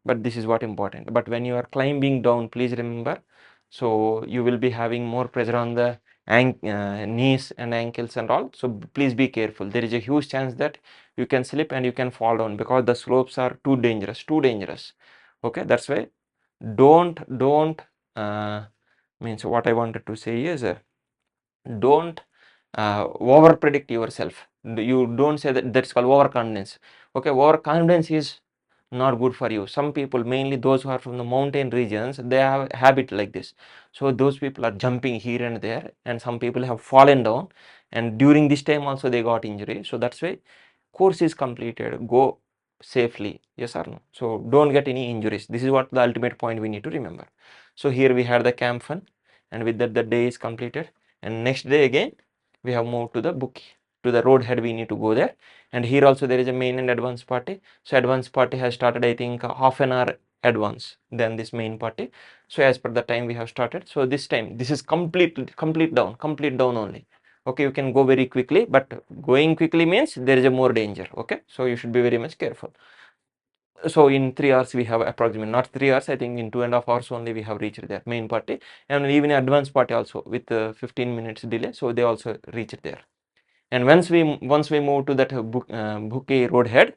but this is what important. But when you are climbing down, please remember, so you will be having more pressure on the knees and ankles and all. So please be careful. There is a huge chance that you can slip and you can fall down, because the slopes are too dangerous, okay. That's why don't means what I wanted to say is, don't over predict yourself. You don't say that. That's called overconfidence. Okay, overconfidence is not good for you. Some people, mainly those who are from the mountain regions, they have a habit like this. So those people are jumping here and there, and some people have fallen down, and during this time also they got injury. So that's why course is completed, go safely, yes or no. So don't get any injuries. This is what the ultimate point we need to remember. So here we had the camp fun, and with that the day is completed, and next day again we have moved to the road head. We need to go there, and here also there is a main and advance party. So advance party has started, I think, half an hour advance than this main party. So as per the time we have started, so this time this is complete down only. Okay, you can go very quickly, but going quickly means there is a more danger. Okay, so you should be very much careful. So in 3 hours we have approximately, not 3 hours, I think in 2.5 hours only we have reached there, main party, and even advanced party also with 15 minutes delay, so they also reached there. And once we move to that Bukki road head,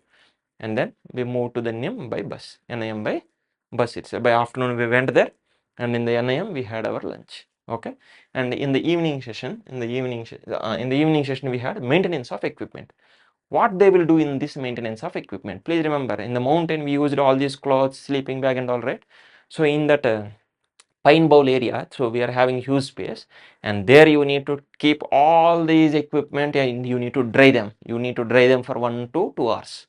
and then we move to the NIM by bus, NIM by bus itself. By afternoon we went there, and in the NIM we had our lunch. Okay, and in the evening session, in the evening session we had maintenance of equipment. What they will do in this maintenance of equipment? Please remember, in the mountain we used all these clothes, sleeping bag and all, right? So in that pine bowl area, so we are having huge space, and there you need to keep all these equipment and you need to dry them. You need to dry them for 1 to 2 hours,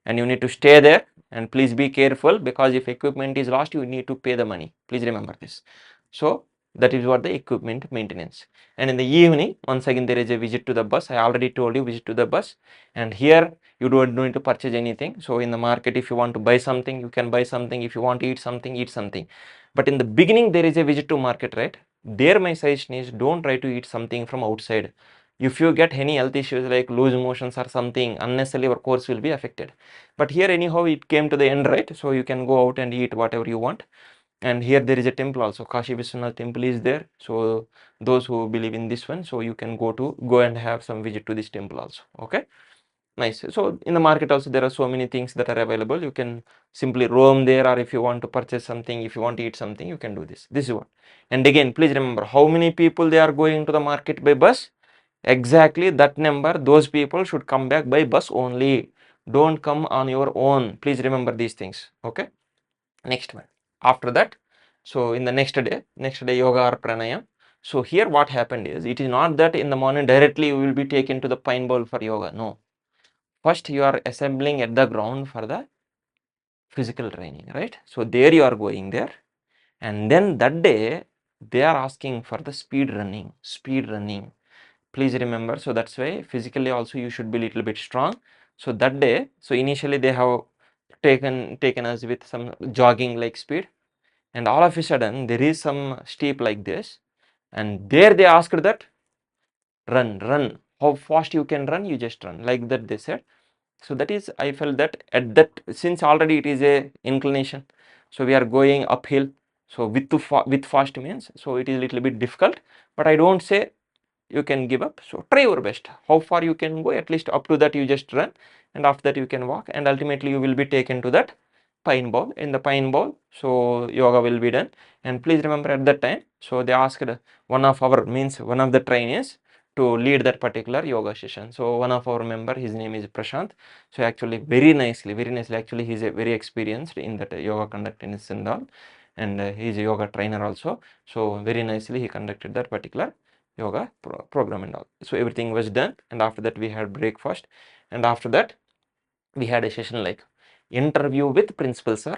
and you need to stay there. And please be careful, because if equipment is lost you need to pay the money. Please remember this. So that is what the equipment maintenance. And in the evening, once again there is a visit to the bus. I already told you, visit to the bus, and here you don't need to purchase anything. So in the market, if you want to buy something, you can buy something. If you want to eat something, eat something. But in the beginning there is a visit to market, right? There my suggestion is, don't try to eat something from outside. If you get any health issues like loose motions or something, unnecessarily your course will be affected. But here anyhow it came to the end, right? So you can go out and eat whatever you want. And here there is a temple also, Kashi Vishwanath temple is there. So those who believe in this one, so you can go and have some visit to this temple also. Okay, nice. So in the market also there are so many things that are available. You can simply roam there, or if you want to purchase something, if you want to eat something, you can do this. This is what. And again, please remember, how many people they are going to the market by bus? Exactly that number. Those people should come back by bus only. Don't come on your own. Please remember these things. Okay, next one. After that, so in the next day yoga or pranayam. So here what happened is, it is not that in the morning directly you will be taken to the pine bowl for yoga. No, first you are assembling at the ground for the physical training, right? So there you are going there, and then that day they are asking for the speed running. Please remember, so that's why physically also you should be little bit strong. So that day, so initially they have taken us with some jogging like speed, and all of a sudden there is some steep like this, and there they asked that run, how fast you can run, you just run like that, they said. So that is, I felt that at that, since already it is a inclination, so we are going uphill, so with fast means, so it is a little bit difficult. But I don't say you can give up. So try your best, how far you can go, at least up to that you just run, and after that you can walk, and ultimately you will be taken to that pine bowl. In the pine bowl, so yoga will be done. And please remember, at that time, so they asked one of the trainees to lead that particular yoga session. So one of our member, his name is Prashant. So actually very nicely, actually he's a very experienced in that yoga conducting and all, and he's a yoga trainer also. So very nicely he conducted that particular yoga program and all. So everything was done, and after that we had breakfast, and after that we had a session like interview with principal sir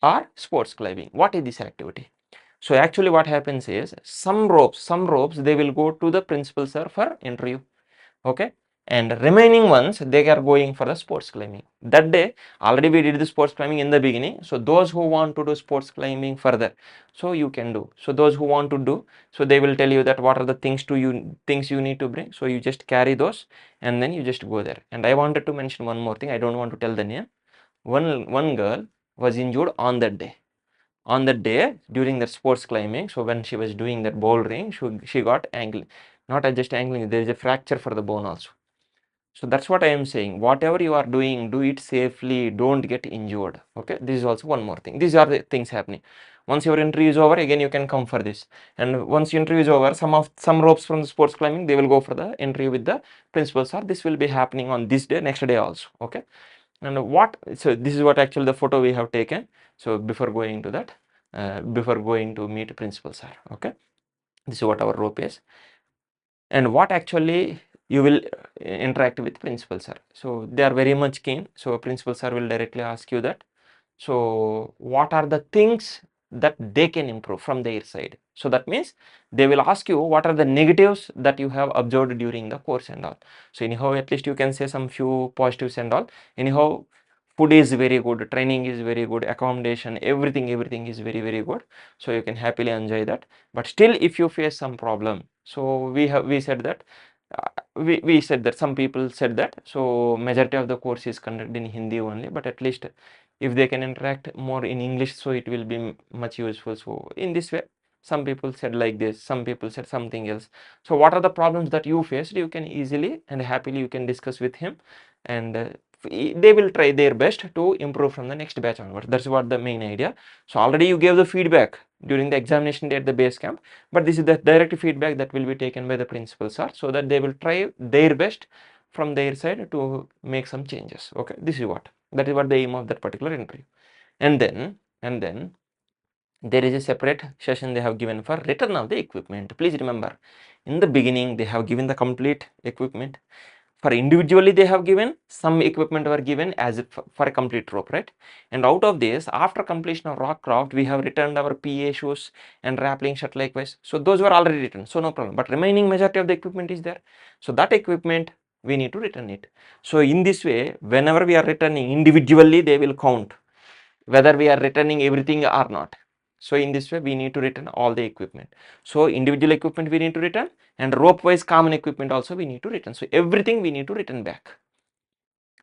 or sports climbing. What is this activity? So actually what happens is, some ropes they will go to the principal sir for interview. Okay, and remaining ones they are going for the sports climbing. That day already we did the sports climbing in the beginning. So those who want to do sports climbing further, so you can do. So those who want to do, so they will tell you that what are the things you need to bring. So you just carry those, and then you just go there. And I wanted to mention one more thing, I don't want to tell the name. One girl was injured on that day, during the sports climbing. So when she was doing that bouldering, she got ankle, not just angling, there is a fracture for the bone also. So that's what I am saying, whatever you are doing, do it safely, don't get injured. Okay, this is also one more thing. These are the things happening. Once your interview is over, again you can come for this. And once your interview is over, some ropes from the sports climbing, they will go for the interview with the principals, or this will be happening on this day, next day also. Okay, and so this is what actually the photo we have taken. So before going to that, before going to meet principal sir. Okay, this is what our rope is, and what actually you will interact with principal sir. So they are very much keen. So principal sir will directly ask you that, so what are the things that they can improve from their side. So that means they will ask you what are the negatives that you have observed during the course and all. So anyhow, at least you can say some few positives and all. Anyhow, food is very good, training is very good, accommodation, everything is very good. So you can happily enjoy that. But still, if you face some problem, so we said that we said that some people said that, so majority of the course is conducted in Hindi only, but at least if they can interact more in English, so it will be much useful. So in this way, some people said like this, some people said something else. So what are the problems that you faced? You can easily and happily you can discuss with him, and they will try their best to improve from the next batch onwards. That's what the main idea. So already you gave the feedback during the examination day at the base camp, but this is the direct feedback that will be taken by the principal sir, so that they will try their best from their side to make some changes. Okay, this is what, that is what the aim of that particular interview. And then there is a separate session they have given for return of the equipment. Please remember, in the beginning they have given the complete equipment. For individually they have given, some equipment were given as for a complete rope, right? And out of this, after completion of rock craft, we have returned our PA shoes and rappelling shirt likewise. So those were already returned, so no problem. But remaining majority of the equipment is there. So that equipment we need to return it. So in this way, whenever we are returning individually, they will count whether we are returning everything or not. So in this way, we need to return all the equipment. So individual equipment we need to return, and rope wise common equipment also we need to return. So everything we need to return back.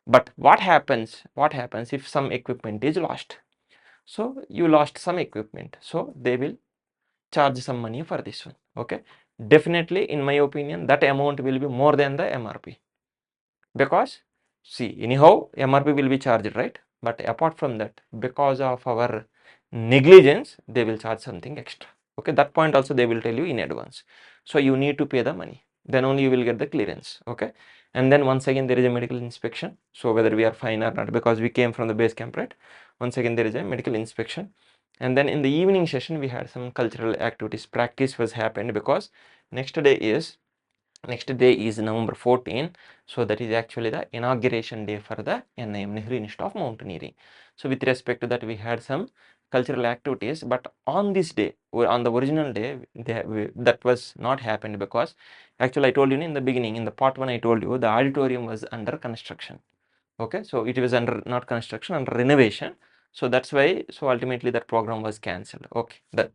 But what happens if some equipment is lost? So you lost some equipment, so they will charge some money for this one. Okay, definitely in my opinion that amount will be more than the MRP, because see, anyhow MRP will be charged, right? But apart from that, because of our negligence, they will charge something extra. Okay, that point also they will tell you in advance. So you need to pay the money, then only you will get the clearance. Okay, and then once again there is a medical inspection. So whether we are fine or not, because we came from the base camp, right? Once again there is a medical inspection. And then in the evening session we had some cultural activities. Practice was happened because next day is November 14. So that is actually the inauguration day for the NIM, Nehru Institute of Mountaineering. So with respect to that, we had some cultural activities, but on this day, or on the original day, that was not happened, because actually I told you in the beginning, in the part 1 I told you the auditorium was under construction. Okay, so it was under not construction, under renovation. So that's why, so ultimately that program was cancelled. Okay, that.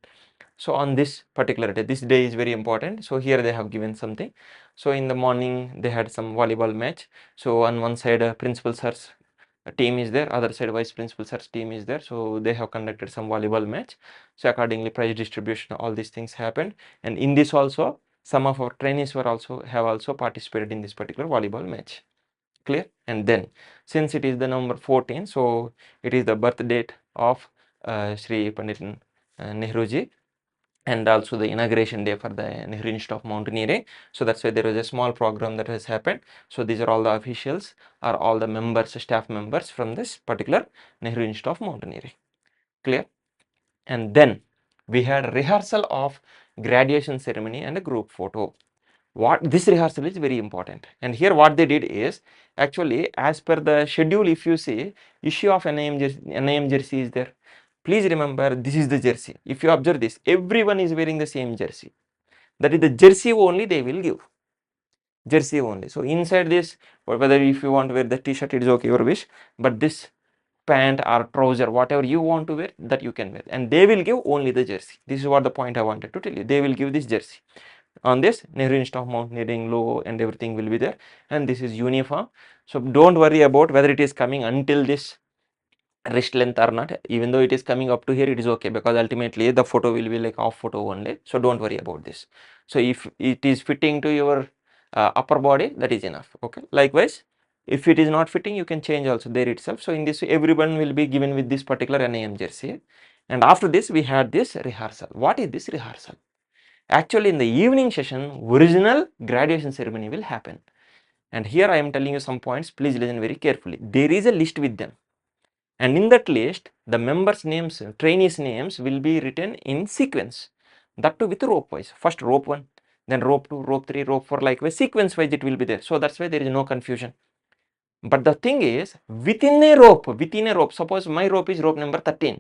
So on this particular day, this day is very important. So here they have given something. So in the morning they had some volleyball match. So on one side principal sir's team is there, other side vice principal sir's team is there. So they have conducted some volleyball match. So accordingly prize distribution, all these things happened. And in this also, some of our trainees have also participated in this particular volleyball match. Clear? And then since it is the number 14, so it is the birth date of Sri Pandit Nehruji, and also the inauguration day for the Nehru Institute of Mountaineering. So that's why there was a small program that has happened. So these are all the officials, or all the members, staff members from this particular Nehru Institute of Mountaineering. Clear? And then we had rehearsal of graduation ceremony and a group photo. What this rehearsal is very important, and here what they did is, actually as per the schedule, if you see, issue of NIM jersey is there. Please remember, this is the jersey. If you observe this, everyone is wearing the same jersey. That is the jersey only they will give. Jersey only. So inside this, or whether if you want to wear the t-shirt, it is okay, your wish. But this pant or trouser, whatever you want to wear, that you can wear. And they will give only the jersey. This is what the point I wanted to tell you. They will give this jersey. On this, Nehru Institute of Mountaineering logo and everything will be there. And this is uniform. So don't worry about whether it is coming until this wrist length or not. Even though it is coming up to here, it is okay, because ultimately the photo will be like off photo only. So don't worry about this. So if it is fitting to your upper body, that is enough. Okay, likewise if it is not fitting, you can change also there itself. So in this way, everyone will be given with this particular NIM jersey. And after this, we had this rehearsal. What is this rehearsal? Actually in the evening session, original graduation ceremony will happen. And here I am telling you some points, please listen very carefully. There is a list with them, and in that list the members names, trainees names will be written in sequence, that too with rope wise. First rope 1, then rope 2, rope 3, rope 4, likewise sequence wise it will be there. So that's why there is no confusion. But the thing is, within a rope, suppose my rope is rope number 13.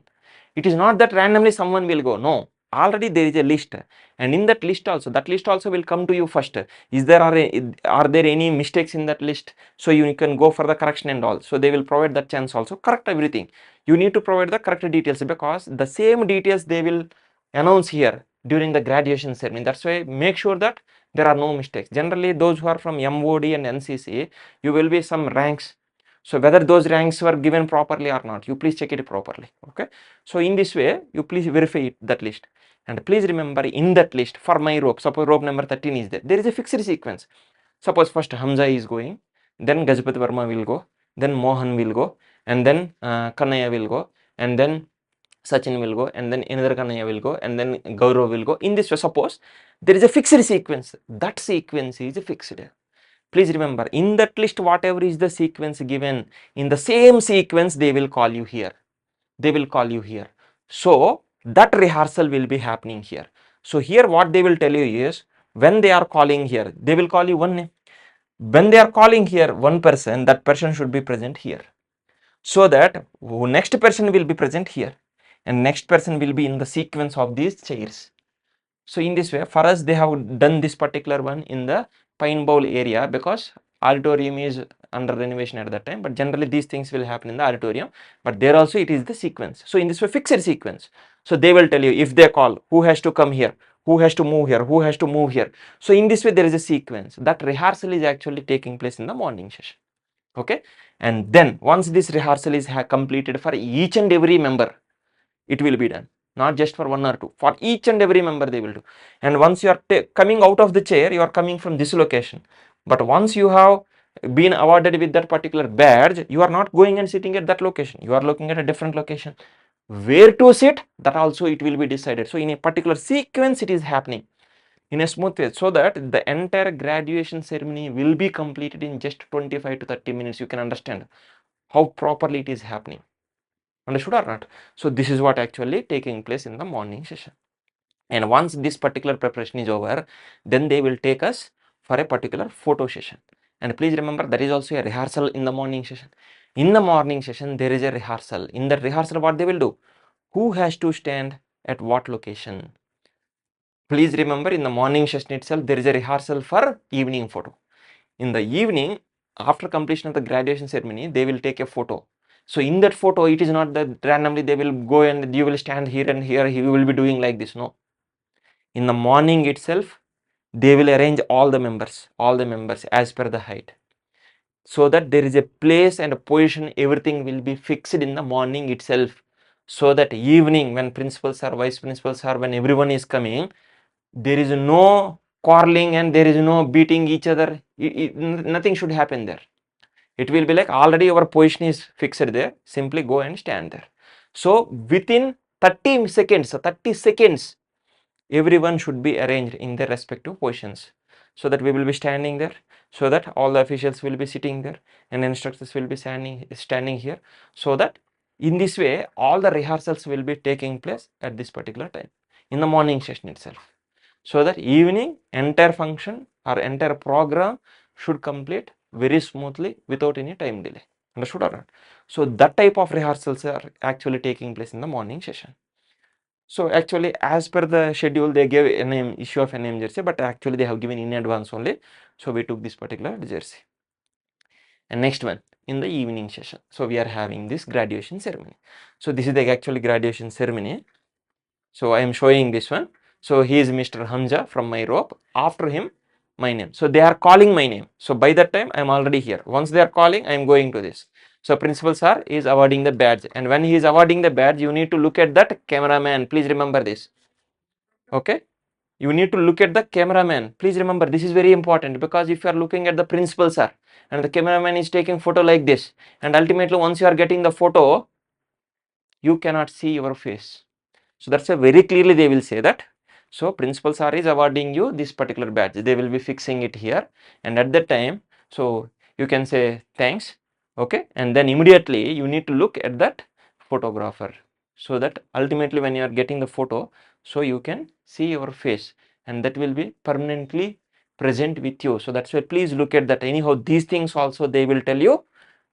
It is not that randomly someone will go, no. Already there is a list, and in that list also will come to you first. Are there any mistakes in that list? So you can go for the correction and all. So they will provide that chance also. Correct everything. You need to provide the correct details, because the same details they will announce here during the graduation ceremony. That's why make sure that there are no mistakes. Generally those who are from MOD and NCC, you will be some ranks. So whether those ranks were given properly or not, you please check it properly. Okay. So in this way, you please verify it, that list. And please remember, in that list, for my rope, suppose rope number 13 is there. There is a fixed sequence. Suppose first Hamza is going, then Gajapati Varma will go, then Mohan will go, and then Kannaya will go, and then Sachin will go, and then another Kannaya will go, and then Gaurav will go. In this way, suppose there is a fixed sequence. That sequence is fixed. Please remember, in that list, whatever is the sequence given, in the same sequence, they will call you here. They will call you here. So that rehearsal will be happening here. So here what they will tell you is, when they are calling here, they will call you one name. When they are calling here one person, that person should be present here. So that next person will be present here, and next person will be in the sequence of these chairs. So in this way, for us, they have done this particular one in the Pine Bowl area, because auditorium is under renovation at that time, but generally these things will happen in the auditorium, but there also it is the sequence. So in this way, fixed sequence. So they will tell you, if they call, who has to come here, who has to move here, who has to move here. So in this way, there is a sequence. That rehearsal is actually taking place in the morning session. Okay. And then once this rehearsal is completed for each and every member, it will be done. Not just for one or two, for each and every member they will do. And once you are coming out of the chair, you are coming from this location. But once you have been awarded with that particular badge, you are not going and sitting at that location. You are looking at a different location. Where to sit, that also it will be decided. So in a particular sequence, it is happening in a smooth way, so that the entire graduation ceremony will be completed in just 25 to 30 minutes. You can understand how properly it is happening. Understood or not? So this is what actually taking place in the morning session. And once this particular preparation is over, then they will take us for a particular photo session. And please remember, there is also a rehearsal in the morning session. In the morning session, there is a rehearsal. In that rehearsal, what they will do? Who has to stand at what location? Please remember, in the morning session itself, there is a rehearsal for evening photo. In the evening, after completion of the graduation ceremony, they will take a photo. So in that photo, it is not that randomly they will go and you will stand here and here, you will be doing like this. No. In the morning itself, they will arrange all the members as per the height. So that there is a place and a position, everything will be fixed in the morning itself. So that evening, when principals or vice principals or when everyone is coming, there is no quarreling and there is no beating each other. Nothing should happen there. It will be like already your position is fixed there. Simply go and stand there. So within 30 seconds, everyone should be arranged in their respective positions. So that we will be standing there. So that all the officials will be sitting there and instructors will be standing here. So that in this way, all the rehearsals will be taking place at this particular time in the morning session itself. So that evening, entire function or entire program should complete very smoothly without any time delay. Understood or not? So that type of rehearsals are actually taking place in the morning session. So actually, as per the schedule, they gave a name, issue of a name jersey, but actually they have given in advance only. So we took this particular jersey. And next one, in the evening session. So we are having this graduation ceremony. So this is the actually graduation ceremony. So I am showing this one. So he is Mr. Hamza from my rope. After him, my name. So they are calling my name. So by that time, I am already here. Once they are calling, I am going to this. So principal sir is awarding the badge. And when he is awarding the badge, you need to look at that cameraman. Please remember this. Okay. You need to look at the cameraman. Please remember, this is very important, because if you are looking at the principal sir and the cameraman is taking photo like this, and ultimately once you are getting the photo, you cannot see your face. So that's a very clearly they will say that. So principal sir is awarding you this particular badge. They will be fixing it here, and at that time, so you can say thanks. Okay, and then immediately you need to look at that photographer, so that ultimately when you are getting the photo, so you can see your face, and that will be permanently present with you. So that's why please look at that. Anyhow, these things also they will tell you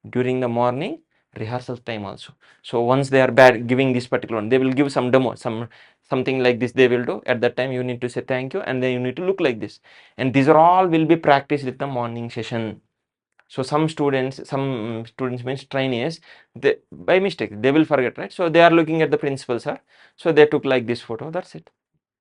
during the morning rehearsal time also. So once they are giving this particular one, they will give some demo, something like this they will do. At that time you need to say thank you, and then you need to look like this, and these are all will be practiced with the morning session. So some students means trainees, they by mistake they will forget, right? So they are looking at the principal sir, so they took like this photo, that's it.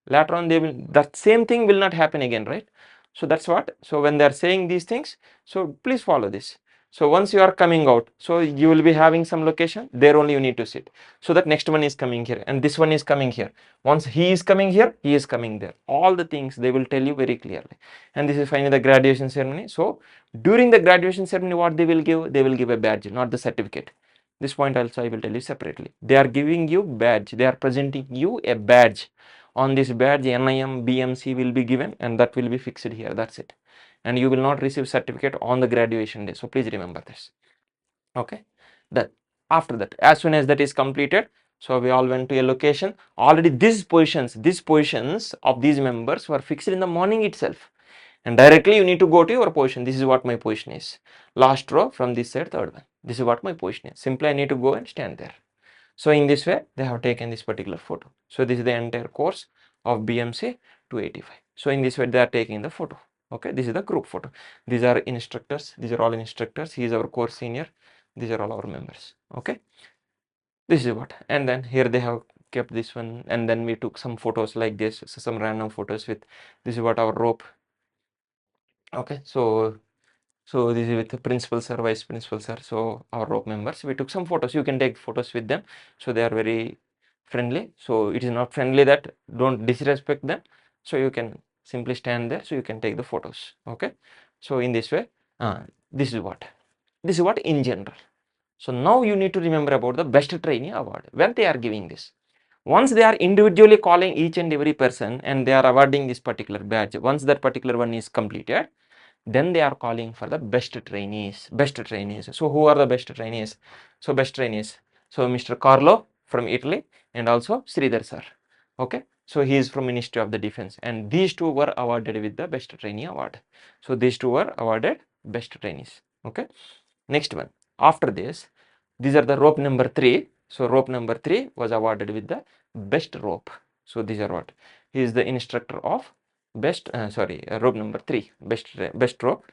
Later on they will, that same thing will not happen again, right? So that's what, so when they are saying these things, so please follow this. So once you are coming out, so you will be having some location, there only you need to sit. So that next one is coming here and this one is coming here. Once he is coming here, he is coming there. All the things they will tell you very clearly. And this is finally the graduation ceremony. So during the graduation ceremony, what they will give? They will give a badge, not the certificate. This point also I will tell you separately. They are giving you badge. They are presenting you a badge. On this badge, NIM, BMC will be given and that will be fixed here. That's it. And you will not receive certificate on the graduation day. So please remember this. Okay. That after that, as soon as that is completed, so we all went to a location. Already these positions of these members were fixed in the morning itself. And directly you need to go to your position. This is what my position is. Last row from this side, third one. This is what my position is. Simply I need to go and stand there. So in this way, they have taken this particular photo. So this is the entire course of BMC 285. So in this way, they are taking the photo. Okay, this is the group photo. These are instructors. These are all instructors. He is our course senior. These are all our members. Okay, this is what. And then here they have kept this one. And then we took some photos like this. So some random photos with this is what our rope. Okay, so this is with the principal sir, vice principal sir. So our rope members, we took some photos. You can take photos with them. So they are very friendly. So it is not friendly that don't disrespect them. So you can simply stand there. So you can take the photos. Okay. So in this way, this is what in general. So now you need to remember about the best trainee award when they are giving this. Once they are individually calling each and every person and they are awarding this particular badge, once that particular one is completed, then they are calling for the best trainees. So who are the best trainees? So best trainees, so Mr. Carlo from Italy and also Sridhar sir. Okay, so he is from Ministry of the Defense and these two were awarded with the best trainee award. So these two were awarded best trainees. Okay, next one. After this, these are the rope number 3. So rope number 3 was awarded with the best rope. So these are what? He is the instructor of best rope number 3, best rope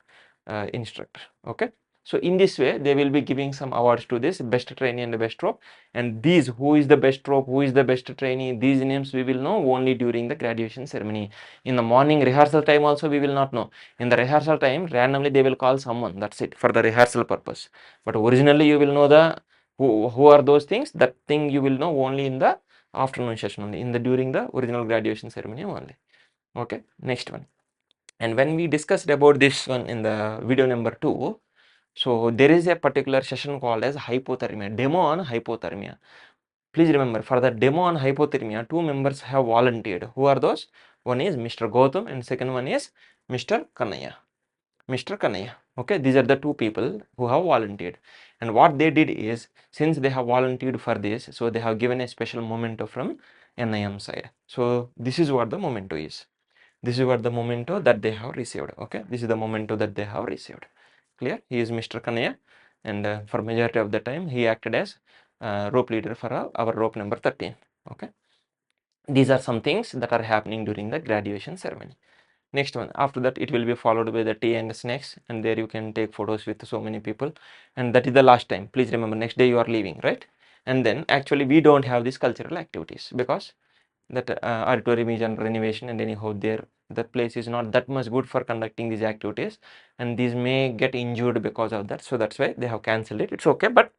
instructor. Okay, so in this way they will be giving some awards to this best trainee and the best rope. And these, who is the best rope, who is the best trainee, these names we will know only during the graduation ceremony. In the morning rehearsal time also we will not know. In the rehearsal time randomly they will call someone, that's it, for the rehearsal purpose. But originally you will know the who are those things. That thing you will know only in the afternoon session only, in the during the original graduation ceremony only. Okay, next one. And when we discussed about this one in the video number 2, so there is a particular session called as hypothermia, demo on hypothermia. Please remember, for the demo on hypothermia, 2 members have volunteered. Who are those? One is Mr. Gautam and second one is Mr. Kanaya. Okay, these are the 2 people who have volunteered. And what they did is, since they have volunteered for this, so they have given a special memento from NIM side. So this is what the memento is. This is what the memento that they have received. Okay, this is the memento that they have received. Clear? He is Mr. Kanaya, and for majority of the time he acted as rope leader for our rope number 13. Okay, these are some things that are happening during the graduation ceremony. Next one, after that it will be followed by the tea and snacks, and there you can take photos with so many people, and that is the last time. Please remember, next day you are leaving, right? And then actually we don't have these cultural activities because that auditorium is under renovation, and anyhow there that place is not that much good for conducting these activities, and these may get injured because of that. So that's why they have cancelled it. It's okay, but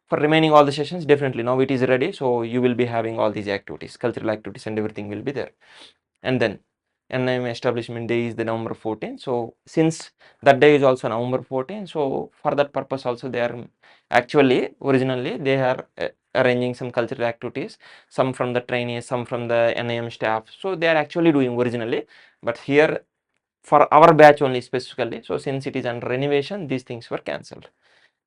for remaining all the sessions, definitely now it is ready, so you will be having all these activities, cultural activities, and everything will be there. And then NIM establishment day is the November 14. So since that day is also November 14, so for that purpose also they are actually originally they are arranging some cultural activities, some from the trainees, some from the NIM staff. So they are actually doing originally, but here for our batch only specifically. So since it is under renovation, these things were cancelled.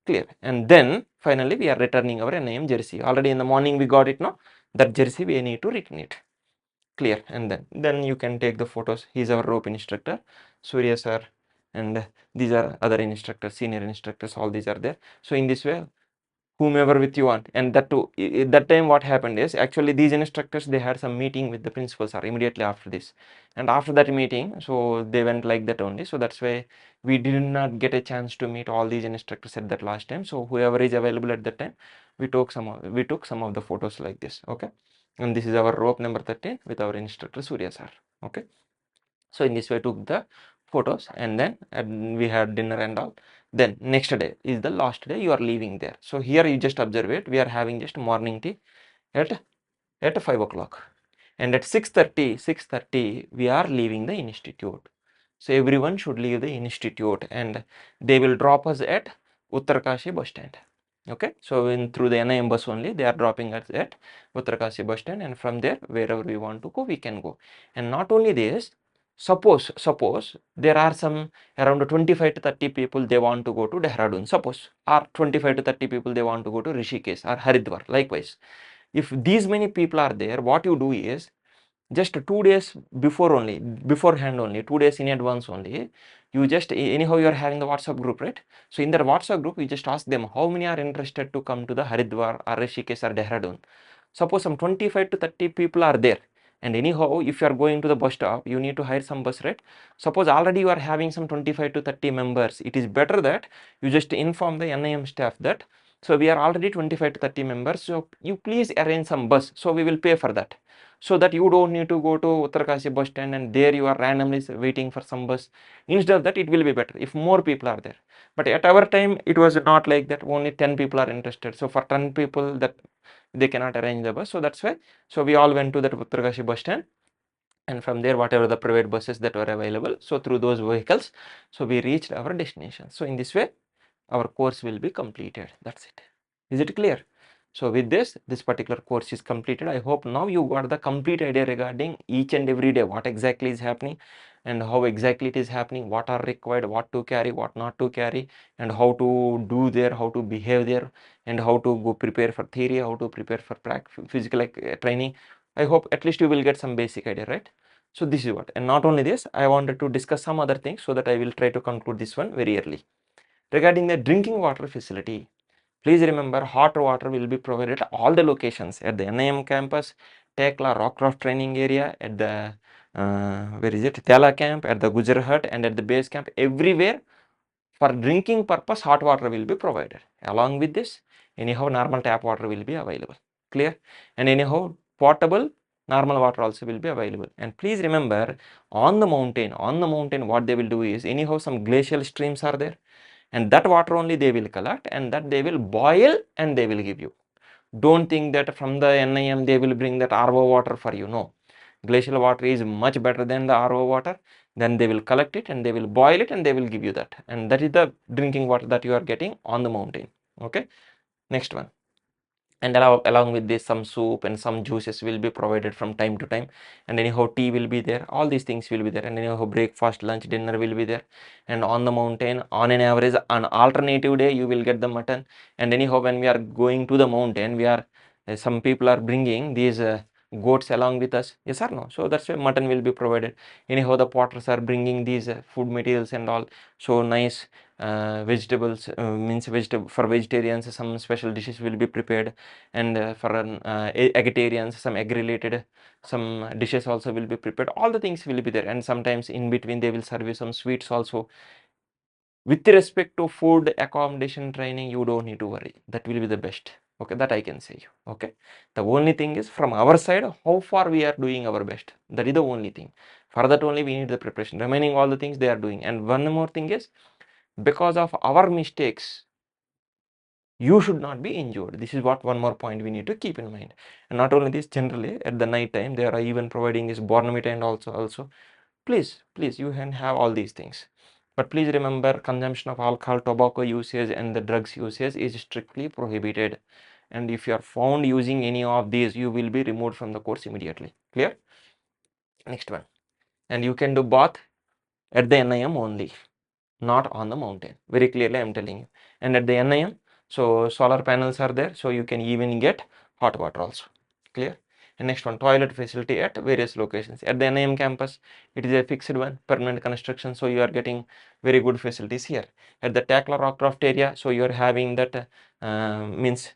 Clear? And then finally we are returning our NIM jersey. Already in the morning we got it, no? That jersey we need to return it. Clear? And then you can take the photos. He's our rope instructor, Surya sir, and these are other instructors, senior instructors, all these are there. So in this way, whomever with you want. And that too, that time what happened is actually these instructors, they had some meeting with the principal sir immediately after this, and after that meeting, so they went like that only. So that's why we did not get a chance to meet all these instructors at that last time. So whoever is available at that time, we took some of the photos like this. Okay, and this is our rope number 13 with our instructor Surya sir. Okay, so in this way took the photos, and then we had dinner and all. Then next day is the last day you are leaving there. So here you just observe it, we are having just morning tea at 5 o'clock, and at 6:30 we are leaving the institute. So everyone should leave the institute, and they will drop us at Uttarkashi bus stand. Okay, so through the NIM bus only they are dropping us at Uttarkashi bus stand, and from there wherever we want to go we can go. And not only this, suppose there are some around 25 to 30 people they want to go to Dehradun, suppose, or 25 to 30 people they want to go to Rishikesh or Haridwar. Likewise, if these many people are there, what you do is just 2 days beforehand only, 2 days in advance only, you just, anyhow you are having the WhatsApp group, right? So in that WhatsApp group you just ask them how many are interested to come to the Haridwar or Rishikesh or Dehradun. Suppose some 25 to 30 people are there, and anyhow if you are going to the bus stop you need to hire some bus, right? Suppose already you are having some 25 to 30 members, it is better that you just inform the NIM staff that, so we are already 25 to 30 members, so you please arrange some bus, so we will pay for that, so that you don't need to go to Uttarkashi bus stand and there you are randomly waiting for some bus. Instead of that, it will be better if more people are there. But at our time it was not like that, only 10 people are interested, so for 10 people that they cannot arrange the bus, so that's why, so we all went to that Uttarkashi bus stand, and from there whatever the private buses that were available, so through those vehicles, so we reached our destination. So in this way our course will be completed. That's it. Is it clear? So with this particular course is completed. I hope now you got the complete idea regarding each and every day what exactly is happening and how exactly it is happening, what are required, what to carry, what not to carry, and how to do there, how to behave there, and how to go prepare for theory, how to prepare for physical training. I hope at least you will get some basic idea, right? So this is what, and not only this, I wanted to discuss some other things, so that I will try to conclude this one very early. Regarding the drinking water facility, please remember hot water will be provided at all the locations, at the NIM campus, Tekla Rockcraft training area, at the where is it, Tela camp, at the Gujjar Hut, and at the base camp. Everywhere for drinking purpose hot water will be provided. Along with this, anyhow normal tap water will be available. Clear? And anyhow potable normal water also will be available. And please remember, on the mountain what they will do is, anyhow some glacial streams are there, and that water only they will collect, and that they will boil and they will give you. Don't think that from the NIM they will bring that RO water for you. No, glacial water is much better than the RO water. Then they will collect it and they will boil it and they will give you that, and that is the drinking water that you are getting on the mountain. Okay, next one. And along with this, some soup and some juices will be provided from time to time, and anyhow tea will be there, all these things will be there, and anyhow breakfast, lunch, dinner will be there. And on the mountain, on an average, on alternative day you will get the mutton. And anyhow when we are going to the mountain, we are some people are bringing these goats along with us, yes or no? So that's why mutton will be provided. Anyhow the porters are bringing these food materials and all, so nice vegetables, means vegetable for vegetarians some special dishes will be prepared, and for vegetarians some egg related some dishes also will be prepared. All the things will be there, and sometimes in between they will serve you some sweets also. With respect to food, accommodation, training, you don't need to worry, that will be the best. Okay, that I can say you. Okay, the only thing is from our side how far we are doing our best, that is the only thing. For that only we need the preparation. Remaining all the things they are doing. And one more thing is, because of our mistakes you should not be injured. This is what one more point we need to keep in mind. And not only this, generally at the night time they are even providing this bornamita, and also please you can have all these things. But please remember, consumption of alcohol, tobacco usage and the drugs usage is strictly prohibited, and if you are found using any of these you will be removed from the course immediately. Clear? Next one. And you can do bath at the NIM only, not on the mountain. Very clearly I am telling you. And at the NIM, so solar panels are there, so you can even get hot water also. Clear? And next one, toilet facility at various locations. At the NIM campus, it is a fixed one, permanent construction, so you are getting very good facilities here. At the Takla Rockcraft area, so you are having that, means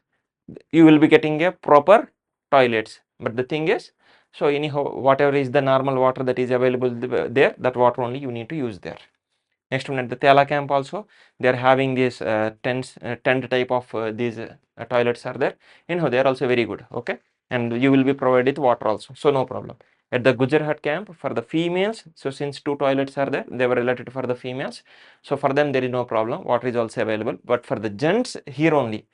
you will be getting a proper toilets. But the thing is, so anyhow whatever is the normal water that is available there, that water only you need to use there. Next one, at the Tela camp also, they are having this tent type of these toilets are there. Anyhow, they are also very good. Okay, and you will be provided water also, so no problem. At the Gujjar Hut camp for the females, so since 2 toilets are there, they were related for the females. So for them there is no problem, water is also available. But for the gents here only,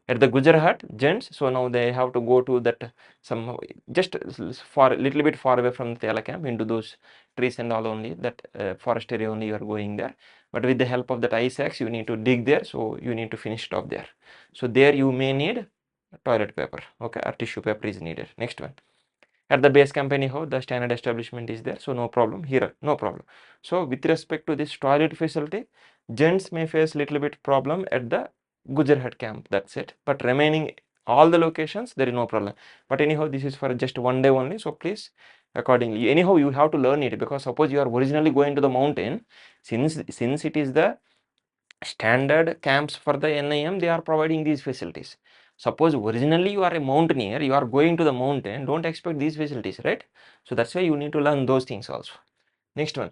at the Gujjar Hut, gents, so now they have to go to that some just far little bit far away from the Tela camp into those trees and all only, that forest area only you are going there. But with the help of that ice axe, you need to dig there, so you need to finish it off there. So there you may need toilet paper, okay, or tissue paper is needed. Next one. At the base camp anyhow, the standard establishment is there, so no problem here, no problem. So with respect to this toilet facility, gents may face little bit problem at the Gujjar Hut camp, that's it. But remaining all the locations, there is no problem. But anyhow, this is for just one day only, so please accordingly. Anyhow, you have to learn it, because suppose you are originally going to the mountain, since it is the standard camps for the NIM, they are providing these facilities. Suppose originally you are a mountaineer, you are going to the mountain, don't expect these facilities, right? So that's why you need to learn those things also. Next one,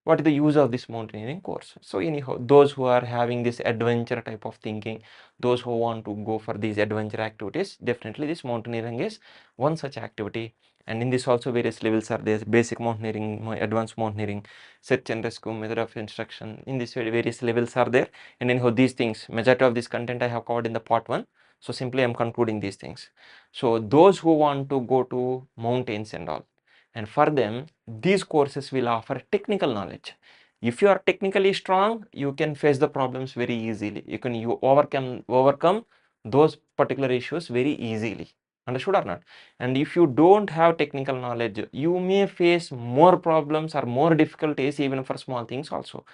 what is the use of this mountaineering course? So anyhow, those who are having this adventure type of thinking, those who want to go for these adventure activities, definitely this mountaineering is one such activity. And in this also various levels are there: basic mountaineering, advanced mountaineering, search and rescue, method of instruction. In this way various levels are there. And anyhow, these things, majority of this content I have covered in the part 1. So simply I am concluding these things. So those who want to go to mountains and all, and for them these courses will offer technical knowledge. If you are technically strong, you can face the problems very easily. You overcome those particular issues very easily. Understood or not? And if you don't have technical knowledge, you may face more problems or more difficulties even for small things also.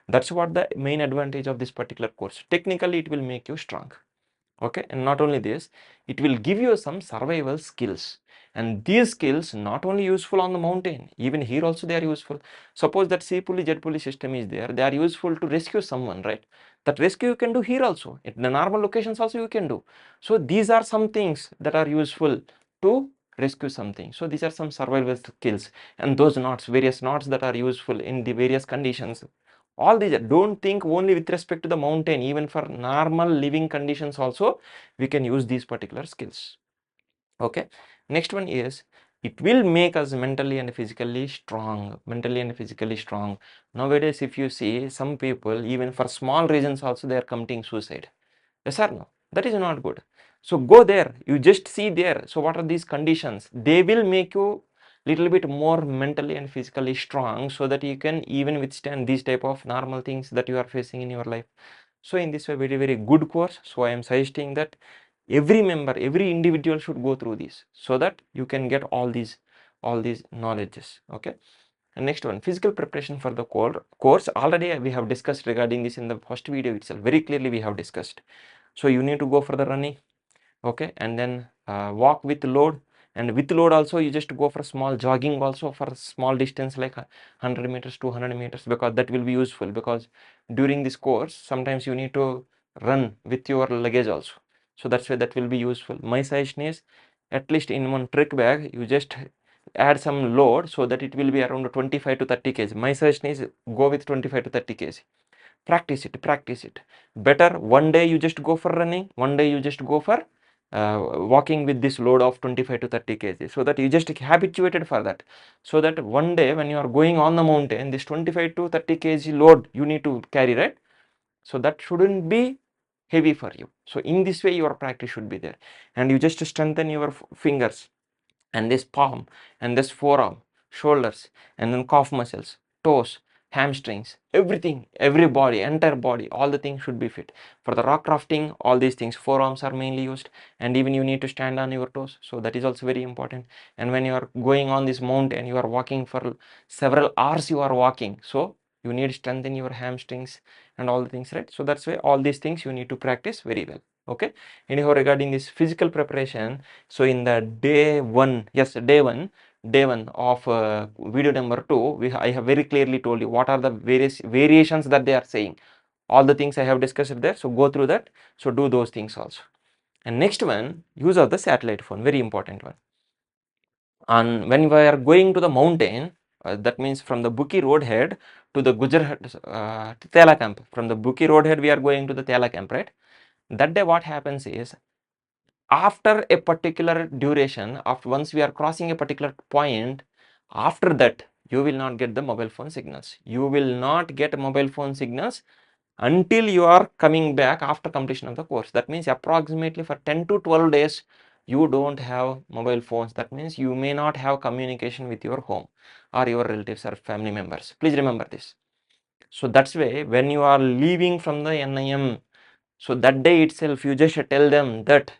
That's what the main advantage of this particular course. Technically it will make you strong. Okay, and not only this, it will give you some survival skills, and these skills not only useful on the mountain, even here also they are useful. Suppose that C pulley, Z pulley system is there, they are useful to rescue someone, right? That rescue you can do here also, in the normal locations also you can do. So these are some things that are useful to rescue something. So these are some survival skills, and those knots, various knots that are useful in the various conditions. All these, don't think only with respect to the mountain, even for normal living conditions also we can use these particular skills. Okay, next one is, it will make us mentally and physically strong. Nowadays if you see, some people even for small reasons also they are committing suicide. Yes or no? That is not good. So go there, you just see there. So what are these conditions? They will make you little bit more mentally and physically strong, so that you can even withstand these type of normal things that you are facing in your life. So in this way, very, very good course. So I am suggesting that every member, every individual should go through this, so that you can get all these knowledges. Okay. And next one, physical preparation for the course. Already we have discussed regarding this in the first video itself. Very clearly we have discussed. So you need to go for the running, okay, and then walk with load. And with load also, you just go for small jogging also for small distance like 100 meters, 200 meters, because that will be useful. Because during this course sometimes you need to run with your luggage also, so that's why that will be useful. My suggestion is, at least in one trick bag you just add some load, so that it will be around 25 to 30 kg. My suggestion is, go with 25 to 30 kg. Practice it. Better one day you just go for running, one day you just go for walking with this load of 25 to 30 kg, so that you just habituated for that, so that one day when you are going on the mountain, this 25 to 30 kg load you need to carry, right? So that shouldn't be heavy for you. So in this way your practice should be there, and you just strengthen your fingers, and this palm, and this forearm, shoulders, and then calf muscles, toes, hamstrings, everything, every body, entire body, all the things should be fit. For the rock crafting, all these things, forearms are mainly used, and even you need to stand on your toes, so that is also very important. And when you are going on this mountain, you are walking for several hours, you are walking, so you need strength in your hamstrings and all the things, right? So that's why all these things you need to practice very well. Okay, anyhow, regarding this physical preparation, so in the day one of video number 2, I have very clearly told you what are the various variations that they are saying. All the things I have discussed there, so go through that. So do those things also. And next one, use of the satellite phone, very important one. And when we are going to the mountain, that means from the Buki road head to the Gujjar Hut, Tela camp. From the Buki road head we are going to the Tela camp, right? That day what happens is, after a particular duration, after once we are crossing a particular point, After that, you will not get the mobile phone signals. You will not get mobile phone signals until you are coming back after completion of the course. That means approximately for 10 to 12 days, you don't have mobile phones. That means you may not have communication with your home or your relatives or family members. Please remember this. So that's why when you are leaving from the NIM, so that day itself, you just tell them that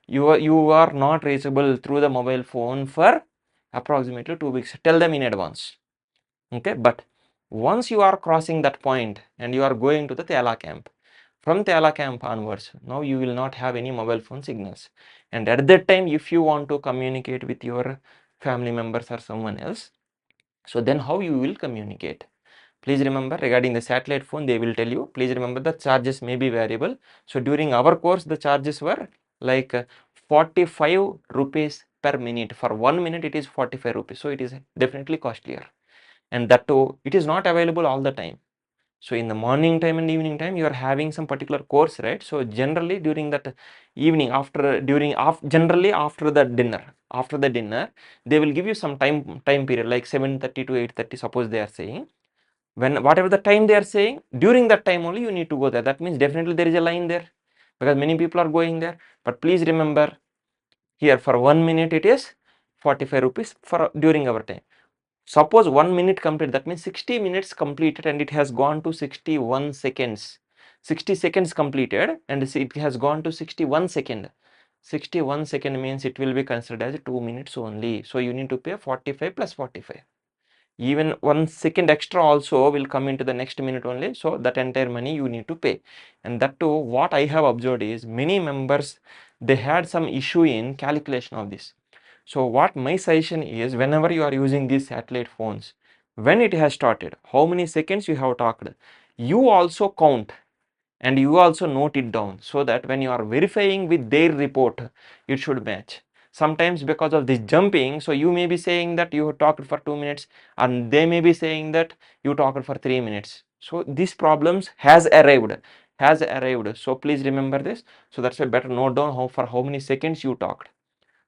you are not reachable through the mobile phone for approximately 2 weeks. Tell them in advance. Okay, but once you are crossing that point and you are going to the Tela camp, from Tela camp onwards, now you will not have any mobile phone signals. And at that time, if you want to communicate with your family members or someone else, so then how you will communicate? Please remember, regarding the satellite phone, they will tell you, please remember the charges may be variable. So during our course, the charges were like 45 rupees per minute. For 1 minute, it is 45 rupees. So it is definitely costlier. And that too, it is not available all the time. So in the morning time and evening time, you are having some particular course, right? So generally during that evening, generally after the dinner, they will give you some time period like 7:30 to 8:30. Suppose they are saying, when whatever the time they are saying, during that time only you need to go there. That means definitely there is a line there because many people are going there. But please remember, here for 1 minute it is 45 rupees for during our time. Suppose 1 minute complete, that means 60 minutes completed and it has gone to 61 seconds. 60 seconds completed and it has gone to 61 second. 61 second means it will be considered as 2 minutes only. So you need to pay 45 plus 45. Even 1 second extra also will come into the next minute only. So that entire money you need to pay. And that too, what I have observed is many members, they had some issue in calculation of this. So what my suggestion is, whenever you are using these satellite phones, when it has started, how many seconds you have talked, you also count and you also note it down so that when you are verifying with their report, it should match. Sometimes because of this jumping, so you may be saying that you talked for 2 minutes and they may be saying that you talked for 3 minutes. So these problems has arrived. So please remember this. So that's why better note down for how many seconds you talked,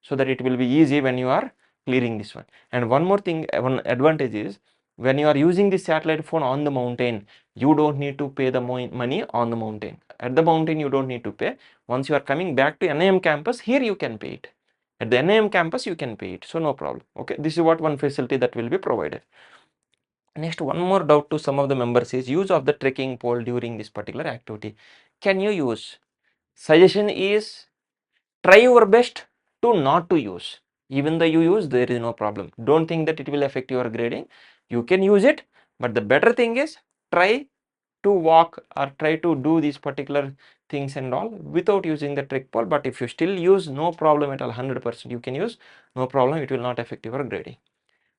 so that it will be easy when you are clearing this one. And one more thing, one advantage is, when you are using this satellite phone on the mountain, you don't need to pay the money on the mountain. At the mountain you don't need to pay. Once you are coming back to NIM campus, here you can pay it. At the NIM campus you can pay it, so no problem. Okay, this is what one facility that will be provided. Next, one more doubt to some of the members is use of the trekking pole during this particular activity. Can you use? Suggestion is, try your best to not to use. Even though you use, there is no problem. Don't think that it will affect your grading. You can use it, but the better thing is try to walk or try to do these particular things and all without using the trick pole. But if you still use, no problem at all, 100% you can use, no problem, it will not affect your grading.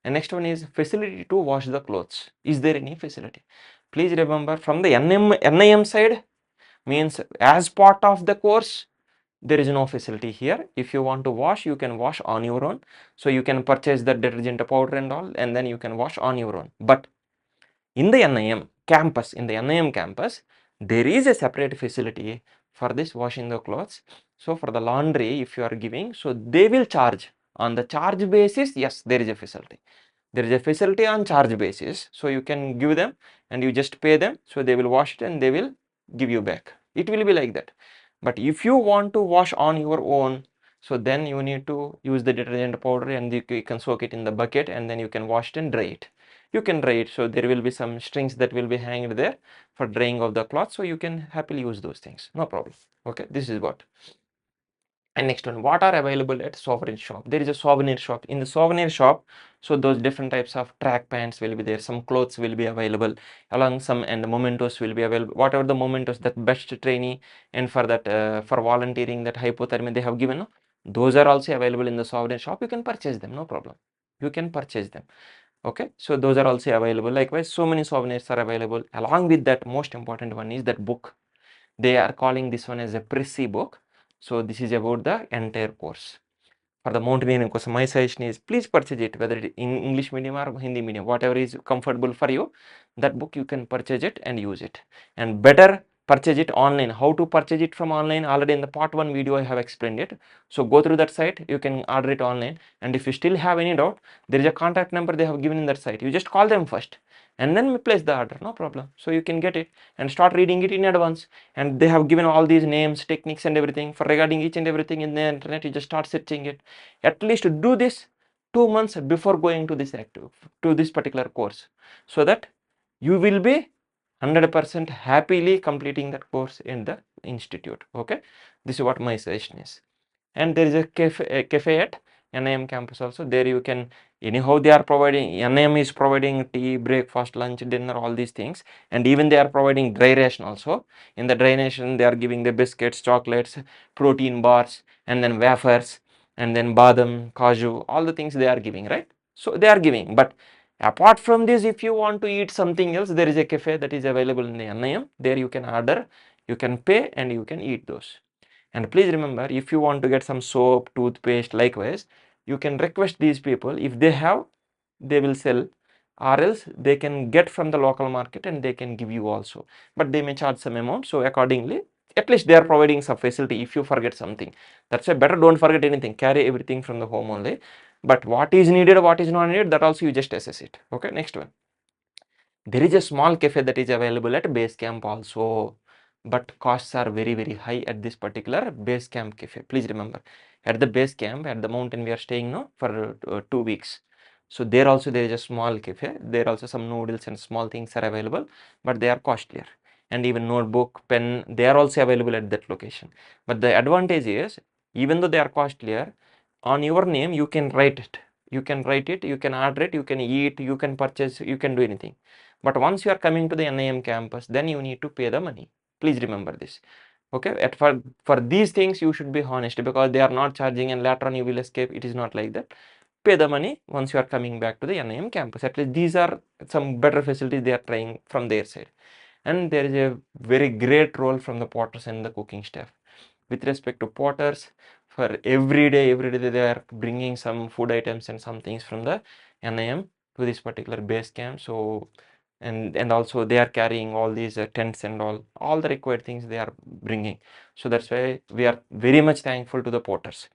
And next one is facility to wash the clothes. Is there any facility? Please remember, from the NIM side, means as part of the course, there is no facility here. If you want to wash, you can wash on your own. So you can purchase the detergent powder and all, and then you can wash on your own. But in the NIM campus, there is a separate facility for this washing the clothes. So for the laundry, if you are giving, so they will charge on the charge basis. Yes, there is a facility. There is a facility on charge basis. So you can give them and you just pay them. So they will wash it and they will give you back. It will be like that. But if you want to wash on your own, so then you need to use the detergent powder and you can soak it in the bucket and then you can wash it and dry it. You can dry it. So there will be some strings that will be hanged there for drying of the cloth. So you can happily use those things. No problem. Okay, this is what. And next one, what are available at souvenir shop? There is a souvenir shop. In the souvenir shop, so those different types of track pants will be there. Some clothes will be available along some, and the mementos will be available. Whatever the mementos, that best trainee and for that for volunteering, that hypothermia they have given, no? Those are also available in the souvenir shop. You can purchase them, no problem. You can purchase them. Okay, so those are also available. Likewise, so many souvenirs are available. Along with that, most important one is that book. They are calling this one as a Prissy book. So this is about the entire course. For the mountaineering course, my suggestion is please purchase it, whether it in English medium or Hindi medium, whatever is comfortable for you. That book you can purchase it and use it. And better purchase it online. How to purchase it from online? Already in the part 1 video I have explained it. So go through that site, you can order it online, and if you still have any doubt, there is a contact number they have given in that site. You just call them first and then place the order, no problem. So you can get it and start reading it in advance, and they have given all these names, techniques and everything for regarding each and everything in the internet. You just start searching it. At least do this 2 months before going to this particular course, so that you will be 100% happily completing that course in the institute. Okay, this is what my suggestion is. And there is a cafe at NIM campus also. There you can, anyhow they are providing, NIM is providing tea, breakfast, lunch, dinner, all these things, and even they are providing dry ration also. In the dry ration they are giving the biscuits, chocolates, protein bars, and then wafers, and then badam, cashew, all the things they are giving, right? So they are giving. But apart from this, if you want to eat something else, there is a cafe that is available in the NIM. There you can order, you can pay, and you can eat those. And please remember, if you want to get some soap, toothpaste, likewise, you can request these people. If they have, they will sell, or else they can get from the local market and they can give you also. But they may charge some amount. So accordingly, at least they are providing some facility if you forget something. That's why better don't forget anything. Carry everything from the home only. But what is needed, what is not needed, that also you just assess it. Okay, next one. There is a small cafe that is available at base camp also, but costs are very high at this particular base camp cafe. Please remember, at the base camp at the mountain we are staying now for 2 weeks. So there also there is a small cafe. There also some noodles and small things are available, but they are costlier. And even notebook, pen, they are also available at that location. But the advantage is, even though they are costlier, on your name you can write it. You can write it, you can order it, you can eat, you can purchase, you can do anything. But once you are coming to the NIM campus, then you need to pay the money. Please remember this. Okay, for these things you should be honest, because they are not charging and later on you will escape. It is not like that. Pay the money once you are coming back to the NIM campus. At least these are some better facilities they are trying from their side. And there is a very great role from the porters and the cooking staff. With respect to porters, for every day they are bringing some food items and some things from the NIM to this particular base camp. So and also they are carrying all these tents and all the required things they are bringing. So that's why we are very much thankful to the porters.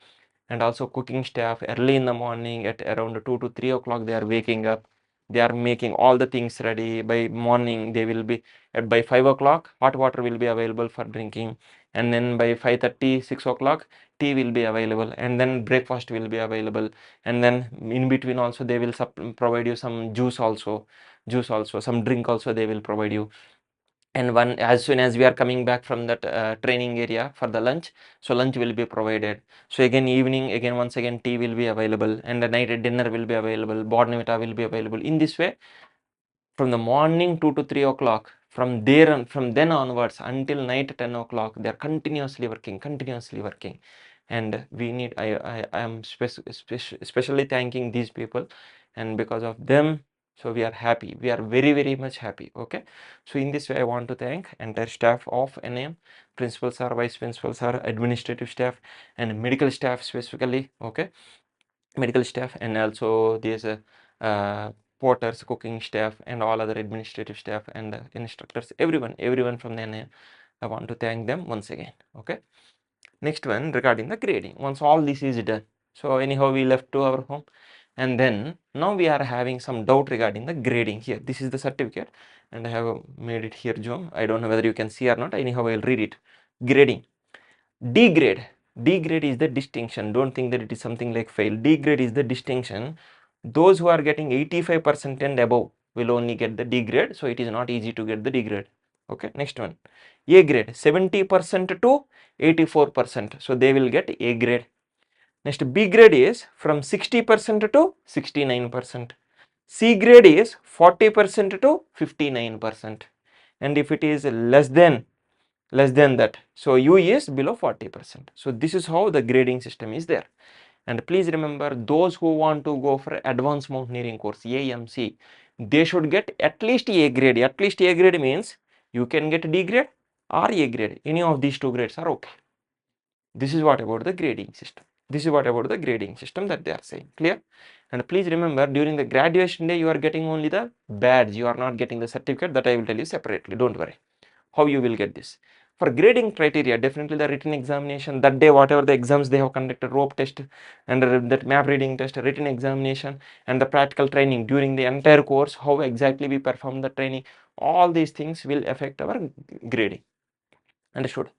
And also cooking staff, early in the morning at around 2 to 3 o'clock they are waking up. They are making all the things ready. By morning they will be by 5 o'clock hot water will be available for drinking, and then by 5:30 6 o'clock tea will be available, and then breakfast will be available, and then in between also they will provide you some juice also, some drink also they will provide you. And as soon as we are coming back from that training area for the lunch, so lunch will be provided. So again evening, again once again tea will be available, and the night dinner will be available, bornvita will be available. In this way, from the morning 2 to 3 o'clock, from there and from then onwards until night 10 o'clock, they are continuously working. And we need, I am especially thanking these people, and because of them, so we are happy, we are very much happy. Okay, so in this way I want to thank entire staff of NIM, principals are, vice principals are, administrative staff, and medical staff specifically. Okay, medical staff, and also these porters, cooking staff, and all other administrative staff, and instructors, everyone from the NIM. I want to thank them once again. Okay, next one regarding the grading. Once all this is done, so anyhow we left to our home, and then now we are having some doubt regarding the grading. Here, this is the certificate, and I have made it here zoom. I don't know whether you can see or not. Anyhow, I'll read it. Grading. D grade. D grade is the distinction. Don't think that it is something like fail. D grade is the distinction. Those who are getting 85% and above will only get the D grade. So it is not easy to get the D grade. Okay, next one. A grade, 70% to 84%. So they will get A grade. Next, B grade is from 60% to 69%. C grade is 40% to 59%. And if it is less than that, so U is below 40%. So this is how the grading system is there. And please remember, those who want to go for advanced mountaineering course, AMC, they should get at least A grade. At least A grade means you can get D grade or A grade. Any of these two grades are okay. This is what about the grading system. This is what about the grading system that they are saying. Clear? And please remember, during the graduation day, you are getting only the badge. You are not getting the certificate. That I will tell you separately. Don't worry. how you will get this. For grading criteria, definitely the written examination that day, whatever the exams they have conducted, rope test and that map reading test, written examination, and the practical training during the entire course, how exactly we perform the training, all these things will affect our grading. Understood?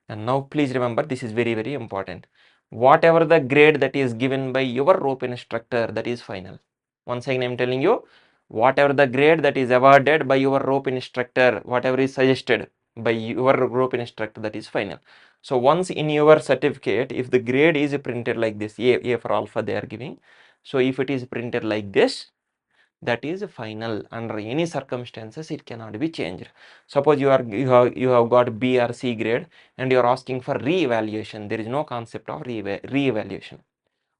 And now please remember, this is very, very important. Whatever the grade that is given by your rope instructor, that is final. Once again, I am telling you, whatever the grade that is awarded by your rope instructor, whatever is suggested by your rope instructor, that is final. So once in your certificate, if the grade is printed like this, A for alpha they are giving. So if it is printed like this, that is final. Under any circumstances it cannot be changed. Suppose you have got B or C grade and you are asking for re-evaluation. There is no concept of re-evaluation.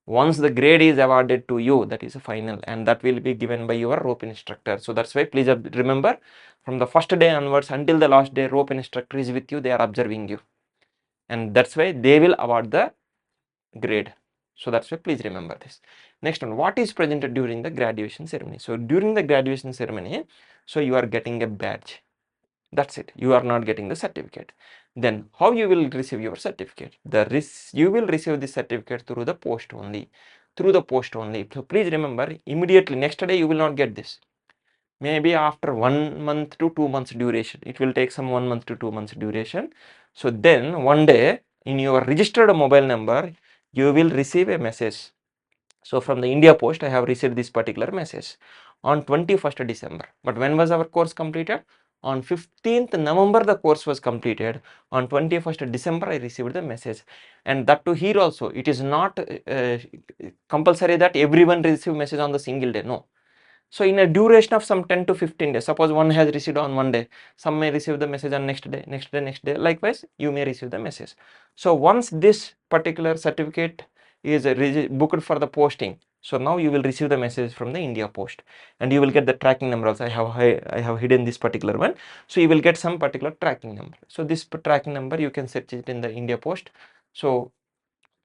Once the grade is awarded to you, that is final, and that will be given by your rope instructor. So that's why please remember, from the first day onwards until the last day, rope instructor is with you, they are observing you, and that's why they will award the grade. So that's why please remember this. Next one, what is presented during the graduation ceremony? So during the graduation ceremony, so you are getting a badge. That's it. You are not getting the certificate. Then how you will receive your certificate? You will receive the certificate through the post only. Through the post only. So please remember, immediately next day you will not get this. Maybe after 1 month to 2 months duration. It will take some 1 month to 2 months duration. So then one day in your registered mobile number, you will receive a message. So from the India Post, I have received this particular message on 21st December. But when was our course completed? On 15th November, the course was completed. On 21st December, I received the message. And that too here also, it is not compulsory that everyone receive message on the single day. No. So in a duration of some 10 to 15 days, suppose one has received on one day, some may receive the message on next day, next day, next day. Likewise, you may receive the message. So once this particular certificate is booked for the posting, so now you will receive the message from the India Post, and you will get the tracking number also. I have hidden this particular one. So you will get some particular tracking number. So this tracking number, you can search it in the India Post. So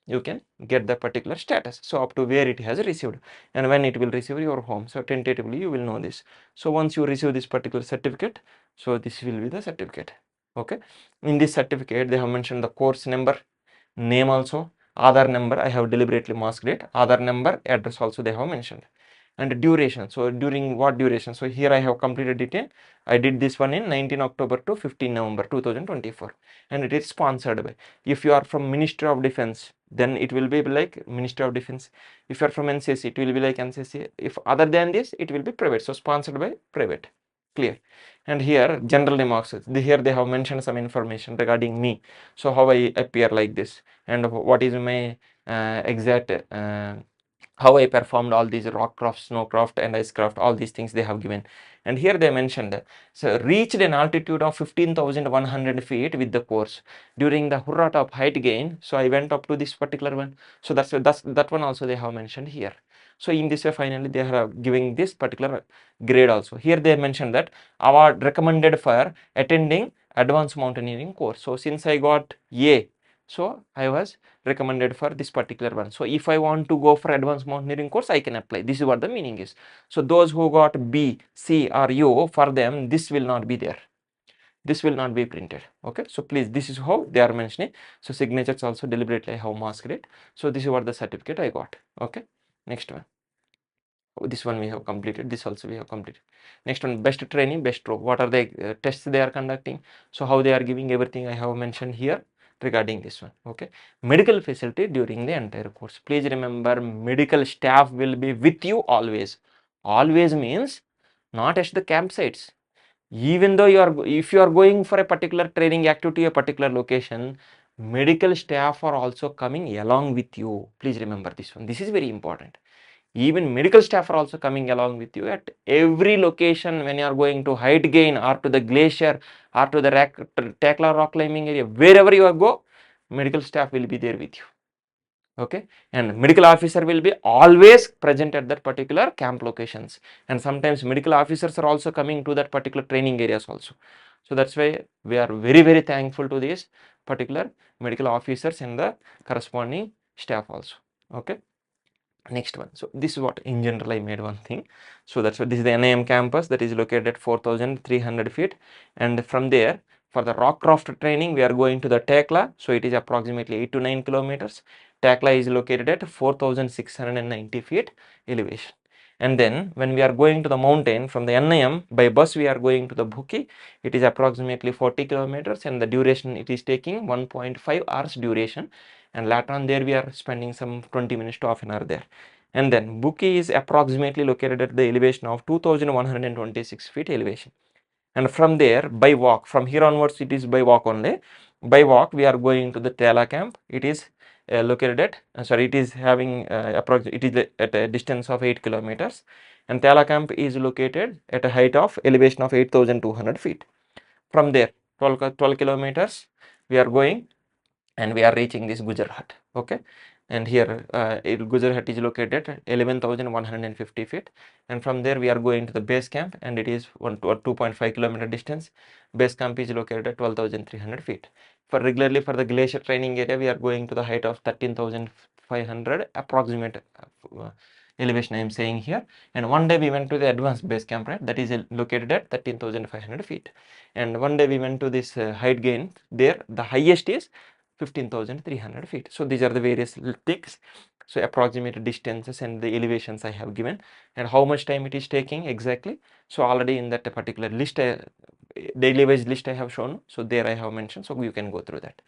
you can get the particular status, so up to where it has received and when it will receive your home. So tentatively you will know this. So once you receive this particular certificate, so this will be the certificate. Okay, in this certificate they have mentioned the course number, name also, Aadhaar number. I have deliberately masked it. Aadhaar number, address also they have mentioned, and duration. So during what duration? So here I have completed it in, I did this one in 19 October to 15 November 2024, and it is sponsored by, if you are from Ministry of Defense, then it will be like Ministry of Defense. If you are from NCC, it will be like NCC. If other than this, it will be private. So sponsored by private. Clear? And here general remarks, here they have mentioned some information regarding me. So how I appear like this, and what is my exact how I performed all these rock craft, snowcraft and icecraft, all these things they have given. And here they mentioned, so reached an altitude of 15,100 feet with the course during the hurrah top height gain. So I went up to this particular one. So that one also they have mentioned here. So in this way, finally they are giving this particular grade also. Here they mentioned that award recommended for attending advanced mountaineering course. So since I got A, so I was recommended for this particular one. So if I want to go for advanced mountaineering course, I can apply. This is what the meaning is. So those who got B, C or U, for them this will not be there. This will not be printed. Okay, so please, this is how they are mentioning. So signatures also deliberately I have masked it. So this is what the certificate I got. Okay, next one. This one we have completed, this also we have completed. Next one, best training, best rope. What are the tests they are conducting? So how they are giving, everything I have mentioned here regarding this one. Okay, medical facility during the entire course. Please remember, medical staff will be with you always. Always means not at the campsites. Even though if you are going for a particular training activity, a particular location, medical staff are also coming along with you. Please remember this one. This is very important. Even medical staff are also coming along with you at every location. When you are going to Hygiene or to the Glacier or to the Tekla rock climbing area, wherever you go, medical staff will be there with you. Okay, and medical officer will be always present at that particular camp locations, and sometimes medical officers are also coming to that particular training areas also. So that's why we are very, very thankful to these particular medical officers and the corresponding staff also. Okay, next one. So this is what in general I made one thing. So that's what this is the NIM campus that is located at 4,300 feet, and from there For the rockcraft training, we are going to the Tekla, so it is approximately 8 to 9 kilometers. Tekla is located at 4,690 feet elevation. And then when we are going to the mountain from the NIM, by bus we are going to the Bhuki, it is approximately 40 kilometers, and the duration it is taking 1.5 hours duration, and later on there we are spending some 20 minutes to half an hour there. And then Bhuki is approximately located at the elevation of 2,126 feet elevation. And from there by walk, from here onwards it is by walk only. By walk we are going to the Tela camp. It is located at it is having it is at a distance of 8 kilometers, and Tela camp is located at a height of elevation of 8,200 feet. From there 12 kilometers we are going, and we are reaching this Gujjar Hut. Okay, and here Gujjar Hut is located at 11,150 feet, and from there we are going to the base camp, and it is 2.5 kilometer distance. Base camp is located at 12,300 feet. For regularly for the glacier training area, we are going to the height of 13,500 approximate elevation I am saying here. And one day we went to the advanced base camp, right, that is located at 13,500 feet. And one day we went to this height gain, there the highest is 15,300 feet. So these are the various things. So approximate distances and the elevations I have given, and how much time it is taking exactly. So already in that particular list, daily wise list I have shown. So there I have mentioned. So you can go through that.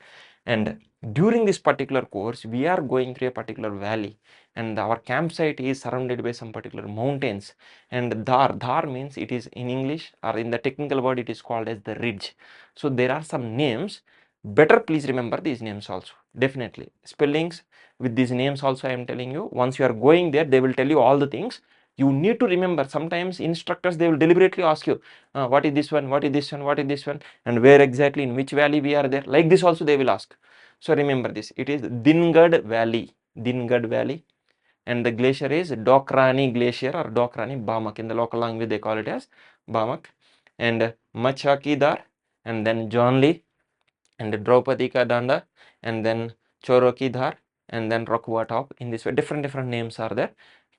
And during this particular course, we are going through a particular valley, and our campsite is surrounded by some particular mountains. And Dhar means, it is in English, or in the technical word it is called as the ridge. So there are some names. Better please remember these names also. Definitely spellings with these names also I am telling you. Once you are going there, they will tell you all the things. You need to remember. Sometimes instructors, they will deliberately ask you, what is this one, what is this one, what is this one, and where exactly, in which valley we are there. Like this also they will ask. So remember this. It is Dingad Valley, and the glacier is Dokrani Glacier or Dokrani Bamak. In the local language they call it as Bamak. And Machakidar, and then Jonli, and Draupadi Ka Danda, and then Chorokidhar, and then Rokwa Top. In this way, different names are there.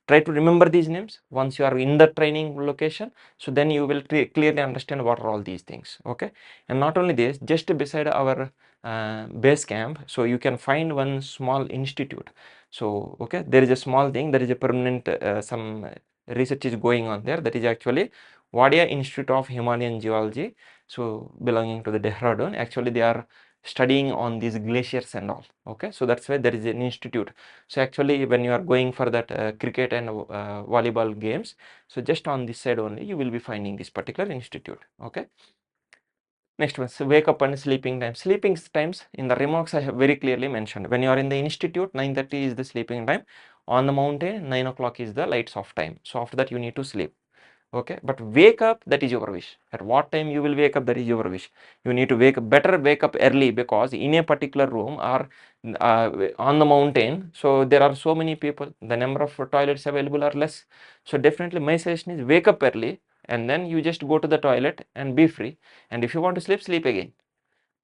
Try to remember these names once you are in the training location. So then you will clearly understand what are all these things. Okay, and not only this, just beside our base camp, so you can find one small institute. So okay, there is a small thing, there is a permanent some research is going on there. That is actually Wadia Institute of Himalayan Geology, so belonging to the Dehradun. Actually they are studying on these glaciers and all. Okay, so that's why there is an institute. So actually when you are going for that cricket and volleyball games, so just on this side only you will be finding this particular institute. Okay, next one, so wake up and sleeping time. Sleeping times in the remarks I have very clearly mentioned. When you are in the institute, 9:30 is the sleeping time. On the mountain, 9 o'clock is the lights off time. So after that you need to sleep. Okay, but wake up, that is your wish. At what time you will wake up, that is your wish. You need to better wake up early, because in a particular room or on the mountain, so there are so many people, the number of toilets available are less. So definitely my suggestion is wake up early, and then you just go to the toilet and be free. And if you want to sleep, sleep again.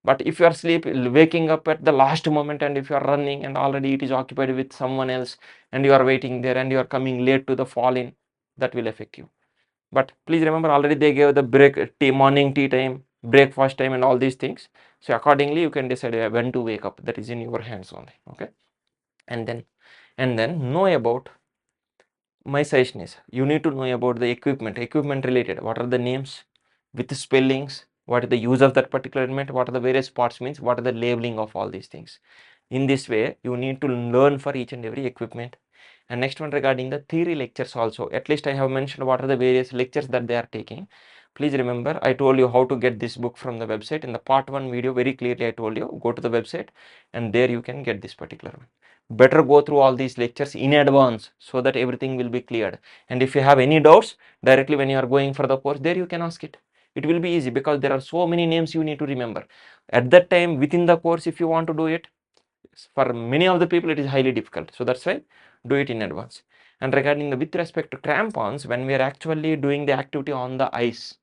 But if you are waking up at the last moment, and if you are running and already it is occupied with someone else, and you are waiting there, and you are coming late to the fall in, that will affect you. But please remember, already they gave the morning tea time, breakfast time, and all these things. So accordingly you can decide when to wake up. That is in your hands only. Okay, and then know about, my suggestion is, you need to know about the equipment related. What are the names with spellings, what is the use of that particular element, what are the various parts means, what are the labeling of all these things. In this way you need to learn for each and every equipment. And next one, regarding the theory lectures also, at least I have mentioned what are the various lectures that they are taking. Please remember, I told you how to get this book from the website. In the part 1 video, very clearly I told you, go to the website, and there you can get this particular one. Better go through all these lectures in advance, so that everything will be cleared. And if you have any doubts, directly when you are going for the course, there you can ask it. It will be easy, because there are so many names you need to remember. At that time, within the course, if you want to do it, for many of the people it is highly difficult. So that's why do it in advance. And regarding the, with respect to crampons, when we are actually doing the activity on the ice,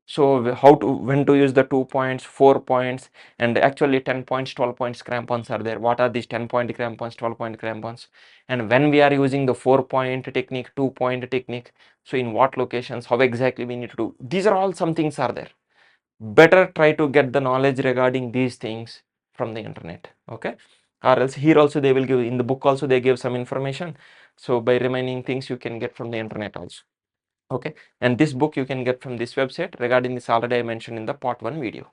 so how to, when to use the 2 points, 4 points, and actually 10 points, 12 points crampons are there. What are these 10-point crampons, 12-point crampons? And when we are using the 4-point technique, 2-point technique, so in what locations, how exactly we need to do, these are all some things are there. better try to get the knowledge regarding these things from the internet, okay? Or else here also they will give, in the book also they give some information. So by remaining things you can get from the internet also, okay? And this book you can get from this website. Regarding this already I mentioned in the part 1 video.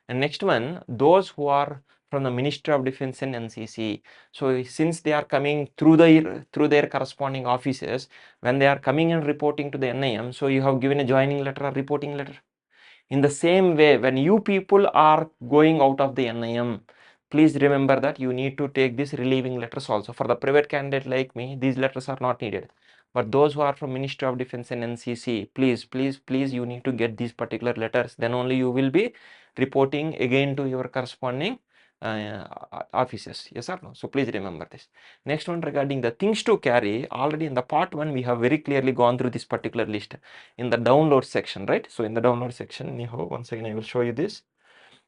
And next one, those who are from the Ministry of Defense and NCC. So since they are coming through their corresponding offices, when they are coming and reporting to the NIM, so you have given a joining letter or reporting letter. In the same way, when you people are going out of the NIM, please remember that you need to take these relieving letters also. For the private candidate like me, these letters are not needed. But those who are from Ministry of Defense and NCC, please, you need to get these particular letters. Then only you will be reporting again to your corresponding offices. Yes or no? So please remember this. Next one, regarding the things to carry, already in the part 1 we have very clearly gone through this particular list in the download section, right? So in the download section, anyhow, once again I will show you this.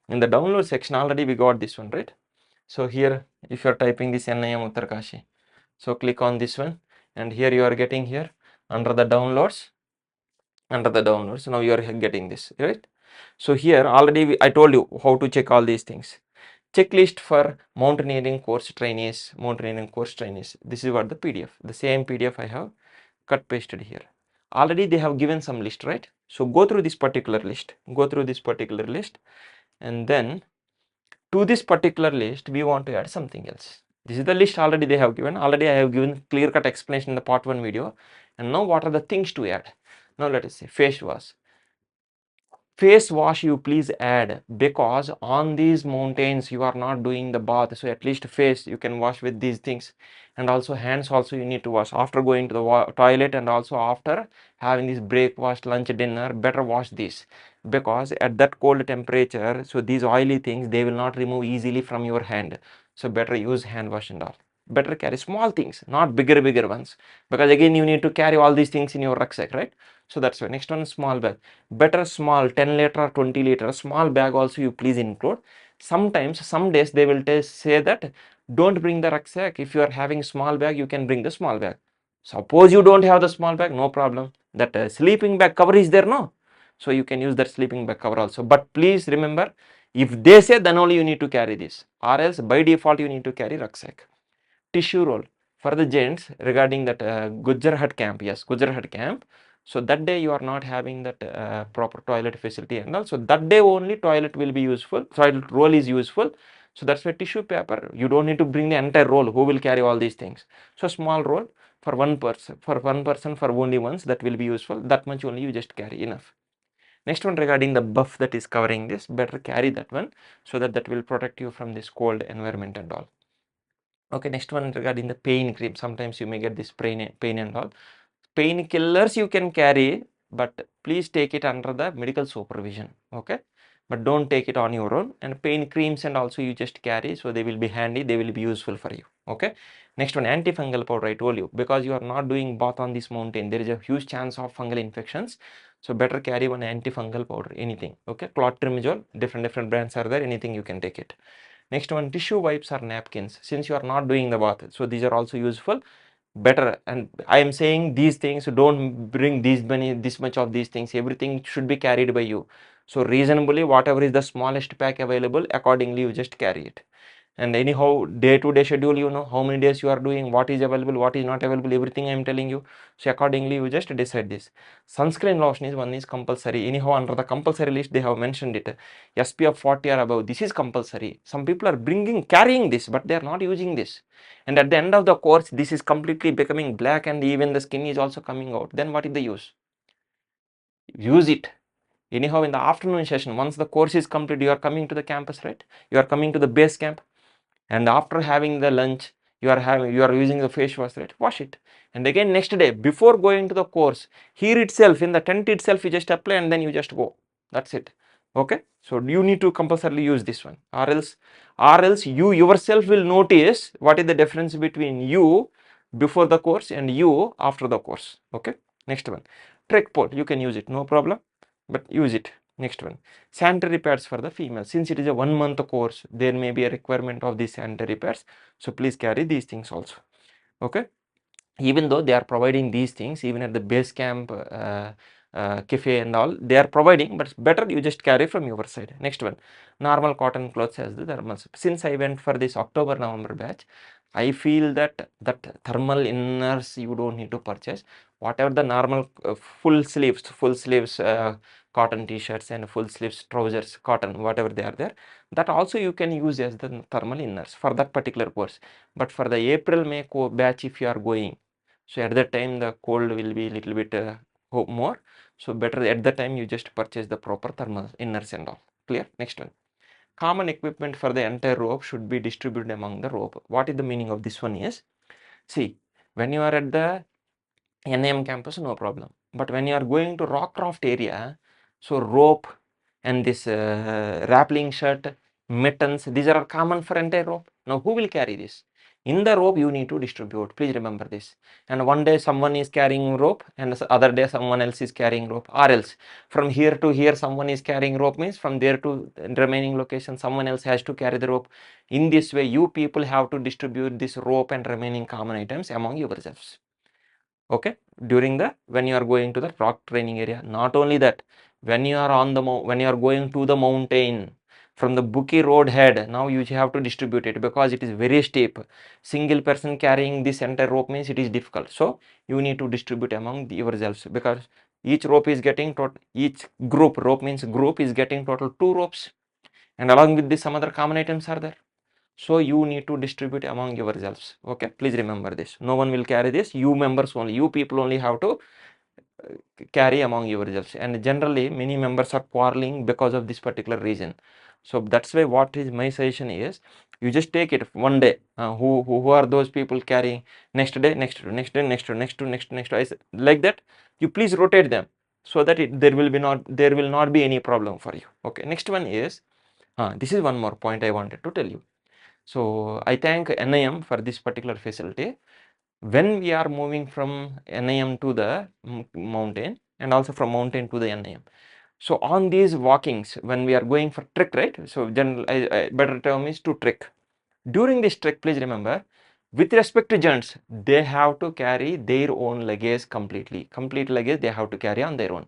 In the download section already we got this one, right? So here if you are typing this NIM Uttarkashi, so click on this one, and here you are getting here under the downloads, now you are getting this, right? So here already I told you how to check all these things. Checklist for mountaineering course trainees, this is what the PDF, the same PDF I have cut pasted here. Already they have given some list, right? So go through this particular list, and then to this particular list we want to add something else. This is the list already they have given. Already I have given clear cut explanation in the part 1 video. And now what are the things to add? Now let us say face wash. Face wash you please add, because on these mountains you are not doing the bath, so at least face you can wash with these things. And also hands also you need to wash after going to the toilet, and also after having this breakfast, lunch, dinner, better wash this, because at that cold temperature, so these oily things they will not remove easily from your hand. So better use hand wash and all. Better carry small things, not bigger ones, because again you need to carry all these things in your rucksack, right? So that's why. Next one is small bag. Better small 10 liter or 20 liter small bag also you please include. Sometimes some days they will say that don't bring the rucksack. If you are having small bag, you can bring the small bag. Suppose you don't have the small bag, no problem. That sleeping bag cover is there, no? So you can use that sleeping bag cover also. But please remember, if they say, then only you need to carry this, or else by default you need to carry rucksack. Tissue roll for the gents regarding that Gujjar Hut camp. Yes, Gujjar Hut camp. So that day you are not having that proper toilet facility, and also that day only toilet will be useful. Toilet roll is useful. So that's why tissue paper. You don't need to bring the entire roll. Who will carry all these things? So small roll for one person, for only once, that will be useful. That much only you just carry, enough. Next one, regarding the buff that is covering this, better carry that one, so that will protect you from this cold environment and all. Okay, next one, regarding the pain cream. Sometimes you may get this pain and all. Painkillers you can carry, but please take it under the medical supervision, okay? But don't take it on your own. And pain creams and also you just carry, so they will be handy, they will be useful for you, okay? Next one, antifungal powder. I told you, because you are not doing bath on this mountain, there is a huge chance of fungal infections. So better carry one antifungal powder, anything, okay? Clotrimazole, different brands are there, anything you can take it. Next one, tissue wipes or napkins. Since you are not doing the bath, so these are also useful. Better, and I am saying these things, don't bring this much of these things. Everything should be carried by you. So reasonably, whatever is the smallest pack available, accordingly you just carry it. And anyhow, day-to-day schedule, you know how many days you are doing, what is available, what is not available, everything I am telling you. So accordingly you just decide this. Sunscreen lotion is one is compulsory. Anyhow, under the compulsory list they have mentioned it, SPF 40 or above, this is compulsory. Some people are carrying this, but they are not using this, and at the end of the course this is completely becoming black, and even the skin is also coming out. Then what is the use? Use it. Anyhow, in the afternoon session, once the course is complete, you are coming to the campus, right? You are coming to the base camp, and after having the lunch, you are using the face wash, right? Wash it. And again next day, before going to the course, here itself in the tent itself, you just apply and then you just go. That's it. Okay, so you need to compulsorily use this one, or else you yourself will notice what is the difference between you before the course and you after the course. Okay, next one, trek pole. You can use it, no problem, but use it. Next one, sanitary pads for the female. Since it is a 1 month course, there may be a requirement of these sanitary pads, so please carry these things also. Okay, even though they are providing these things even at the base camp cafe and all, they are providing, but better you just carry from your side. Next one, normal cotton clothes as the thermals. Since I went for this October November batch, I feel that thermal inners you don't need to purchase. Whatever the normal full sleeves cotton t-shirts and full sleeves trousers cotton, whatever they are there, that also you can use as the thermal inners for that particular course. But for the April May batch, if you are going, so at that time the cold will be little bit more, so better at that time you just purchase the proper thermal inners and all. Clear? Next one, common equipment for the entire rope should be distributed among the rope. What is the meaning of this one is, see, when you are at the NAM campus, no problem, but when you are going to Rockcroft area, so rope and this rappelling shirt, mittens, these are common for entire rope. Now who will carry this? In the rope you need to distribute, please remember this. And one day someone is carrying rope and the other day someone else is carrying rope, or else from here to here someone is carrying rope, means from there to the remaining location someone else has to carry the rope. In this way you people have to distribute this rope and remaining common items among yourselves. Okay, during the when you are going to the rock training area. Not only that, when you are on the when you are going to the mountain from the Bookie road head, now you have to distribute it because it is very steep. Single person carrying this entire rope means it is difficult, so you need to distribute among yourselves, because each rope is getting total, each group, rope means group, is getting total 2 ropes, and along with this some other common items are there. So you need to distribute among yourselves. Okay, please remember this. No one will carry this. You members only, you people only have to carry among yourselves. And generally, many members are quarreling because of this particular reason. So that's why what is my suggestion is, you just take it one day. Who are those people carrying? Next day, next day, next day, next day, next to next day, like that. You please rotate them so that there will not be any problem for you. Okay. Next one is, this is one more point I wanted to tell you. So I thank NIM for this particular facility. When we are moving from NIM to the mountain and also from mountain to the NIM. So on these walkings, when we are going for trek, right? So general, better term is to trek. During this trek, please remember, with respect to gents, they have to carry their own luggage completely. Complete luggage they have to carry on their own.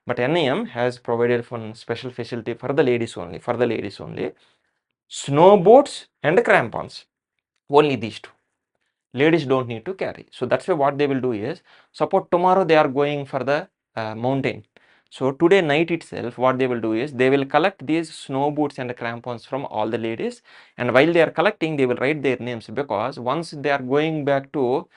But NIM has provided one special facility for the ladies only. For the ladies only, snow boots and crampons, only these two. Ladies don't need to carry. So that's why what they will do is, suppose tomorrow they are going for the mountain, so today night itself what they will do is, they will collect these snow boots and crampons from all the ladies, and while they are collecting they will write their names, because once they are going back to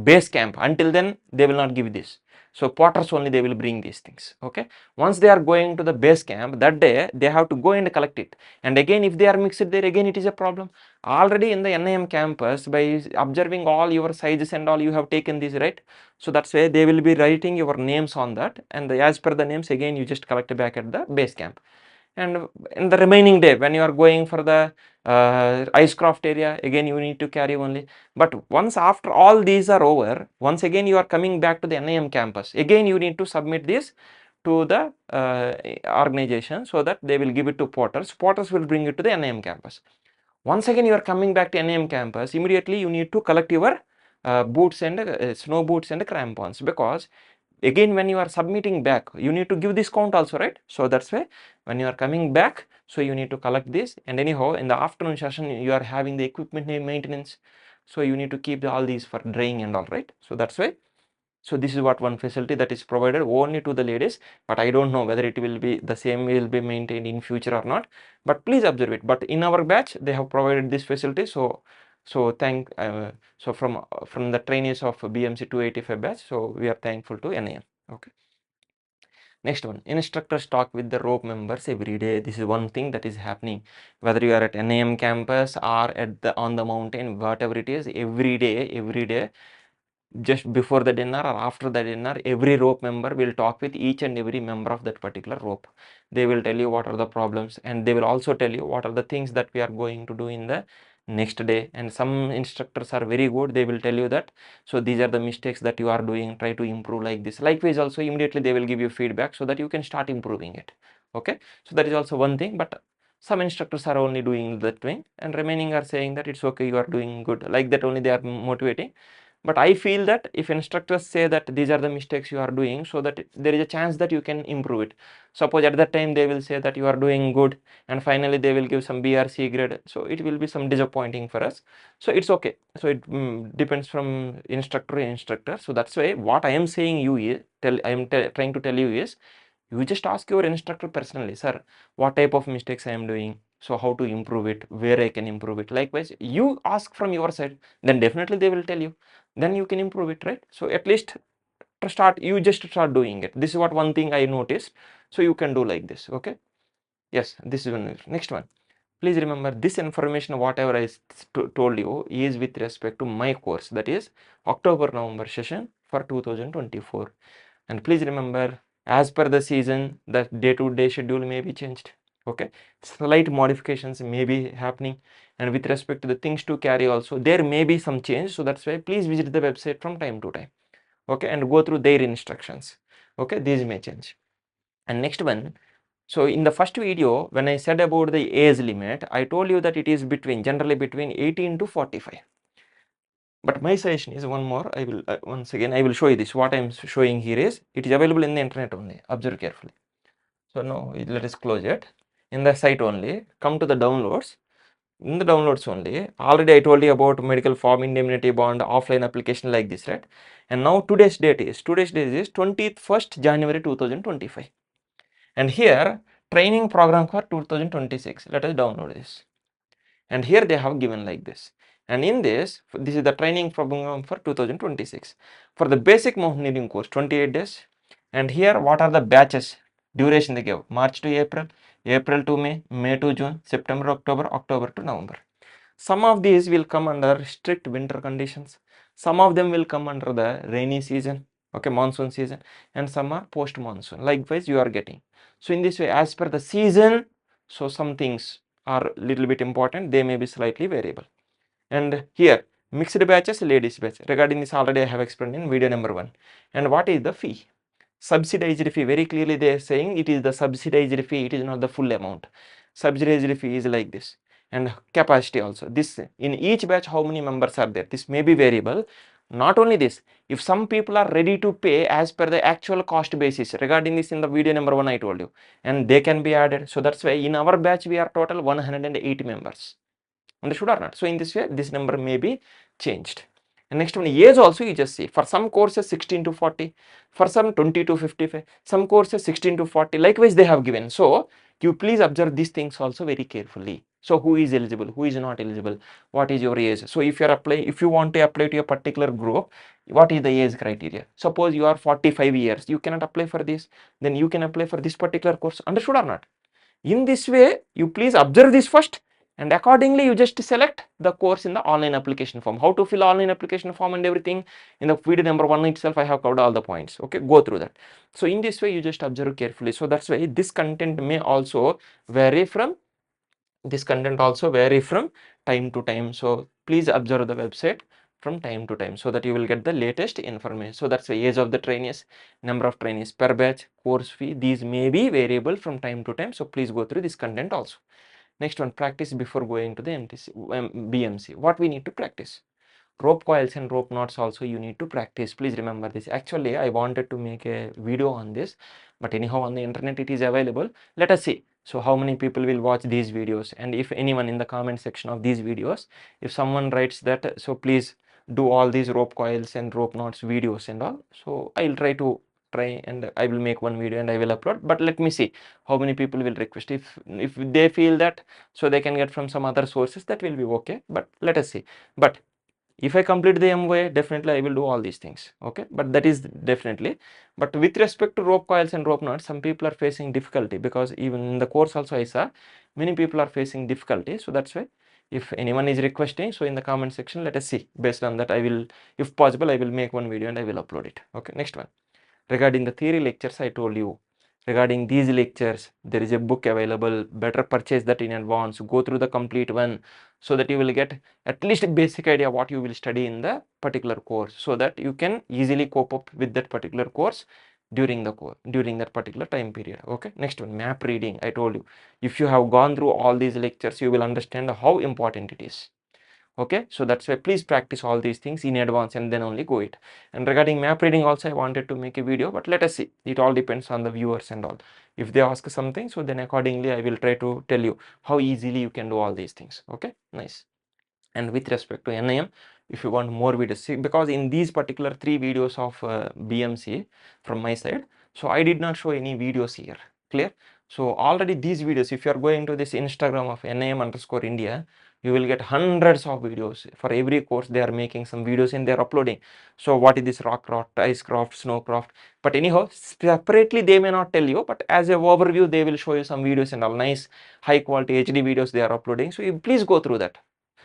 base camp, until then they will not give this. So porters only they will bring these things. Okay, once they are going to the base camp, that day they have to go and collect it, and again if they are mixed there, again it is a problem. Already in the NIM campus, by observing all your sizes and all, you have taken this, right? So that's why they will be writing your names on that, and as per the names again you just collect back at the base camp. And in the remaining day, when you are going for the icecraft area, again you need to carry only. But once after all these are over, once again you are coming back to the NIM campus, again you need to submit this to the organization, so that they will give it to porters. Porters will bring it to the NIM campus. Once again you are coming back to NIM campus, immediately you need to collect your boots and snow boots and crampons, because again when you are submitting back, you need to give this count also, right? So that's why when you are coming back, so you need to collect this. And anyhow, in the afternoon session you are having the equipment maintenance, so you need to keep all these for drying and all, right? So that's why, so this is what one facility that is provided only to the ladies, but I don't know whether it will be the same will be maintained in future or not, but please observe it. But in our batch they have provided this facility, so from the trainees of BMC 285 batch, so we are thankful to NIM. Okay. Next one, instructors talk with the rope members every day. This is one thing that is happening, whether you are at NIM campus or at the on the mountain, whatever it is, every day, just before the dinner or after the dinner, every rope member will talk with each and every member of that particular rope. They will tell you what are the problems, and they will also tell you what are the things that we are going to do in the next day. And some instructors are very good, they will tell you that, so these are the mistakes that you are doing, try to improve like this. Likewise also immediately they will give you feedback so that you can start improving it. Okay, so that is also one thing. But some instructors are only doing that way, and remaining are saying that it's okay, you are doing good, like that only they are motivating. but I feel that if instructors say that these are the mistakes you are doing, so that there is a chance that you can improve it. Suppose at that time they will say that you are doing good, and finally they will give some B or C grade, so it will be some disappointing for us. So it's okay. So it depends from instructor to instructor. So that's why what I am saying you is, trying to tell you is, you just ask your instructor personally, sir, what type of mistakes I am doing, so how to improve it, where I can improve it. Likewise, you ask from your side, then definitely they will tell you, then you can improve it, right? So at least to start, you just start doing it. This is what one thing I noticed. So you can do like this. Okay, yes, this is one. Next one, please remember this information whatever I told you is with respect to my course, that is October November session for 2024. And please remember, as per the season, the day-to-day schedule may be changed. Okay, slight modifications may be happening, and with respect to the things to carry also, there may be some change. So that's why please visit the website from time to time. Okay, and go through their instructions. Okay, these may change. And next one, so in the first video, when I said about the age limit, I told you that it is generally between 18 to 45. But my suggestion is one more. I will once again I will show you this. What I am showing here is, it is available in the internet only. Observe carefully. So now let us close it. In the site only, come to the downloads. In the downloads only, already I told you about medical form, indemnity bond, offline application like this, right? And now today's date is 21st January 2025. And here training program for 2026. Let us download this. And here they have given like this. And in this is the training program for 2026 for the basic mountaineering course, 28 days. And here what are the batches duration they give: March to April, April to May, May to June, September, October, October to November. Some of these will come under strict winter conditions, some of them will come under the rainy season, okay, monsoon season, and some are post monsoon. Likewise you are getting. So in this way, as per the season, so some things are little bit important, they may be slightly variable. And here mixed batches, ladies batch, regarding this already I have explained in video number 1. And what is the fee? Subsidized fee, very clearly they are saying it is the subsidized fee, it is not the full amount. Subsidized fee is like this. And capacity also, this in each batch how many members are there, this may be variable. Not only this, if some people are ready to pay as per the actual cost basis, regarding this in the video number 1 I told you, and they can be added. So that's why in our batch we are total 108 members. Understood or not? So in this way, this number may be changed. And next one, age also you just see. For some courses 16 to 40, for some 20 to 55, some courses 16 to 40. Likewise, they have given. So you please observe these things also very carefully. So who is eligible, who is not eligible, what is your age? So if you are applying, if you want to apply to a particular group, what is the age criteria? Suppose you are 45 years, you cannot apply for this. Then you can apply for this particular course. Understood or not? In this way, you please observe this first, and accordingly you just select the course in the online application form. How to fill online application form and everything, in the video number 1 itself I have covered all the points. Okay, go through that. So in this way you just observe carefully. So that's why this content may also vary from time to time. So please observe the website from time to time, so that you will get the latest information. So that's the age of the trainees, number of trainees per batch, course fee, these may be variable from time to time. So please go through this content also. Next one, practice before going to the BMC. What we need to practice? Rope coils and rope knots also you need to practice. Please remember this. Actually I wanted to make a video on this, but anyhow on the internet it is available. Let us see. So how many people will watch these videos, and if anyone in the comment section of these videos, if someone writes that, so please do all these rope coils and rope knots videos and all, so I'll try and I will make one video and I will upload. But let me see how many people will request. If they feel that so they can get from some other sources, that will be okay. But let us see. But if I complete the MOA, definitely I will do all these things. Okay, but that is definitely. But with respect to rope coils and rope knots, some people are facing difficulty, because even in the course also I saw many people are facing difficulty. So that's why if anyone is requesting, so in the comment section, let us see. Based on that, I will, if possible, I will make one video and I will upload it. Okay, next one. Regarding the theory lectures, I told you, regarding these lectures, there is a book available. Better purchase that in advance. Go through the complete one, so that you will get at least a basic idea what you will study in the particular course, so that you can easily cope up with that particular course during that particular time period. Okay, next one, map reading. I told you, if you have gone through all these lectures, you will understand how important it is. Okay, so that's why please practice all these things in advance and then only go it. And regarding map reading also I wanted to make a video, but let us see, it all depends on the viewers and all. If they ask something, so then accordingly I will try to tell you how easily you can do all these things. Okay, nice. And with respect to NIM, if you want more videos, see, because in these particular 3 videos of BMC from my side, so I did not show any videos here, clear? So already these videos, if you are going to this Instagram of NIM_India, you will get hundreds of videos. For every course they are making some videos and they are uploading. So what is this rock craft, ice craft, snowcraft? But anyhow, separately they may not tell you, but as a overview they will show you some videos and all nice high quality HD videos they are uploading. So you please go through that.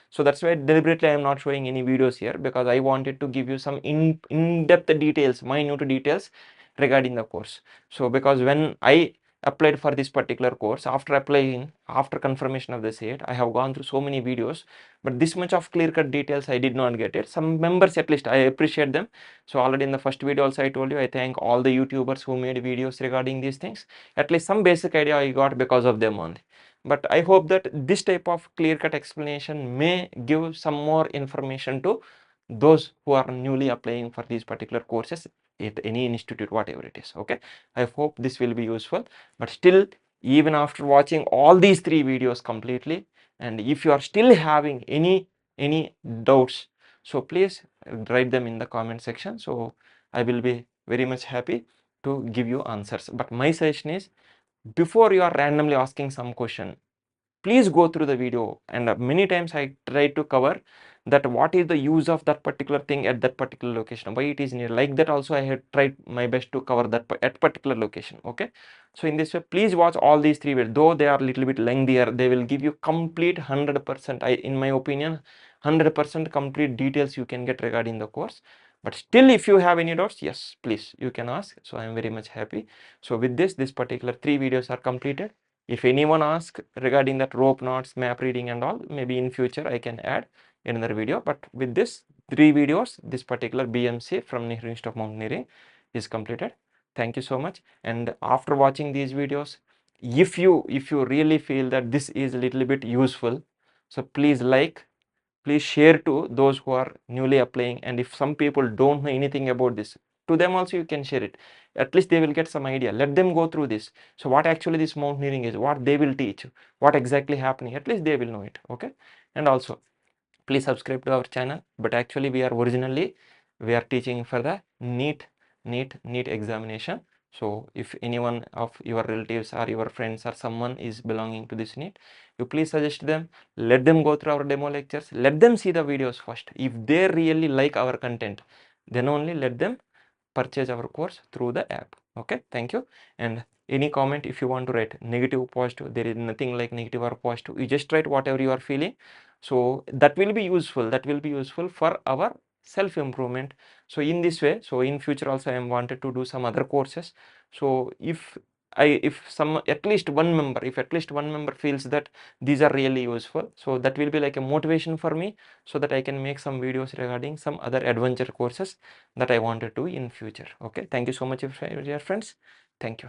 So that's why deliberately I am not showing any videos here, because I wanted to give you some in-depth details, minute details regarding the course. So because when I applied for this particular course, after applying, after confirmation of the seat, I have gone through so many videos, but this much of clear-cut details I did not get it. Some members at least I appreciate them. So already in the first video also I told you, I thank all the YouTubers who made videos regarding these things. At least some basic idea I got because of them only. But I hope that this type of clear-cut explanation may give some more information to those who are newly applying for these particular courses at any institute, whatever it is. Okay, I hope this will be useful. But still, even after watching all these 3 videos completely, and if you are still having any doubts, so please write them in the comment section. So I will be very much happy to give you answers. But my suggestion is, before you are randomly asking some question, please go through the video. And many times I try to cover that what is the use of that particular thing at that particular location, why it is near, like that also I had tried my best to cover that at particular location. Okay, so in this way please watch all these 3 videos, though they are little bit lengthier, they will give you complete 100%, in my opinion 100% complete details you can get regarding the course. But still, if you have any doubts, yes, please you can ask. So I am very much happy. So with this particular 3 videos are completed. If anyone asks regarding that rope knots, map reading and all, maybe in future I can add another video. But with this 3 videos, this particular BMC from Nehru Institute of Mountaineering is completed. Thank you so much. And after watching these videos, if you really feel that this is a little bit useful, so please like, please share to those who are newly applying. And if some people don't know anything about this, to them also you can share it. At least they will get some idea. Let them go through this. So what actually this mountaineering is, what they will teach, what exactly happening, at least they will know it. Okay, and also please subscribe to our channel. But actually we are originally we are teaching for the NEET examination. So if anyone of your relatives or your friends or someone is belonging to this NEET, you please suggest them, let them go through our demo lectures, let them see the videos first. If they really like our content, then only let them purchase our course through the app. Okay, thank you. And any comment, if you want to write negative, positive, there is nothing like negative or positive, you just write whatever you are feeling. So that will be useful, that will be useful for our self improvement. So in this way, so in future also I am wanted to do some other courses. So if some at least one member, if at least one member feels that these are really useful, so that will be like a motivation for me, so that I can make some videos regarding some other adventure courses that I wanted to in future. Okay, thank you so much, dear friends. Thank you.